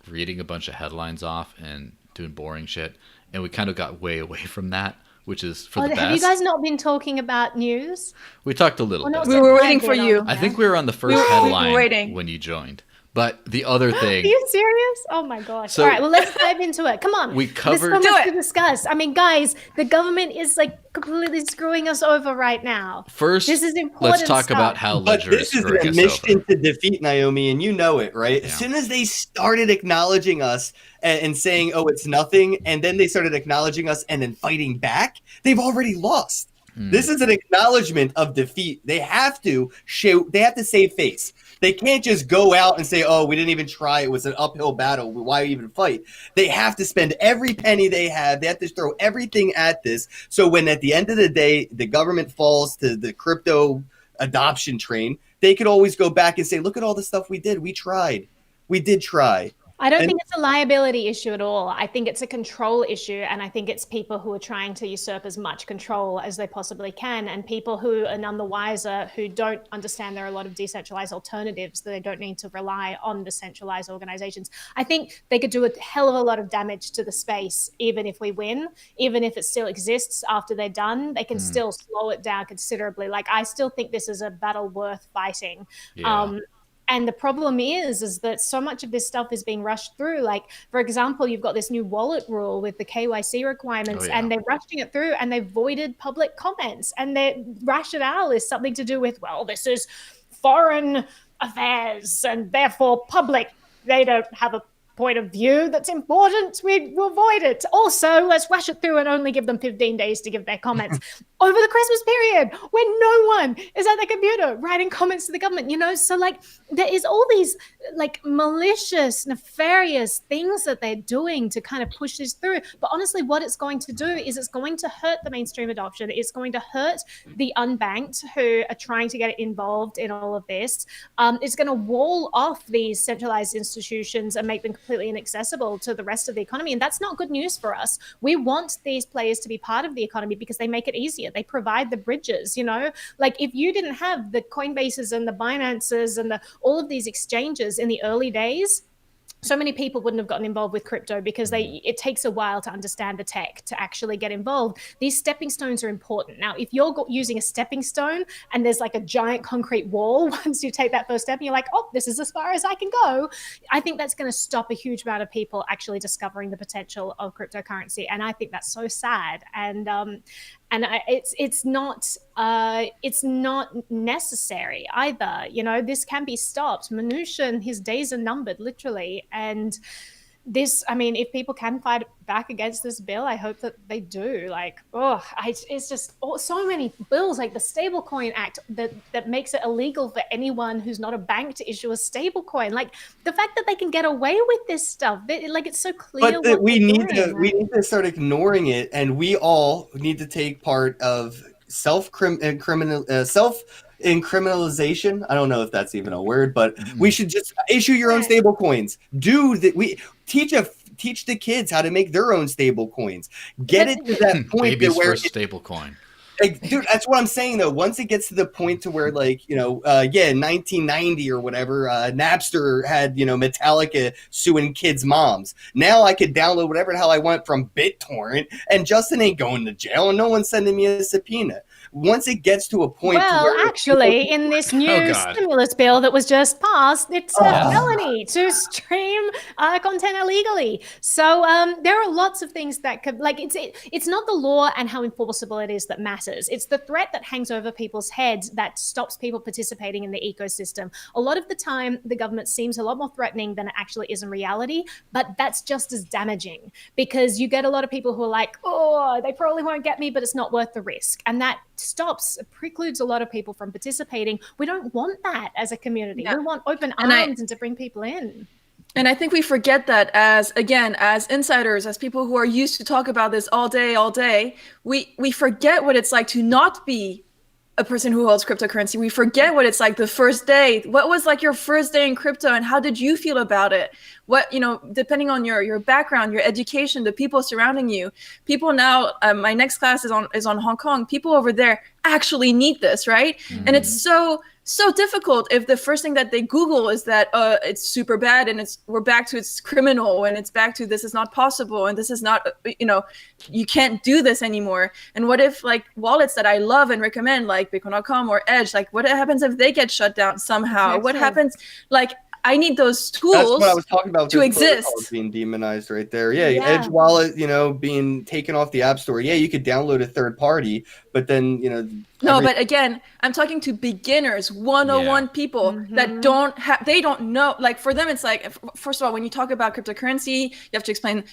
reading a bunch of headlines off and doing boring shit, and we kind of got way away from that, which is for the best. Have you guys not been talking about news? We talked a little bit. We were waiting for you. I think we were on the first headline when you joined. But the other thing... Are you serious? Oh my gosh. All right, well, let's dive into it. Come on. We covered... There's so much to discuss. I mean, guys, the government is like completely screwing us over right now. First, this is important let's talk about how Ledger is screwing us over. But this is a mission to defeat, Naomi, and you know it, right? Yeah. As soon as they started acknowledging us and saying, oh, it's nothing, and then they started acknowledging us and then fighting back, they've already lost. This is an acknowledgement of defeat. They have to save face. They can't just go out and say, oh, we didn't even try. It was an uphill battle. Why even fight? They have to spend every penny they have. They have to throw everything at this. So when at the end of the day, the government falls to the crypto adoption train, they could always go back and say, look at all the stuff we did. We tried. We did try. I don't think it's a liability issue at all. I think it's a control issue, and I think it's people who are trying to usurp as much control as they possibly can, and people who are none the wiser, who don't understand there are a lot of decentralized alternatives, that they don't need to rely on the centralized organizations. I think they could do a hell of a lot of damage to the space, even if we win, even if it still exists after they're done. They can still slow it down considerably. Like, I still think this is a battle worth fighting. Yeah. And the problem is that so much of this stuff is being rushed through. Like, for example, you've got this new wallet rule with the KYC requirements, and they're rushing it through, and they voided public comments. And their rationale is something to do with, well, this is foreign affairs, and therefore public. They don't have a point of view that's important. We will avoid it. Also, let's rush it through and only give them 15 days to give their comments over the Christmas period when no one is at their computer writing comments to the government, So like, there is all these like malicious, nefarious things that they're doing to kind of push this through. But honestly, what it's going to do is it's going to hurt the mainstream adoption. It's going to hurt the unbanked who are trying to get involved in all of this. It's going to wall off these centralized institutions and make them completely inaccessible to the rest of the economy. And that's not good news for us. We want these players to be part of the economy because they make it easier. They provide the bridges, Like, if you didn't have the Coinbases and the Binances and all of these exchanges in the early days, so many people wouldn't have gotten involved with crypto because it takes a while to understand the tech to actually get involved. These stepping stones are important. Now, if you're using a stepping stone and there's like a giant concrete wall, once you take that first step and you're like, oh, this is as far as I can go, I think that's going to stop a huge amount of people actually discovering the potential of cryptocurrency. And I think that's so sad. It's not necessary either. This can be stopped. Mnuchin, his days are numbered, literally. And this, if people can fight back against this bill, I hope that they do. It's just so many bills, like the Stablecoin Act that makes it illegal for anyone who's not a bank to issue a stablecoin. Like, the fact that they can get away with this stuff, it's so clear. But we need to start ignoring it, and we all need to take part of self-incriminalization. I don't know if that's even a word, but we should just issue your own stable coins. Do that. We teach the kids how to make their own stable coins. Get it to that point Baby's where first stable coin. Like, dude, that's what I'm saying though. Once it gets to the point to where, like, in 1990 or whatever, Napster had, Metallica suing kids' moms. Now I could download whatever the hell I want from BitTorrent, and Justin ain't going to jail, and no one's sending me a subpoena. Once it gets to a point, actually, in this new stimulus bill that was just passed, it's a felony to stream content illegally. So there are lots of things that could, like, it's not the law and how enforceable it is that matters. It's the threat that hangs over people's heads that stops people participating in the ecosystem. A lot of the time, the government seems a lot more threatening than it actually is in reality, but that's just as damaging, because you get a lot of people who are like, oh, they probably won't get me, but it's not worth the risk. And that precludes a lot of people from participating. We don't want that as a community. We want open arms and to bring people in. And I think we forget that as insiders, as people who are used to talk about this all day, we forget what it's like to not be a person who holds cryptocurrency. We forget what it's like the first day. What was like your first day in crypto, and how did you feel about it? What, depending on your background, your education, the people surrounding you. People now, my next class is on Hong Kong. People over there actually need this, right? Mm-hmm. And it's so difficult if the first thing that they Google is that it's super bad, and we're back to it's criminal, and it's back to this is not possible, and this is not, you can't do this anymore. And what if, like, wallets that I love and recommend, like Bitcoin.com or Edge, like, what happens if they get shut down somehow? What happens, like, I need those tools. That's what I was talking about to exist. Being demonized right there. Yeah, Edge wallet, being taken off the App Store. Yeah, you could download a third party, but then, No, but again, I'm talking to beginners, 101 people that they don't know. Like, for them, it's like, first of all, when you talk about cryptocurrency, you have to explain,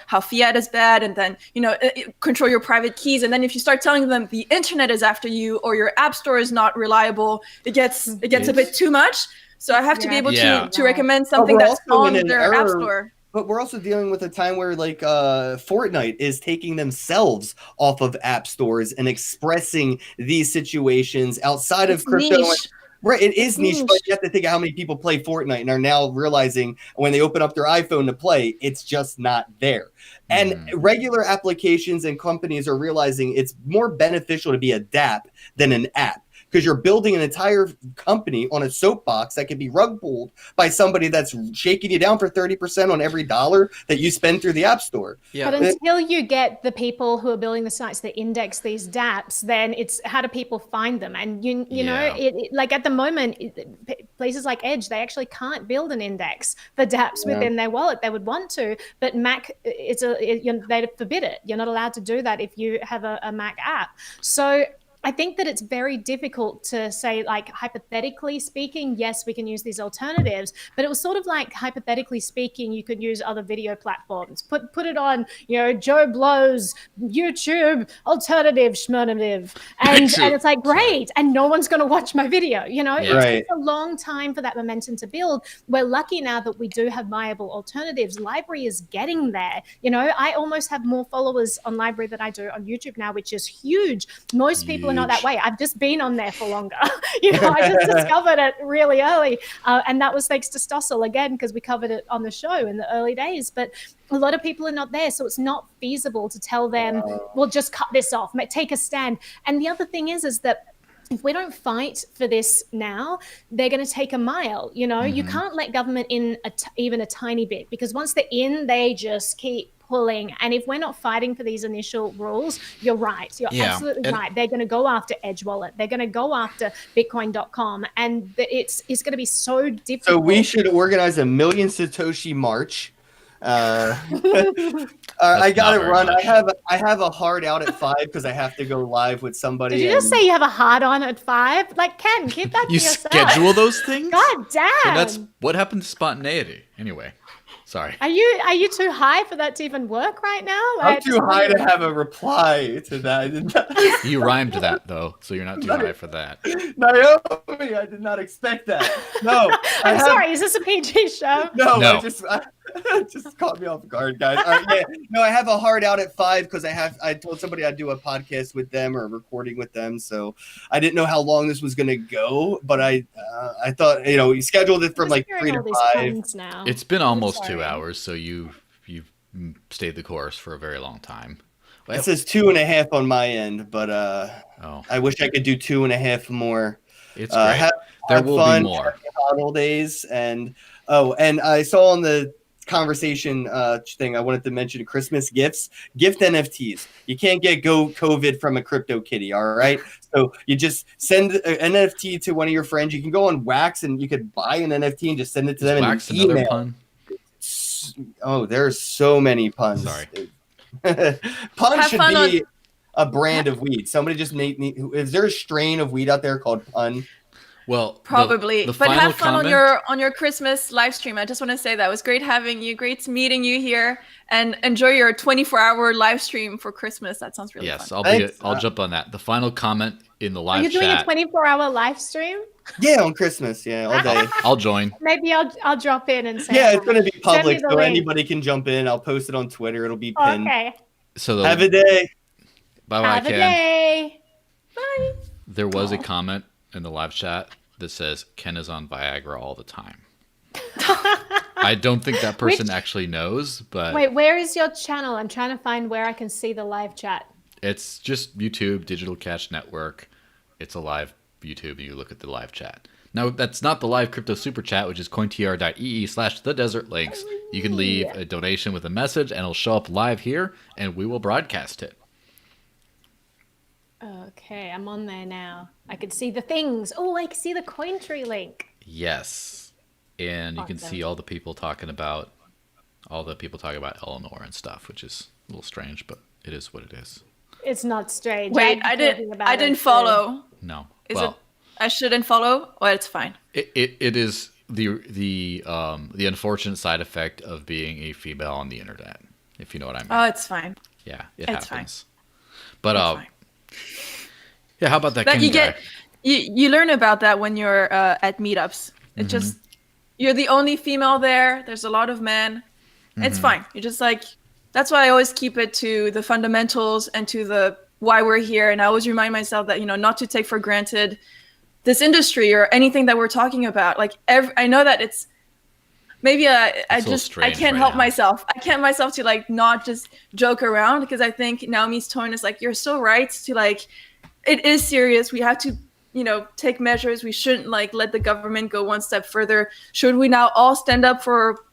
how fiat is bad, and then, control your private keys. And then if you start telling them the internet is after you, or your App Store is not reliable, it gets a bit too much. So I have to be able to recommend something that's on their App Store. But we're also dealing with a time where, like, Fortnite is taking themselves off of app stores and expressing these situations outside of crypto. Right, it is niche, but you have to think of how many people play Fortnite and are now realizing when they open up their iPhone to play, it's just not there. And regular applications and companies are realizing it's more beneficial to be a dApp than an app, because you're building an entire company on a soapbox that can be rug pulled by somebody that's shaking you down for 30% on every dollar that you spend through the App Store. Yeah. But until you get the people who are building the sites that index these dApps, then it's how do people find them? And you know, like at the moment, places like Edge, they actually can't build an index for dApps within their wallet. They would want to, but Mac, they forbid it. You're not allowed to do that if you have a Mac app. So I think that it's very difficult to say, like, hypothetically speaking, yes, we can use these alternatives, but it was sort of like, hypothetically speaking, you could use other video platforms. Put it on, Joe Blow's YouTube alternative schmonative. And it's like, great. And no one's going to watch my video. It takes a long time for that momentum to build. We're lucky now that we do have viable alternatives. Library is getting there. I almost have more followers on Library than I do on YouTube now, which is huge. Most people are not that way. I've just been on there for longer. I just discovered it really early. And that was thanks to Stossel again, because we covered it on the show in the early days. But a lot of people are not there. So it's not feasible to tell them, well, just cut this off, take a stand. And the other thing is that if we don't fight for this now, they're going to take a mile. You can't let government in even a tiny bit, because once they're in, they just keep pulling. And if we're not fighting for these initial rules, you're right. You're absolutely right. They're going to go after Edge Wallet. They're going to go after Bitcoin.com. And it's going to be so difficult. So we should organize a Million Satoshi March. I got to run. I have a hard out at 5 because I have to go live with somebody. Did you just say you have a hard on at 5? Like, Ken, keep that to yourself. You schedule those things? God damn. So that's what happened to spontaneity. Anyway. Sorry. Are you too high for that to even work right now? I'm too high to have a reply to that. You rhymed that though, so you're not too high for that. Naomi, I did not expect that. No. I'm sorry. Is this a PG show? No. Just caught me off guard, guys. All right, yeah. No, I have a hard out at 5 because I told somebody I'd do a podcast with them or a recording with them, so I didn't know how long this was gonna go, but I thought we scheduled it from like 3 to 5. It's been almost 2 hours, so you've stayed the course for a very long time. It says 2.5 on my end, but I wish I could do 2.5 more. It's great. There will be more. Model days and I saw on the conversation thing I wanted to mention Christmas gifts, gift NFTs. You can't get COVID from a crypto kitty, all right? So you just send an NFT to one of your friends. You can go on Wax and you could buy an NFT and just send it to them. Wax in another email. Pun? Oh, there's so many puns. Sorry. Pun should be a brand of weed. Somebody just is there a strain of weed out there called Pun? Well, probably. The but have fun comment... on your Christmas live stream. I just want to say that it was great having you, great meeting you here, and enjoy your 24-hour live stream for Christmas. That sounds really fun. Yes, I'll jump on that. The final comment in the live chat. Are you doing a 24-hour live stream? Yeah, on Christmas. Yeah, all day. I'll join. Maybe I'll drop in and say. Yeah, it's going to be public, so anybody can jump in. I'll post it on Twitter. It'll be pinned. Okay. So have a day. Bye-bye, Have a day. Bye. There was a comment in the live chat that says Kenn is on Viagra all the time. I don't think that person actually knows, but... Wait, where is your channel? I'm trying to find where I can see the live chat. It's just YouTube, Digital Cash Network. It's a live YouTube, and you look at the live chat. Now, that's not the live crypto super chat, which is cointr.ee/thedesert links. You can leave a donation with a message, and it'll show up live here, and we will broadcast it. Okay, I'm on there now. I can see the things. Oh, I can see the Cointree link. Yes. And you can see all the people talking about Eléonore and stuff, which is a little strange, but it is what it is. It's not strange. Wait, I didn't follow. No. I shouldn't follow? Well, it's fine. It is the unfortunate side effect of being a female on the internet, if you know what I mean. Oh, it's fine. Yeah, it's happens. Fine. But fine. Yeah, how about that? You learn about that when you're at meetups. It just you're the only female there. There's a lot of men. It's fine. You're just like that's why I always keep it to the fundamentals and to the why we're here. And I always remind myself that not to take for granted this industry or anything that we're talking about. Like I know that it's maybe I can't help myself. I can't myself to like not just joke around because I think Naomi's tone is like you're so right to like. It is serious. We have to, take measures. We shouldn't like let the government go one step further. Should we now all stand up for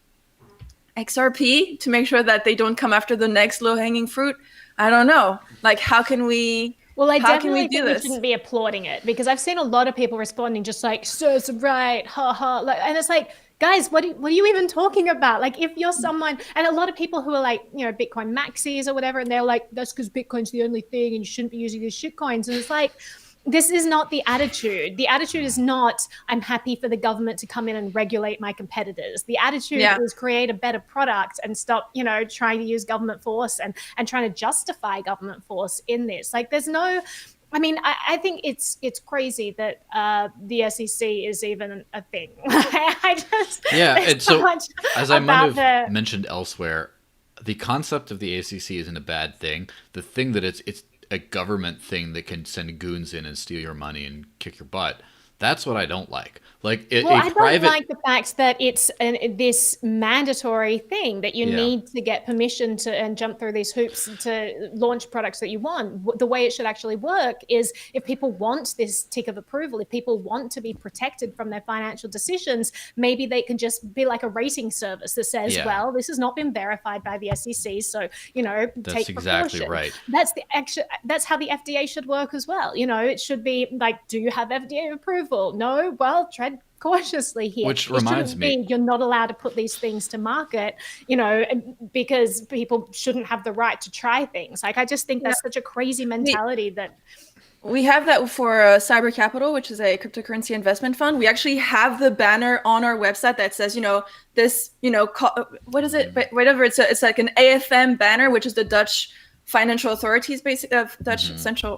XRP to make sure that they don't come after the next low-hanging fruit? I don't know. Like, how can we? Well, I definitely think we shouldn't be applauding it because I've seen a lot of people responding just like, "Sir's right, ha ha," and it's like. Guys, what are you even talking about? Like, if you're someone, and a lot of people who are like, Bitcoin maxis or whatever, and they're like, that's because Bitcoin's the only thing and you shouldn't be using these shit coins. And it's like, this is not the attitude. The attitude is not, I'm happy for the government to come in and regulate my competitors. The attitude is create a better product and stop, trying to use government force and trying to justify government force in this. Like, there's no... I mean, I think it's crazy that the SEC is even a thing. And so as I might have mentioned elsewhere, the concept of the ACC isn't a bad thing. The thing that it's a government thing that can send goons in and steal your money and kick your butt. That's what I don't like. Like, I don't like the fact that it's this mandatory thing that you need to get permission to and jump through these hoops to launch products that you want. The way it should actually work is if people want this tick of approval, if people want to be protected from their financial decisions, maybe they can just be like a rating service that says, well, this has not been verified by the SEC, so, that's take exactly precaution. Right. That's how the FDA should work as well. It should be like, do you have FDA approval? No? Well, tread cautiously here. Which reminds me, you're not allowed to put these things to market, because people shouldn't have the right to try things. Like, I just think that's such a crazy mentality that... We have that for Cyber Capital, which is a cryptocurrency investment fund. We actually have the banner on our website that says, what is it? Whatever. It's like an AFM banner, which is the Dutch financial authorities, basically of Dutch central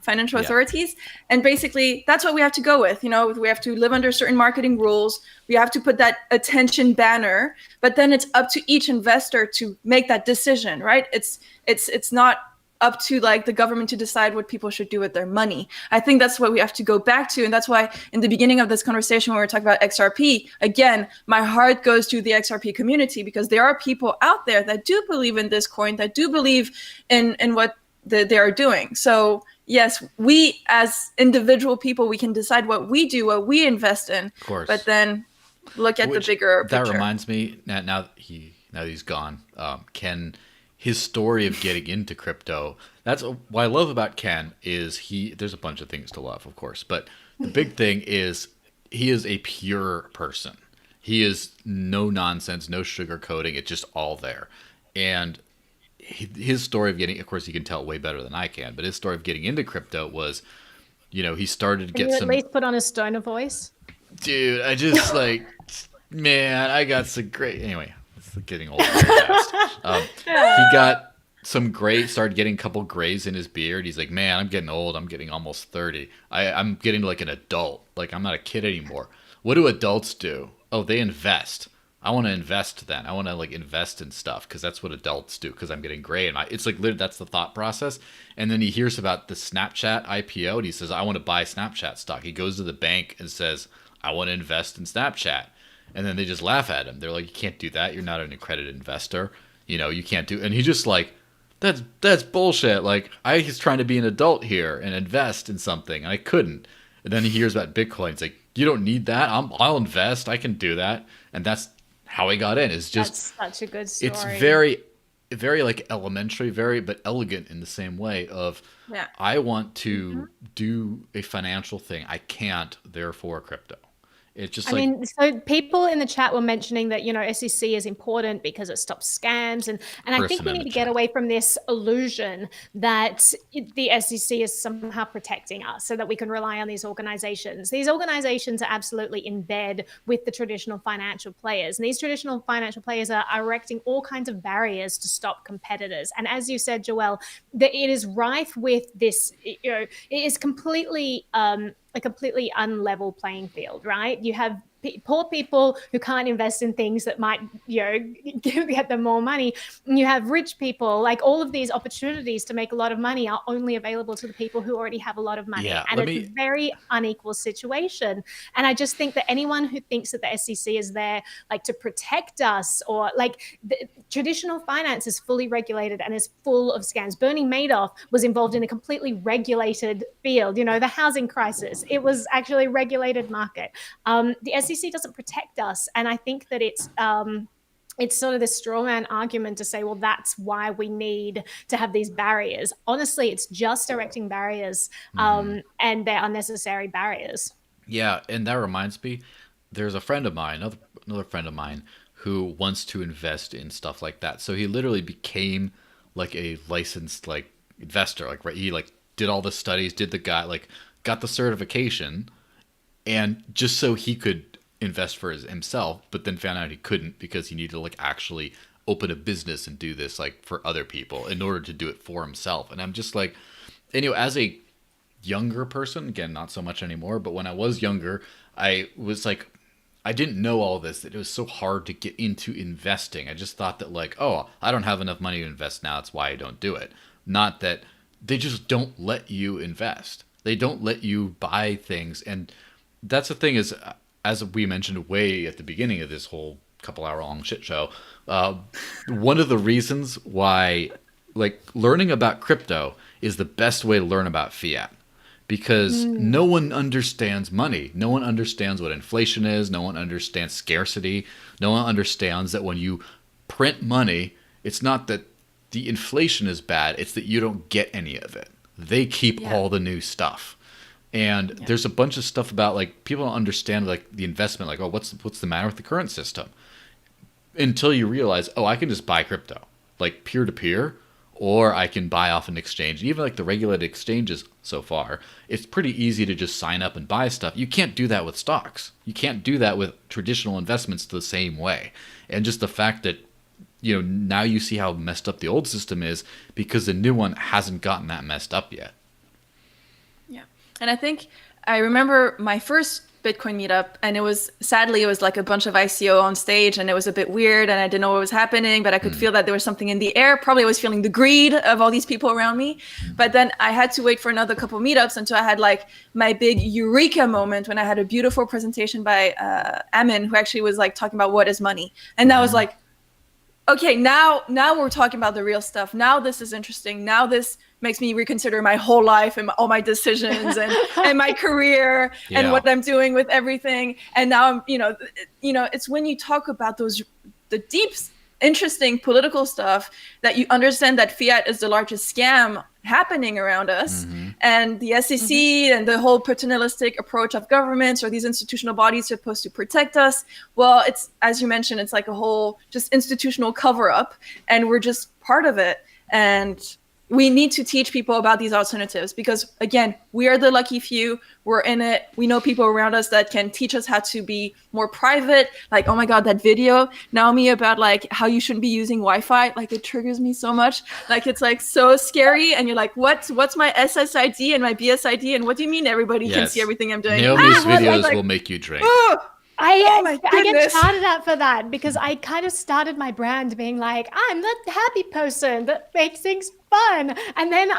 financial Yeah. authorities, and basically that's what we have to go with. We have to live under certain marketing rules. We have to put that attention banner, but then it's up to each investor to make that decision, right? It's not up to like the government to decide what people should do with their money. I think that's what we have to go back to. And that's why in the beginning of this conversation, when we were talking about XRP, again, my heart goes to the XRP community, because there are people out there that do believe in this coin, that do believe in what they are doing. So yes, we as individual people, we can decide what we do, what we invest in, Of course. but then look at the bigger picture. That reminds me, now he's gone, Kenn, his story of getting into crypto. That's what I love about Kenn is there's a bunch of things to love, of course, but the big thing is he is a pure person. He is no nonsense, no sugarcoating. It's just all there. And his story of getting, of course, he can tell it way better than I can, but his story of getting into crypto was, he started to get Can you some. at least put on a stoner voice? Dude, I just man, I got some great. Anyway, it's getting old very fast. He got some gray, started getting a couple grays in his beard. He's like, man, I'm getting old. I'm getting almost 30. I'm getting like an adult. Like, I'm not a kid anymore. What do adults do? Oh, they invest. I want to invest then. I want to invest in stuff because that's what adults do, because I'm getting gray. And it's like literally that's the thought process. And then he hears about the Snapchat IPO and he says, I want to buy Snapchat stock. He goes to the bank and says, I want to invest in Snapchat. And then they just laugh at him. They're like, you can't do that. You're not an accredited investor. You can't do. And he's just like, that's bullshit. Like, I was trying to be an adult here and invest in something, and I couldn't. And then he hears about Bitcoin. It's like, you don't need that. I'll invest. I can do that. And that's how he got in. It's just That's such a good story. It's very, very elementary, but elegant in the same way of, I want to do a financial thing. I can't, therefore crypto. It's just so people in the chat were mentioning that, SEC is important because it stops scams. And I think we need to get away from this illusion that the SEC is somehow protecting us so that we can rely on these organizations. These organizations are absolutely in bed with the traditional financial players. And these traditional financial players are erecting all kinds of barriers to stop competitors. And as you said, Joelle, that it is rife with this, it is completely a completely unlevel playing field, right? You have poor people who can't invest in things that might, get them more money. And you have rich people. Like, all of these opportunities to make a lot of money are only available to the people who already have a lot of money. And it's a very unequal situation. And I just think that anyone who thinks that the SEC is there to protect us, or the traditional finance is fully regulated and is full of scams. Bernie Madoff was involved in a completely regulated field. The housing crisis, it was actually a regulated market. The SEC doesn't protect us, and I think that it's sort of this straw man argument to say, well, that's why we need to have these barriers. Honestly, it's just erecting barriers, and they're unnecessary barriers. Yeah, and that reminds me, there's a friend of mine, another friend of mine, who wants to invest in stuff like that. So he literally became a licensed investor. He did all the studies, did the guy got the certification, and just so he could invest for himself, but then found out he couldn't because he needed to actually open a business and do this for other people in order to do it for himself. And I'm just as a younger person, again, not so much anymore, but when I was younger, I was I didn't know all this, that it was so hard to get into investing. I just thought that oh, I don't have enough money to invest now, that's why I don't do it. Not that they just don't let you invest. They don't let you buy things. And that's the thing is, as we mentioned way at the beginning of this whole couple-hour-long shit show, one of the reasons why learning about crypto is the best way to learn about fiat, because no one understands money. No one understands what inflation is. No one understands scarcity. No one understands that when you print money, it's not that the inflation is bad. It's that you don't get any of it. They keep all the new stuff. And there's a bunch of stuff about people don't understand the investment, oh, what's the matter with the current system, until you realize, oh, I can just buy crypto peer to peer, or I can buy off an exchange. Even the regulated exchanges so far, it's pretty easy to just sign up and buy stuff. You can't do that with stocks. You can't do that with traditional investments the same way. And just the fact that now you see how messed up the old system is because the new one hasn't gotten that messed up yet. Yeah. And I think I remember my first Bitcoin meetup, and it was like a bunch of ICO on stage, and it was a bit weird, and I didn't know what was happening, but I could feel that there was something in the air. Probably I was feeling the greed of all these people around me. But then I had to wait for another couple meetups until I had like my big eureka moment when I had a beautiful presentation by Amin, who actually was like talking about what is money. And that was like, okay, now we're talking about the real stuff. Now this is interesting. Now this makes me reconsider my whole life and all my decisions and my career and what I'm doing with everything. And now I'm, it's when you talk about the deep, interesting political stuff that you understand that fiat is the largest scam happening around us, and the SEC and the whole paternalistic approach of governments or these institutional bodies supposed to protect us. Well, it's, as you mentioned, it's like a whole just institutional cover up, and we're just part of it. And we need to teach people about these alternatives because, again, we are the lucky few. We're in it. We know people around us that can teach us how to be more private. Like, oh my God, that video, Naomi, about like how you shouldn't be using Wi-Fi. Like, it triggers me so much. Like, it's like so scary. And you're like, what's my SSID and my BSID? And what do you mean everybody can see everything I'm doing? Naomi's videos will make you drink. I get shouted at for that because I kind of started my brand being like, I'm the happy person that makes things fun. And then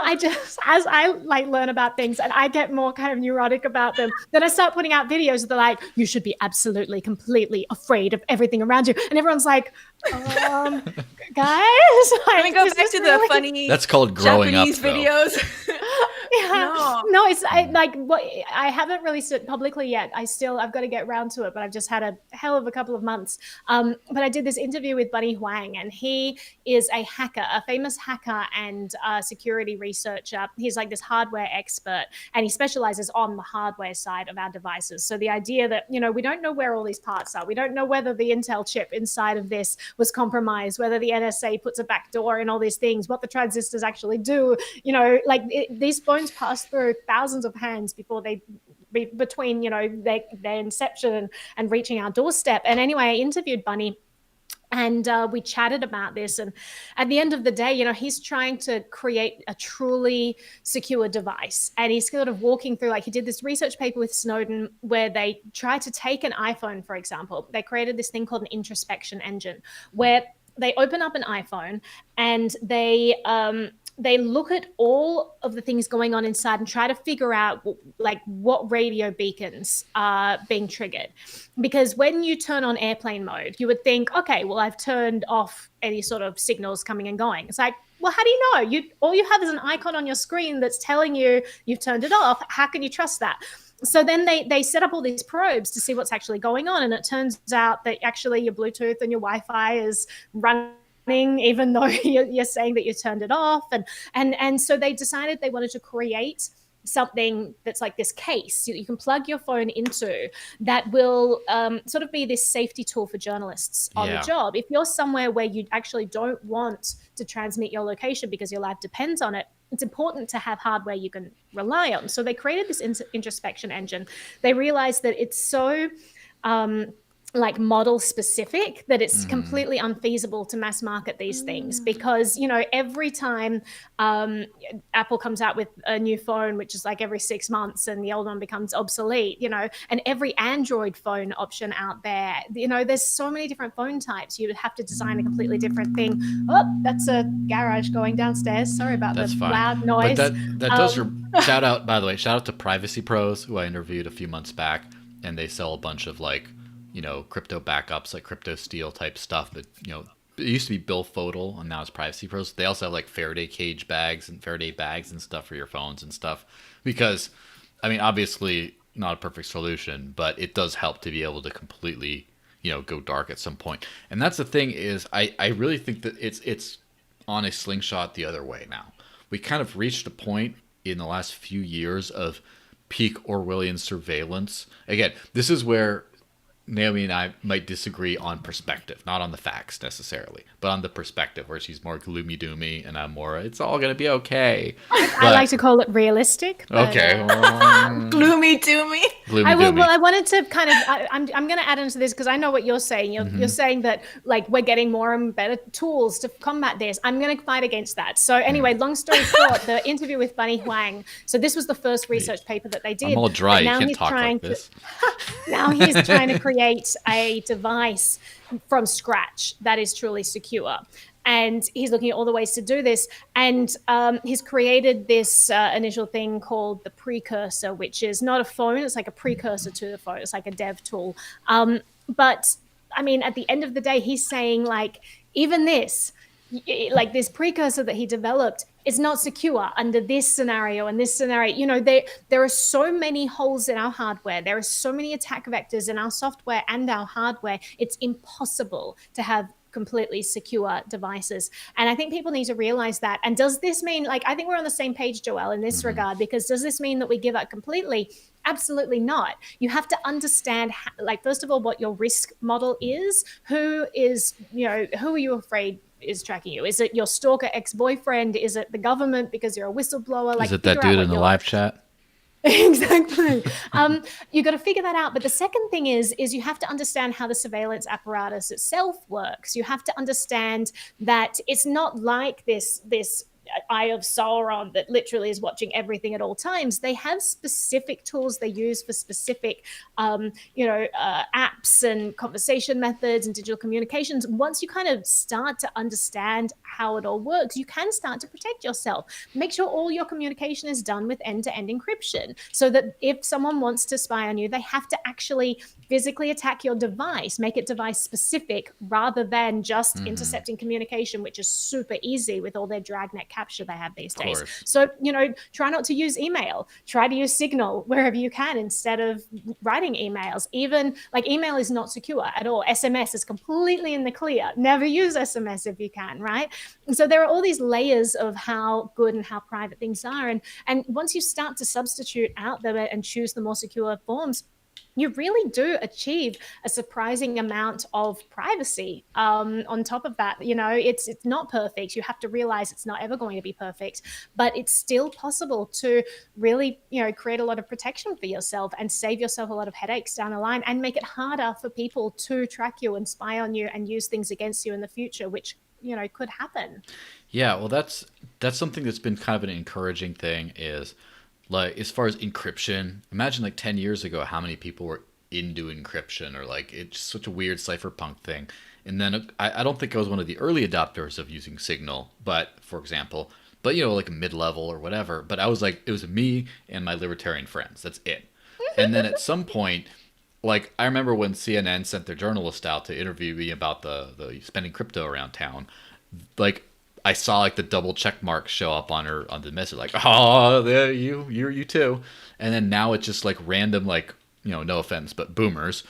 as I like learn about things and I get more kind of neurotic about them, then I start putting out videos that are like, you should be absolutely, completely afraid of everything around you. And everyone's like, guys. Let me go back to the funny That's called growing Japanese up, though. videos. No, it's I haven't released it publicly yet. I've got to get around to it, but I've just had a hell of a couple of months. But I did this interview with Bunny Huang, and he is a famous hacker and security researcher. He's like this hardware expert, and he specializes on the hardware side of our devices. So the idea that, we don't know where all these parts are. We don't know whether the Intel chip inside of this was compromised, whether the NSA puts a backdoor in all these things, what the transistors actually do. These phones pass through thousands of hands before between their inception and reaching our doorstep. And anyway, I interviewed Bunny, and we chatted about this. And at the end of the day, he's trying to create a truly secure device. And he's sort of walking through, like, he did this research paper with Snowden where they tried to take an iPhone, for example. They created this thing called an introspection engine where they open up an iPhone and they look at all of the things going on inside and try to figure out like what radio beacons are being triggered. Because when you turn on airplane mode, you would think, okay, well, I've turned off any sort of signals coming and going. It's like, well, how do you know? All you have is an icon on your screen that's telling you you've turned it off. How can you trust that? So then they set up all these probes to see what's actually going on. And it turns out that actually your Bluetooth and your Wi-Fi is running even though you're saying that you turned it off. And so they decided they wanted to create something that's like this case you can plug your phone into that will sort of be this safety tool for journalists on the job. If you're somewhere where you actually don't want to transmit your location because your life depends on it, it's important to have hardware you can rely on. So they created this introspection engine. They realized that it's so like model specific that it's completely unfeasible to mass market these things because, every time Apple comes out with a new phone, which is like every 6 months and the old one becomes obsolete, and every Android phone option out there, there's so many different phone types. You would have to design a completely different thing. Oh, that's a garage going downstairs. Sorry about the loud noise. But that does shout out, by the way, shout out to Privacy Pros, who I interviewed a few months back, and they sell a bunch of like, crypto backups, like crypto steel type stuff that, it used to be Bill Fodel and now it's Privacy Pros. They also have like Faraday cage bags and Faraday bags and stuff for your phones and stuff because, obviously not a perfect solution, but it does help to be able to completely, go dark at some point. And that's the thing is I really think that it's on a slingshot the other way now. We kind of reached a point in the last few years of peak Orwellian surveillance. Again, this is where Naomi and I might disagree on perspective, not on the facts necessarily, but on the perspective, where she's more gloomy doomy and I'm more, it's all going to be okay. I like to call it realistic. But, Okay. Gloomy doomy. Gloomy I will. doomy. Well, I wanted to kind of. I'm going to add into this because I know what you're saying. You're saying that like we're getting more and better tools to combat this. I'm going to fight against that. So anyway, long story short, the interview with Bunny Huang. So this was the first research paper that they did. I'm all dry. You Now can't he's talk trying like this. now he's trying to create a device from scratch that is truly secure. And he's looking at all the ways to do this. And he's created this initial thing called the precursor, which is not a phone. It's like a precursor to the phone. It's like a dev tool. But I mean, at the end of the day, he's saying like, even this, like this precursor that he developed is not secure under this scenario and this scenario. You know, there are so many holes in our hardware. There are so many attack vectors in our software and our hardware. It's impossible to have completely secure devices. And I think people need to realize that. And does this mean, like, I think we're on the same page, Joelle, in this regard, because does this mean that we give up completely? Absolutely not. You have to understand, like, first of all, what your risk model is. Who are you afraid is tracking you? Is it your stalker ex-boyfriend? Is it the government because you're a whistleblower? Is it that dude in the live chat? Exactly. You got to figure that out. But the second thing is you have to understand how the surveillance apparatus itself works. You have to understand that it's not like this Eye of Sauron that literally is watching everything at all times. They have specific tools they use for specific, apps and conversation methods and digital communications. Once you kind of start to understand how it all works, you can start to protect yourself. Make sure all your communication is done with end-to-end encryption so that if someone wants to spy on you, they have to actually physically attack your device, make it device specific rather than just intercepting communication, which is super easy with all their dragnet capture they have these days. So, try not to use email. Try to use Signal wherever you can instead of writing emails. Even like email is not secure at all. SMS is completely in the clear. Never use SMS if you can, right? And so there are all these layers of how good and how private things are. And once you start to substitute out them and choose the more secure forms, you really do achieve a surprising amount of privacy. On top of that, it's not perfect. You have to realize it's not ever going to be perfect, but it's still possible to really, create a lot of protection for yourself and save yourself a lot of headaches down the line and make it harder for people to track you and spy on you and use things against you in the future, which, could happen. Yeah, well, that's something that's been kind of an encouraging thing is, like, as far as encryption, imagine like 10 years ago how many people were into encryption, or like it's such a weird cypherpunk thing. And then I don't think I was one of the early adopters of using Signal, but like a mid-level or whatever. But I was like, it was me and my libertarian friends. That's it. And then at some point, like I remember when CNN sent their journalist out to interview me about the spending crypto around town, like I saw like the double check mark show up on the message, like, oh, there you too. And then now it's just like random, like, no offense, but boomers,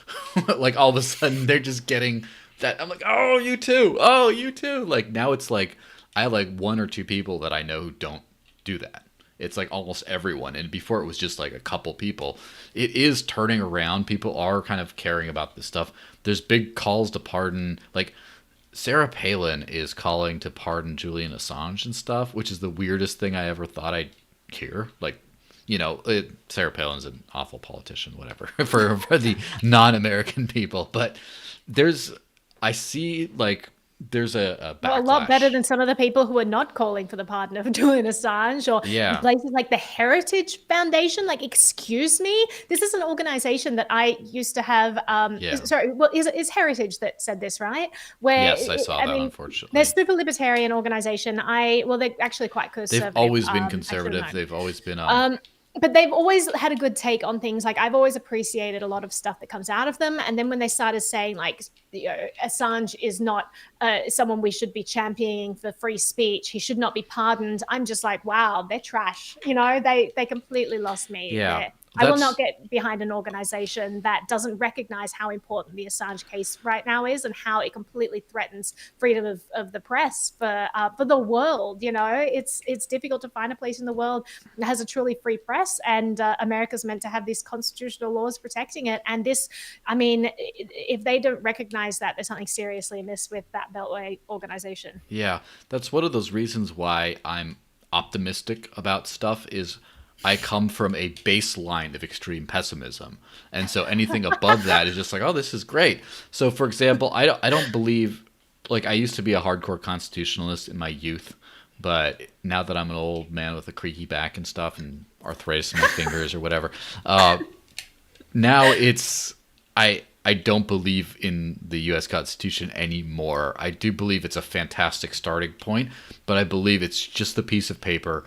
like all of a sudden they're just getting that. I'm like, oh, you too. Oh, you too. Like now it's like I have like one or two people that I know who don't do that. It's like almost everyone. And before it was just like a couple people. It is turning around. People are kind of caring about this stuff. There's big calls to pardon, like Sarah Palin is calling to pardon Julian Assange and stuff, which is the weirdest thing I ever thought I'd hear. Like, Sarah Palin's an awful politician, whatever, for the non-American people. But I see like there's a backlash. Well, a lot better than some of the people who are not calling for the pardon of Julian Assange, or places like the Heritage Foundation. Like, excuse me, this is an organization that I used to have. Is Heritage that said this, right? Yes, I saw that. Unfortunately, they're super libertarian organization. They're actually quite conservative. They've always been conservative. They've always been but they've always had a good take on things. Like, I've always appreciated a lot of stuff that comes out of them. And then when they started saying, like, Assange is not someone we should be championing for free speech, he should not be pardoned, I'm just like, wow, they're trash. They completely lost me. Yeah. I will not get behind an organization that doesn't recognize how important the Assange case right now is and how it completely threatens freedom of the press for the world. It's difficult to find a place in the world that has a truly free press, and America's meant to have these constitutional laws protecting it. And this, if they don't recognize that, there's something seriously amiss with that Beltway organization. Yeah, that's one of those reasons why I'm optimistic about stuff is I come from a baseline of extreme pessimism. And so anything above that is just like, oh, this is great. So, for example, I don't believe, like, I used to be a hardcore constitutionalist in my youth, but now that I'm an old man with a creaky back and stuff and arthritis in my fingers or whatever, now I don't believe in the U.S. Constitution anymore. I do believe it's a fantastic starting point, but I believe it's just a piece of paper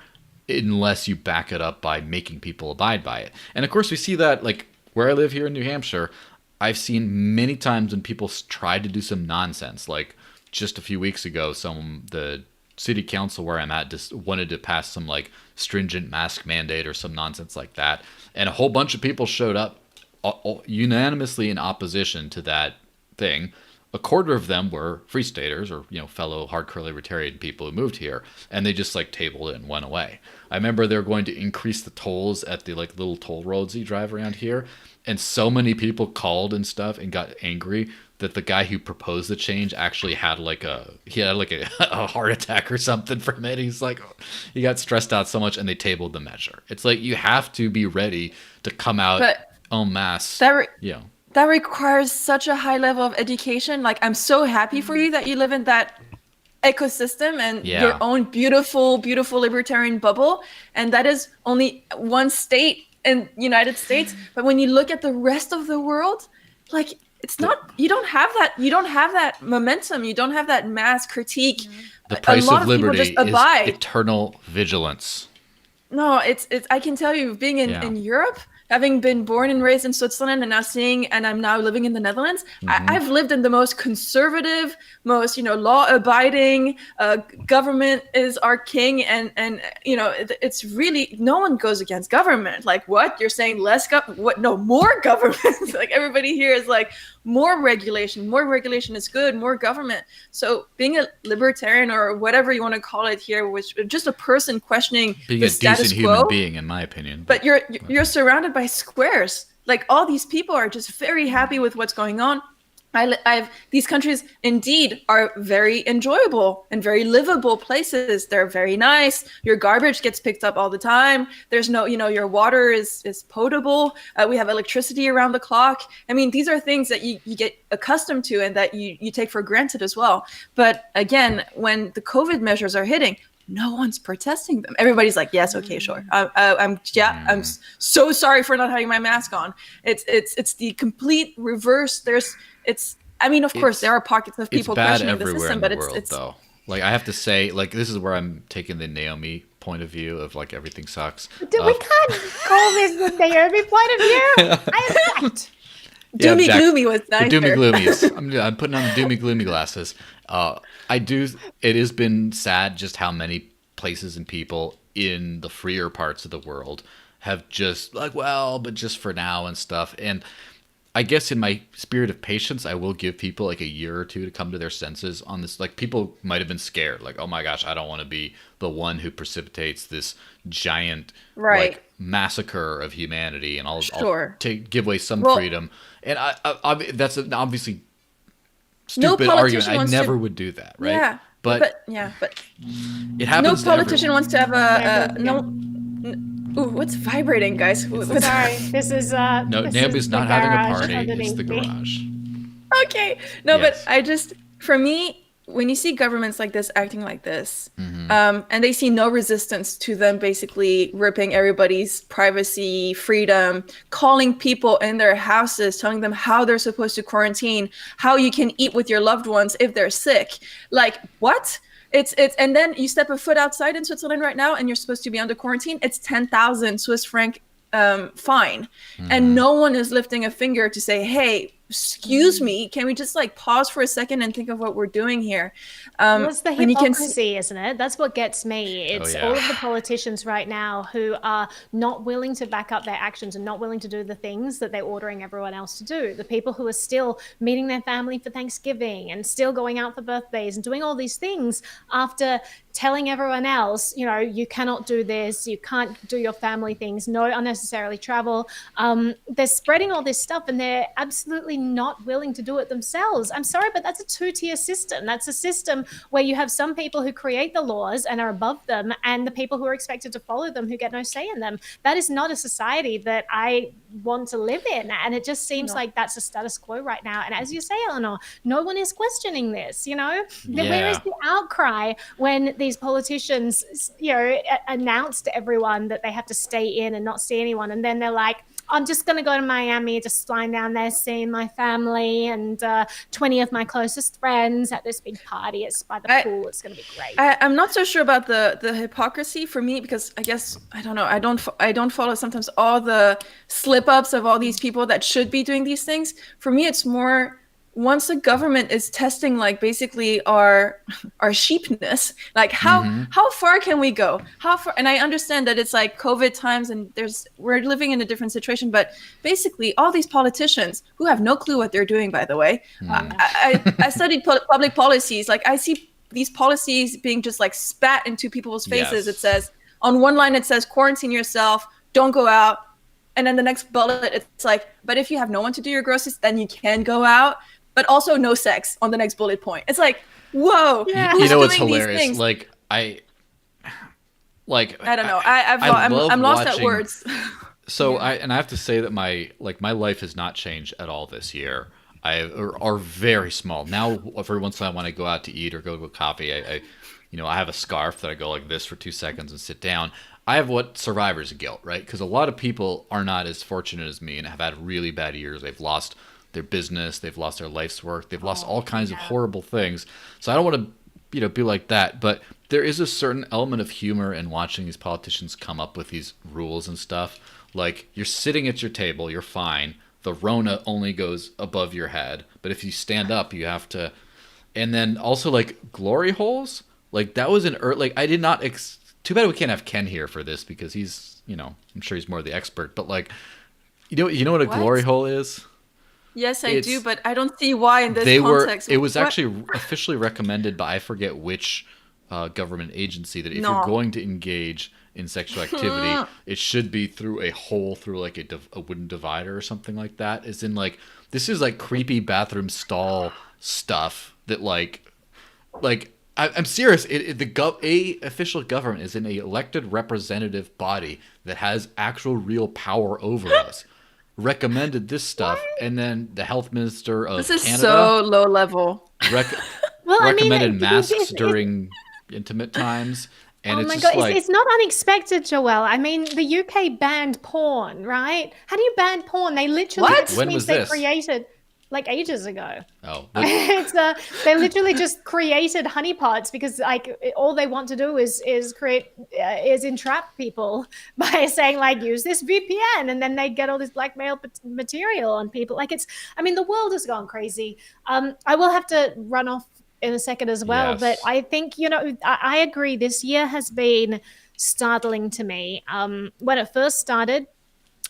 unless you back it up by making people abide by it. And of course, we see that, like, where I live here in New Hampshire, I've seen many times when people tried to do some nonsense. Like, just a few weeks ago, the city council where I'm at just wanted to pass some, like, stringent mask mandate or some nonsense like that. And a whole bunch of people showed up unanimously in opposition to that thing. A quarter of them were free staters or fellow hardcore libertarian people who moved here, and they just like tabled it and went away. I remember they were going to increase the tolls at the like little toll roads you drive around here, and so many people called and stuff and got angry that the guy who proposed the change actually had a heart attack or something from it. He's like, he got stressed out so much, and they tabled the measure. It's like you have to be ready to come out en masse. That requires such a high level of education. Like, I'm so happy for you that you live in that ecosystem and your own beautiful, beautiful libertarian bubble. And that is only one state in the United States. But when you look at the rest of the world, like, it's not, you don't have that momentum. You don't have that mass critique. The price of liberty just abide. Is eternal vigilance. No, it's I can tell you, being in Europe, having been born and raised in Switzerland and I'm now living in the Netherlands, I've lived in the most conservative, most, law-abiding, government is our king. And it's really, no one goes against government. Like, what? You're saying no, more government. Like, everybody here is like, more regulation is good, more government. So being a libertarian or whatever you want to call it here, which just a person questioning being the a status decent quo, human being, in my opinion. But you're surrounded by squares. Like, all these people are just very happy with what's going on. These countries indeed are very enjoyable and very livable places. They're very nice. Your garbage gets picked up all the time. There's no, your water is potable. We have electricity around the clock. I mean, these are things that you get accustomed to and that you take for granted as well. But again, when the COVID measures are hitting, no one's protesting them. Everybody's like, yes, okay, sure. I'm so sorry for not having my mask on. It's the complete reverse. Of course, there are pockets of people questioning the system, but it's though. Like, I have to say, like, this is where I'm taking the Naomi point of view of like everything sucks. We can't call this the Naomi point of view. I object. Doomy gloomy was nicer. The doomy gloomies. I'm putting on the doomy gloomy glasses. It has been sad just how many places and people in the freer parts of the world have just like, well, but just for now and stuff. And I guess in my spirit of patience, I will give people like a year or two to come to their senses on this. Like, people might have been scared, like, oh my gosh, I don't want to be the one who precipitates this giant like massacre of humanity, and I'll give away some freedom. And that's an obviously stupid argument. I never would do that, right? Yeah, but it happens. No politician wants to have Ooh, what's vibrating, guys? Sorry, this is Naomi's not having a party. It's the garage. Okay, but for me, when you see governments like this acting like this, and they see no resistance to them basically ripping everybody's privacy, freedom, calling people in their houses, telling them how they're supposed to quarantine, how you can eat with your loved ones if they're sick. Like, what? It's and then you step a foot outside in Switzerland right now and you're supposed to be under quarantine. It's 10,000 Swiss franc fine. And no one is lifting a finger to say, hey, excuse me, can we just like pause for a second and think of what we're doing here? Well, it's the and you can hypocrisy, isn't it? That's what gets me. It's all of the politicians right now who are not willing to back up their actions and not willing to do the things that they're ordering everyone else to do. The people who are still meeting their family for Thanksgiving and still going out for birthdays and doing all these things after telling everyone else, you know, you cannot do this, you can't do your family things, no unnecessarily travel. They're spreading all this stuff and they're absolutely not willing to do it themselves. I'm sorry, but that's a two-tier system. That's a system where you have some people who create the laws and are above them and the people who are expected to follow them who get no say in them. That is not a society that I want to live in. And it just seems like that's a status quo right now. And as you say, Eleanor, no one is questioning this, you know? Where is the outcry when these politicians, you know, announce to everyone that they have to stay in and not see anyone? And then they're like, I'm just going to go to Miami, just flying down there, seeing my family and 20 of my closest friends at this big party. It's by the pool. It's going to be great. I'm not so sure about the hypocrisy for me, because I guess, I don't know, I don't follow sometimes all the slip-ups of all these people that should be doing these things. For me, it's more, once the government is testing like basically our sheepness, like how far can we go? How far? And I understand that it's like COVID times and we're living in a different situation, but basically all these politicians who have no clue what they're doing, by the way, I studied public policies. Like I see these policies being just like spat into people's faces. It says on one line, it says quarantine yourself, don't go out. And then the next bullet, it's like, but if you have no one to do your groceries, then you can go out. But also no sex on the next bullet point. It's like, whoa. Yeah. You know what's hilarious? Like I don't know. I'm lost at words. So I have to say that my life has not changed at all this year. Are very small. Now every once in a while when I go out to eat or go to a coffee, I have a scarf that I go like this for 2 seconds and sit down. I have what survivor's guilt, right? Because a lot of people are not as fortunate as me and have had really bad years. They've lost their business, they've lost their life's work, they've lost all kinds of horrible things. So I don't want to, be like that. But there is a certain element of humor in watching these politicians come up with these rules and stuff. Like you're sitting at your table, you're fine. The Rona only goes above your head, but if you stand up, you have to. And then also like glory holes, like that was I did not. Too bad we can't have Ken here for this because he's, I'm sure he's more the expert. But like, you know what a glory hole is? Yes, I do, but I don't see why in this context. It was actually officially recommended by I forget which government agency that if you're going to engage in sexual activity, it should be through a hole through like a wooden divider or something like that. As in like this is like creepy bathroom stall stuff that I'm serious. A official government is an elected representative body that has actual real power over us. Recommended this stuff, and then the health minister of Canada. This is Canada so low level. Recommended masks during intimate times. And it's God, it's not unexpected, Joelle. I mean, the UK banned porn, right? How do you ban porn? They literally When was this? Created like ages ago. Oh, they literally just created honeypots because like all they want to do is entrap people by saying like use this VPN, and then they get all this blackmail material on people. Like the world has gone crazy. I will have to run off in a second as well, but I think I agree. This year has been startling to me. When it first started,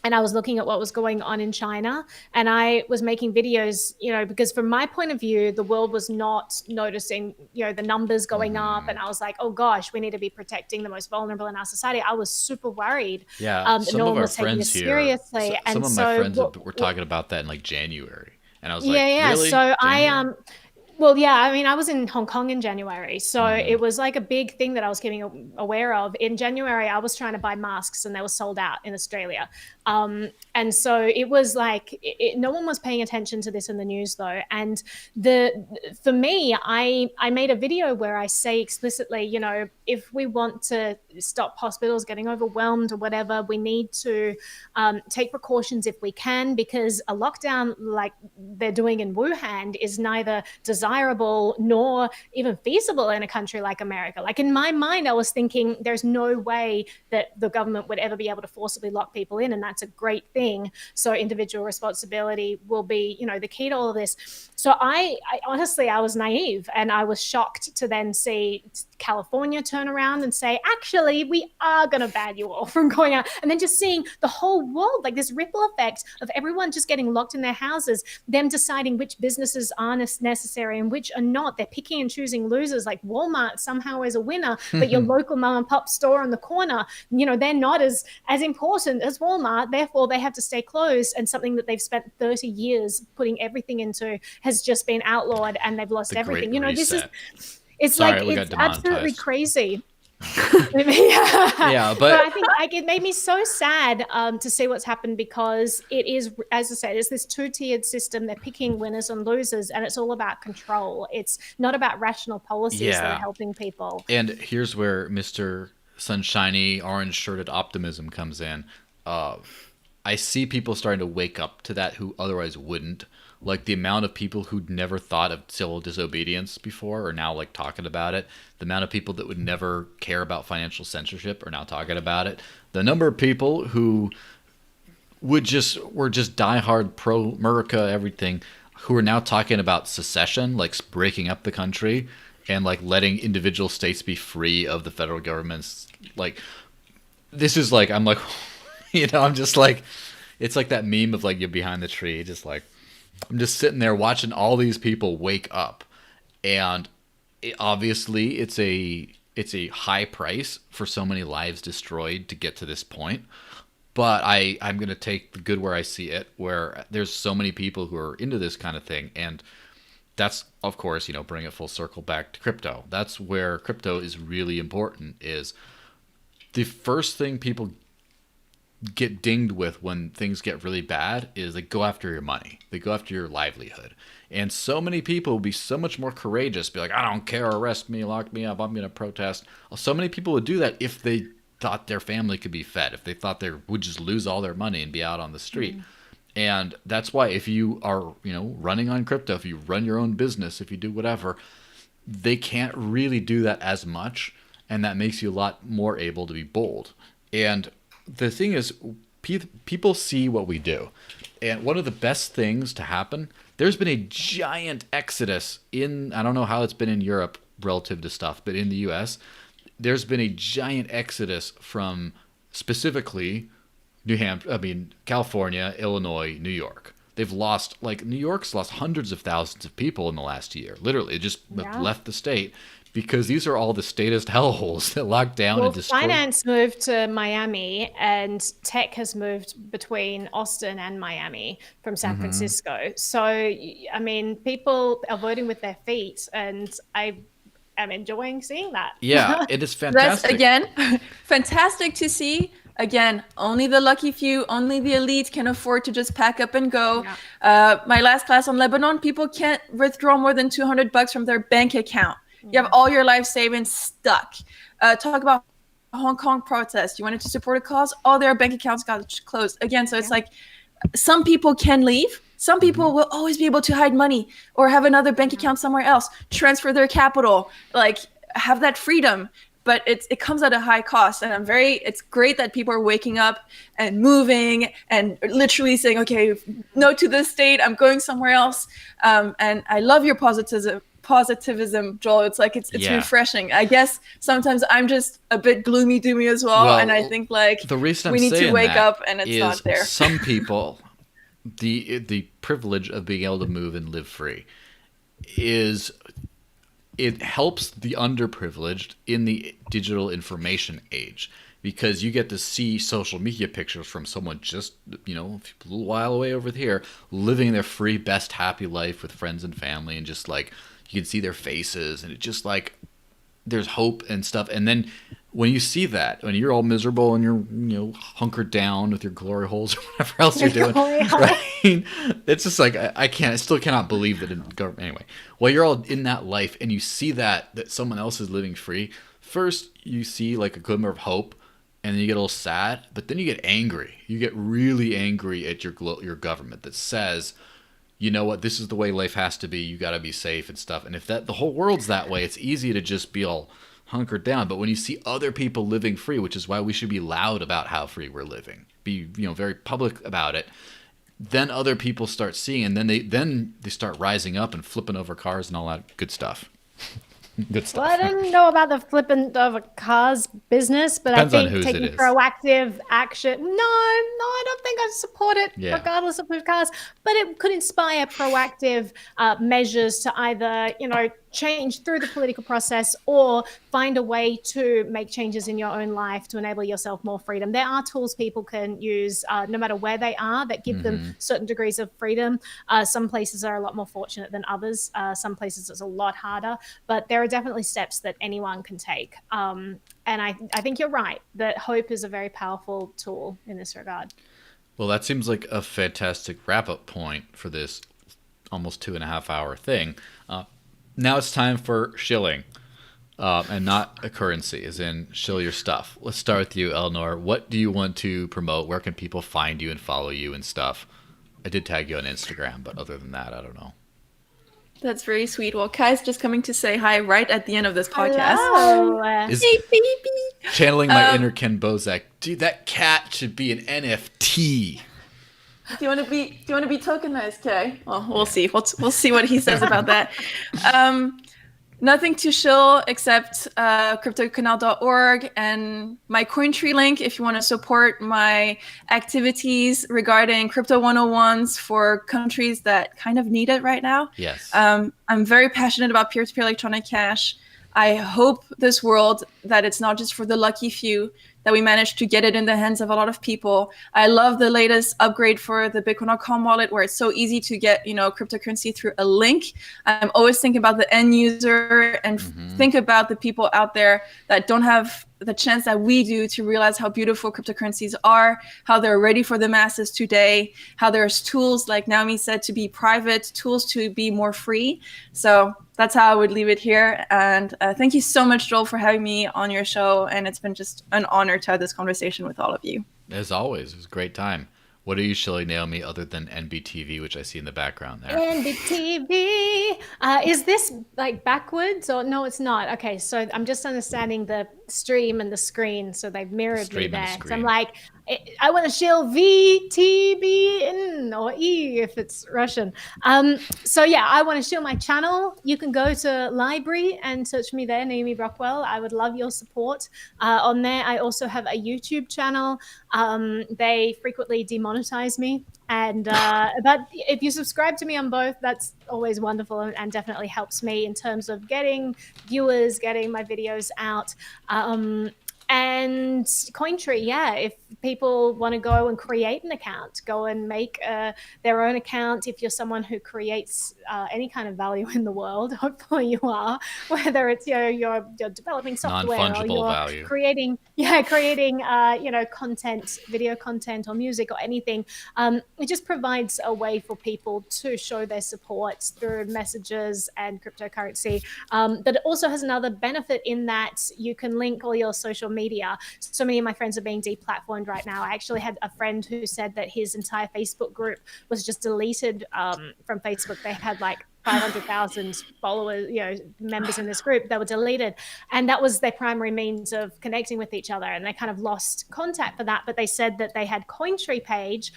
and I was looking at what was going on in China, and I was making videos, because from my point of view, the world was not noticing, the numbers going up. And I was like, oh gosh, we need to be protecting the most vulnerable in our society. I was super worried. Yeah. Some of our friends here, seriously. Some of my friends were talking about that in like January. And I was like, really? So January? I was in Hong Kong in January. So it was like a big thing that I was getting aware of. In January, I was trying to buy masks and they were sold out in Australia. And so it was like, no one was paying attention to this in the news though. And for me, I made a video where I say explicitly, if we want to stop hospitals getting overwhelmed or whatever, we need to take precautions if we can, because a lockdown like they're doing in Wuhan is neither designed desirable nor even feasible in a country like America. Like in my mind, I was thinking there's no way that the government would ever be able to forcibly lock people in, and that's a great thing. So individual responsibility will be, the key to all of this. So I honestly, I was naive, and I was shocked to then see California turn around and say, actually, we are going to ban you all from going out. And then just seeing the whole world, like this ripple effect of everyone just getting locked in their houses, them deciding which businesses are necessary and which are not. They're picking and choosing losers. Like Walmart somehow is a winner, but your local mom and pop store on the corner, they're not as important as Walmart. Therefore, they have to stay closed. And something that they've spent 30 years putting everything into has just been outlawed, and they've lost everything. This is it's absolutely crazy. Yeah, but I think it made me so sad to see what's happened, because it is, as I said, it's this two-tiered system. They're picking winners and losers, and it's all about control. It's not about rational policies that are helping people. And here's where Mr. Sunshiny, orange-shirted optimism comes in. I see people starting to wake up to that who otherwise wouldn't. Like the amount of people who'd never thought of civil disobedience before are now like talking about it. The amount of people that would never care about financial censorship are now talking about it. The number of people who were just diehard pro-America everything, who are now talking about secession, like breaking up the country and like letting individual states be free of the federal government's. Like, this is like, I'm like, I'm just like, it's like that meme of like you're behind the tree, just like, I'm just sitting there watching all these people wake up, and obviously it's a high price for so many lives destroyed to get to this point. But I'm going to take the good where I see it, where there's so many people who are into this kind of thing. And that's, of course, bring it full circle back to crypto. That's where crypto is really important. Is the first thing people get dinged with when things get really bad is they go after your money. They go after your livelihood. And so many people would be so much more courageous, be like, I don't care, arrest me, lock me up, I'm going to protest. So many people would do that if they thought their family could be fed, if they thought they would just lose all their money and be out on the street. And that's why if you are, running on crypto, if you run your own business, if you do whatever, they can't really do that as much. And that makes you a lot more able to be bold. And the thing is, people see what we do. And one of the best things to happen, there's been a giant exodus I don't know how it's been in Europe relative to stuff, but in the US, there's been a giant exodus from specifically California, Illinois, New York. They've lost, New York's lost hundreds of thousands of people in the last year. Literally, just left the state. Because these are all the statist hellholes that locked down and destroyed. Finance moved to Miami, and tech has moved between Austin and Miami from San Francisco. So, people are voting with their feet, and I am enjoying seeing that. Yeah, it is fantastic. That's, again, fantastic to see. Again, only the lucky few, only the elite can afford to just pack up and go. Yeah. My last class on Lebanon, people can't withdraw more than $200 from their bank account. You have all your life savings stuck. Talk about Hong Kong protests. You wanted to support a cause, all their bank accounts got closed. Again, so it's like some people can leave. Some people will always be able to hide money or have another bank account somewhere else, transfer their capital, have that freedom. But it comes at a high cost. And it's great that people are waking up and moving and literally saying, okay, no to this state, I'm going somewhere else. And I love your positivism, Joel. It's refreshing. I guess sometimes I'm just a bit gloomy doomy as well, and I think the reason we need to wake up and it's not there. Some people, the privilege of being able to move and live free is, it helps the underprivileged in the digital information age, because you get to see social media pictures from someone just, a little while away over here, living their free, best, happy life with friends and family, and just you can see their faces, and it's just there's hope and stuff. And then when you see that, when you're all miserable and you're, hunkered down with your glory holes or whatever else you're doing, right? It's just I still cannot believe that in government. Anyway, while you're all in that life and you see that someone else is living free, first you see a glimmer of hope, and then you get a little sad, but then you get angry. You get really angry at your government that says, you know what, this is the way life has to be. You got to be safe and stuff. And if the whole world's that way, it's easy to just be all hunkered down. But when you see other people living free, which is why we should be loud about how free we're living, be very public about it, then other people start seeing, and then they start rising up and flipping over cars and all that good stuff. Good stuff. Well, I don't know about the flipping over cars business, but Depends I on think whose taking it is. proactive action. No, I don't think I support it, regardless of whose cars. But it could inspire proactive measures to either, change through the political process or find a way to make changes in your own life to enable yourself more freedom. There are tools people can use no matter where they are that give them certain degrees of freedom. Some places are a lot more fortunate than others. Some places it's a lot harder, but there are definitely steps that anyone can take. And I think you're right that hope is a very powerful tool in this regard. Well, that seems like a fantastic wrap-up point for this almost 2.5 hour thing. Now it's time for shilling, and not a currency, as in shill your stuff. Let's start with you, Eléonore. What do you want to promote? Where can people find you and follow you and stuff? I did tag you on Instagram, but other than that, I don't know. That's very sweet. Well, Kai's just coming to say hi right at the end of this podcast. Hello. Hey, baby. Channeling my inner Kenn Bosak. Dude, that cat should be an NFT. Do you want to be tokenized, Kai? Well, we'll see. We'll see what he says about that. Nothing to shill except cryptocanal.org and my Cointree link if you want to support my activities regarding crypto 101s for countries that kind of need it right now. Yes. I'm very passionate about peer-to-peer electronic cash. I hope this world that it's not just for the lucky few, that we managed to get it in the hands of a lot of people. I love the latest upgrade for the Bitcoin.com wallet where it's so easy to get, cryptocurrency through a link. I'm always thinking about the end user and think about the people out there that don't have the chance that we do to realize how beautiful cryptocurrencies are, how they're ready for the masses today, how there's tools, like Naomi said, to be private, tools to be more free. So that's how I would leave it here. And thank you so much, Joel, for having me on your show. And it's been just an honor to have this conversation with all of you. As always, it was a great time. What are you shilling, Naomi, other than NBTV, which I see in the background there? NBTV. Is this like backwards or no? It's not. Okay, so I'm just understanding the stream and the screen, so they've mirrored me there. So I'm like, I want to shill VTBN or E if it's Russian. So yeah, I want to shill my channel. You can go to library and search me there, Naomi Brockwell. I would love your support on there. I also have a YouTube channel. They frequently demonetize me. And but if you subscribe to me on both, that's always wonderful and definitely helps me in terms of getting viewers, getting my videos out. And Cointree, yeah, if people want to go and create an account, go and make their own account. If you're someone who creates any kind of value in the world, hopefully you are, whether it's you're developing software or you're value. creating content, video content or music or anything. It just provides a way for people to show their support through messages and cryptocurrency. But it also has another benefit in that you can link all your social media. So many of my friends are being deplatformed right now. I actually had a friend who said that his entire Facebook group was just deleted from Facebook. They had like 500,000 followers, members in this group that were deleted. And that was their primary means of connecting with each other. And they kind of lost contact for that. But they said that they had Cointree page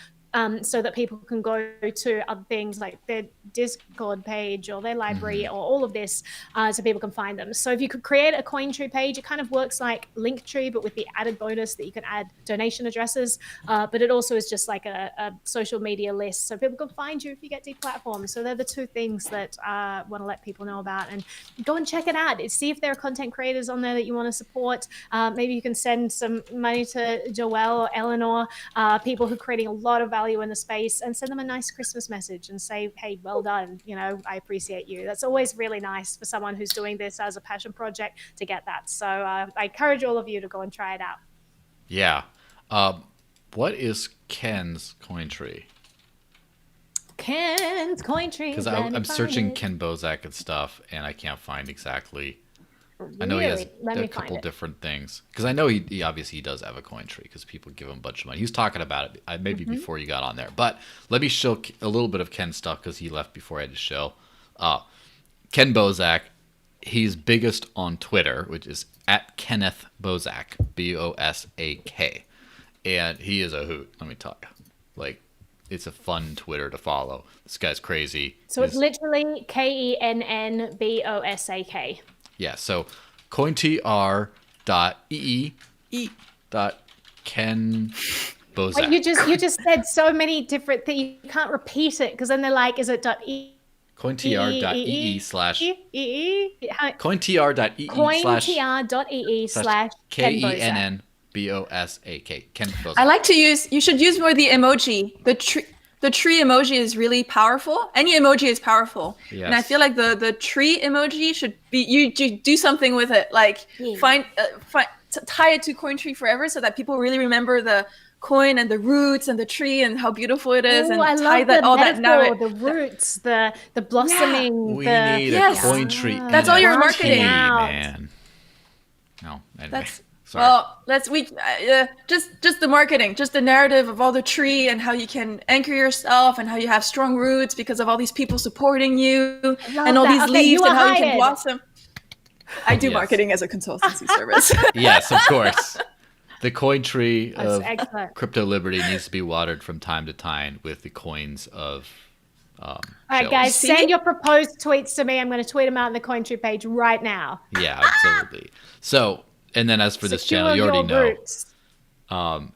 so that people can go to other things like their Discord page or their library or all of this so people can find them. So if you could create a Cointree page, it kind of works like Linktree, but with the added bonus that you can add donation addresses. But it also is just like a social media list so people can find you if you get deplatformed. So they're the two things that I want to let people know about. And go and check it out. See if there are content creators on there that you want to support. Maybe you can send some money to Joelle or Eléonore, people who are creating a lot of value in the space, and send them a nice Christmas message and say, hey, well done, I appreciate you. That's always really nice for someone who's doing this as a passion project to get that. So I encourage all of you to go and try it out. Yeah. What is Kenn's Cointree? Kenn's Cointree. Because I'm searching Kenn Bosak and stuff, and I can't find exactly I know he has Really? Let a me couple find it. different things. Because I know he obviously does have a coin tree because people give him a bunch of money. He was talking about it maybe before you got on there. But let me show a little bit of Ken's stuff because he left before I had to show. Kenn Bosak, he's biggest on Twitter, which is at Kenneth Bosak, Bosak. And he is a hoot, let me tell you. Like, it's a fun Twitter to follow. This guy's crazy. So it's literally KENNBOSAK. Yeah, so cointr.ee.Kenn Bosak. Like you just said so many different things. You can't repeat it because then they're like, is it .e? cointr.ee slash cointr.ee slash KENNBOSAK. Kenn Bosak. I like to use. You should use more the emoji. The tree emoji is really powerful. Any emoji is powerful, Yes. and I feel like the tree emoji should be you do something with it. Like tie it to coin tree forever, so that people really remember the coin and the roots and the tree and how beautiful it is, and I tie love that the all metaphor, that the roots, the blossoming. We the, need Yes. a coin tree. That's all your marketing. Man. No, anyway. That's Sorry. well. Just the marketing, just the narrative of all the tree and how you can anchor yourself and how you have strong roots because of all these people supporting you and all that. these Okay, leaves you and are how you can hired. blossom. I do Yes. marketing as a consultancy service. Yes, of course. The coin tree That's of excellent. Crypto Liberty needs to be watered from time to time with the coins of All right, shells. guys, See? send your proposed tweets to me. I'm going to tweet them out on the Cointree page right now. Yeah, absolutely. So, and then as for this Secure channel, you already your know. roots.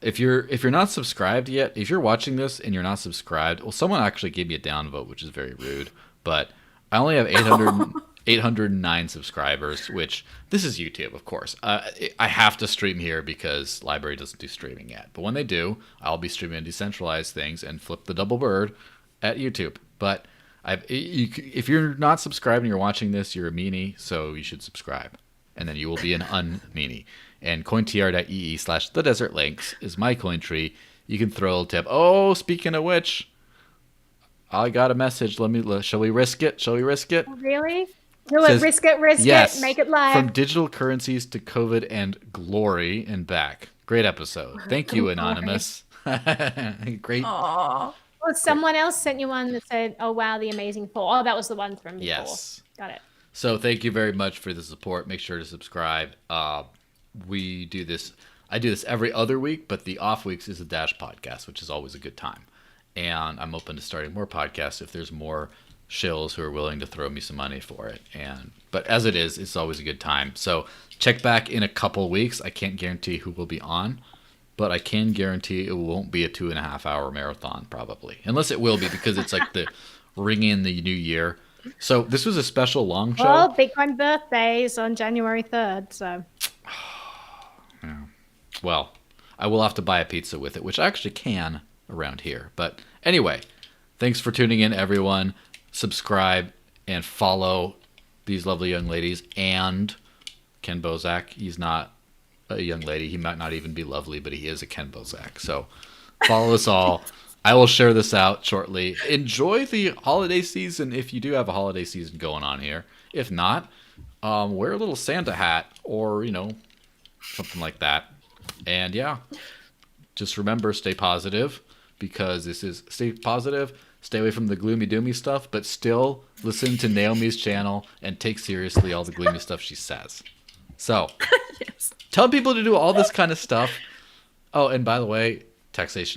If you're not subscribed yet, if you're watching this and you're not subscribed, well, someone actually gave me a downvote, which is very rude. But I only have 809 subscribers, which this is YouTube, of course. I have to stream here because Library doesn't do streaming yet. But when they do, I'll be streaming decentralized things and flip the double bird at YouTube. But if you're not subscribed and you're watching this, you're a meanie, so you should subscribe. And then you will be an un-meanie. And cointr.ee/thedesertlinks is my coin tree. You can throw a tip. Oh, speaking of which, I got a message. Shall we risk it? Shall we risk it? Really? Do Says, it. Risk it. Risk yes, it. Make it live. From digital currencies to COVID and glory and back. Great episode. Thank you, Anonymous. Great. Aww. Well, someone else sent you one that said, "Oh wow, the amazing four." Oh, that was the one from before. Yes. Got it. So thank you very much for the support. Make sure to subscribe. We do this. I do this every other week, but the off weeks is a Dash podcast, which is always a good time. And I'm open to starting more podcasts if there's more shills who are willing to throw me some money for it. But as it is, it's always a good time. So check back in a couple weeks. I can't guarantee who will be on, but I can guarantee it won't be a 2.5 hour marathon probably, unless it will be because it's like the ringing in the new year. So this was a special long show. Well, Bitcoin birthday is on January 3rd, so. Yeah. Well, I will have to buy a pizza with it, which I actually can around here. But anyway, thanks for tuning in, everyone. Subscribe and follow these lovely young ladies and Kenn Bosak. He's not a young lady. He might not even be lovely, but he is a Kenn Bosak. So follow us all. I will share this out shortly. Enjoy the holiday season if you do have a holiday season going on here. If not, wear a little Santa hat or, something like that. And yeah, just remember, stay positive because stay positive, stay away from the gloomy doomy stuff, but still listen to Naomi's channel and take seriously all the gloomy stuff she says. So Yes. tell people to do all this kind of stuff. Oh, and by the way, taxation is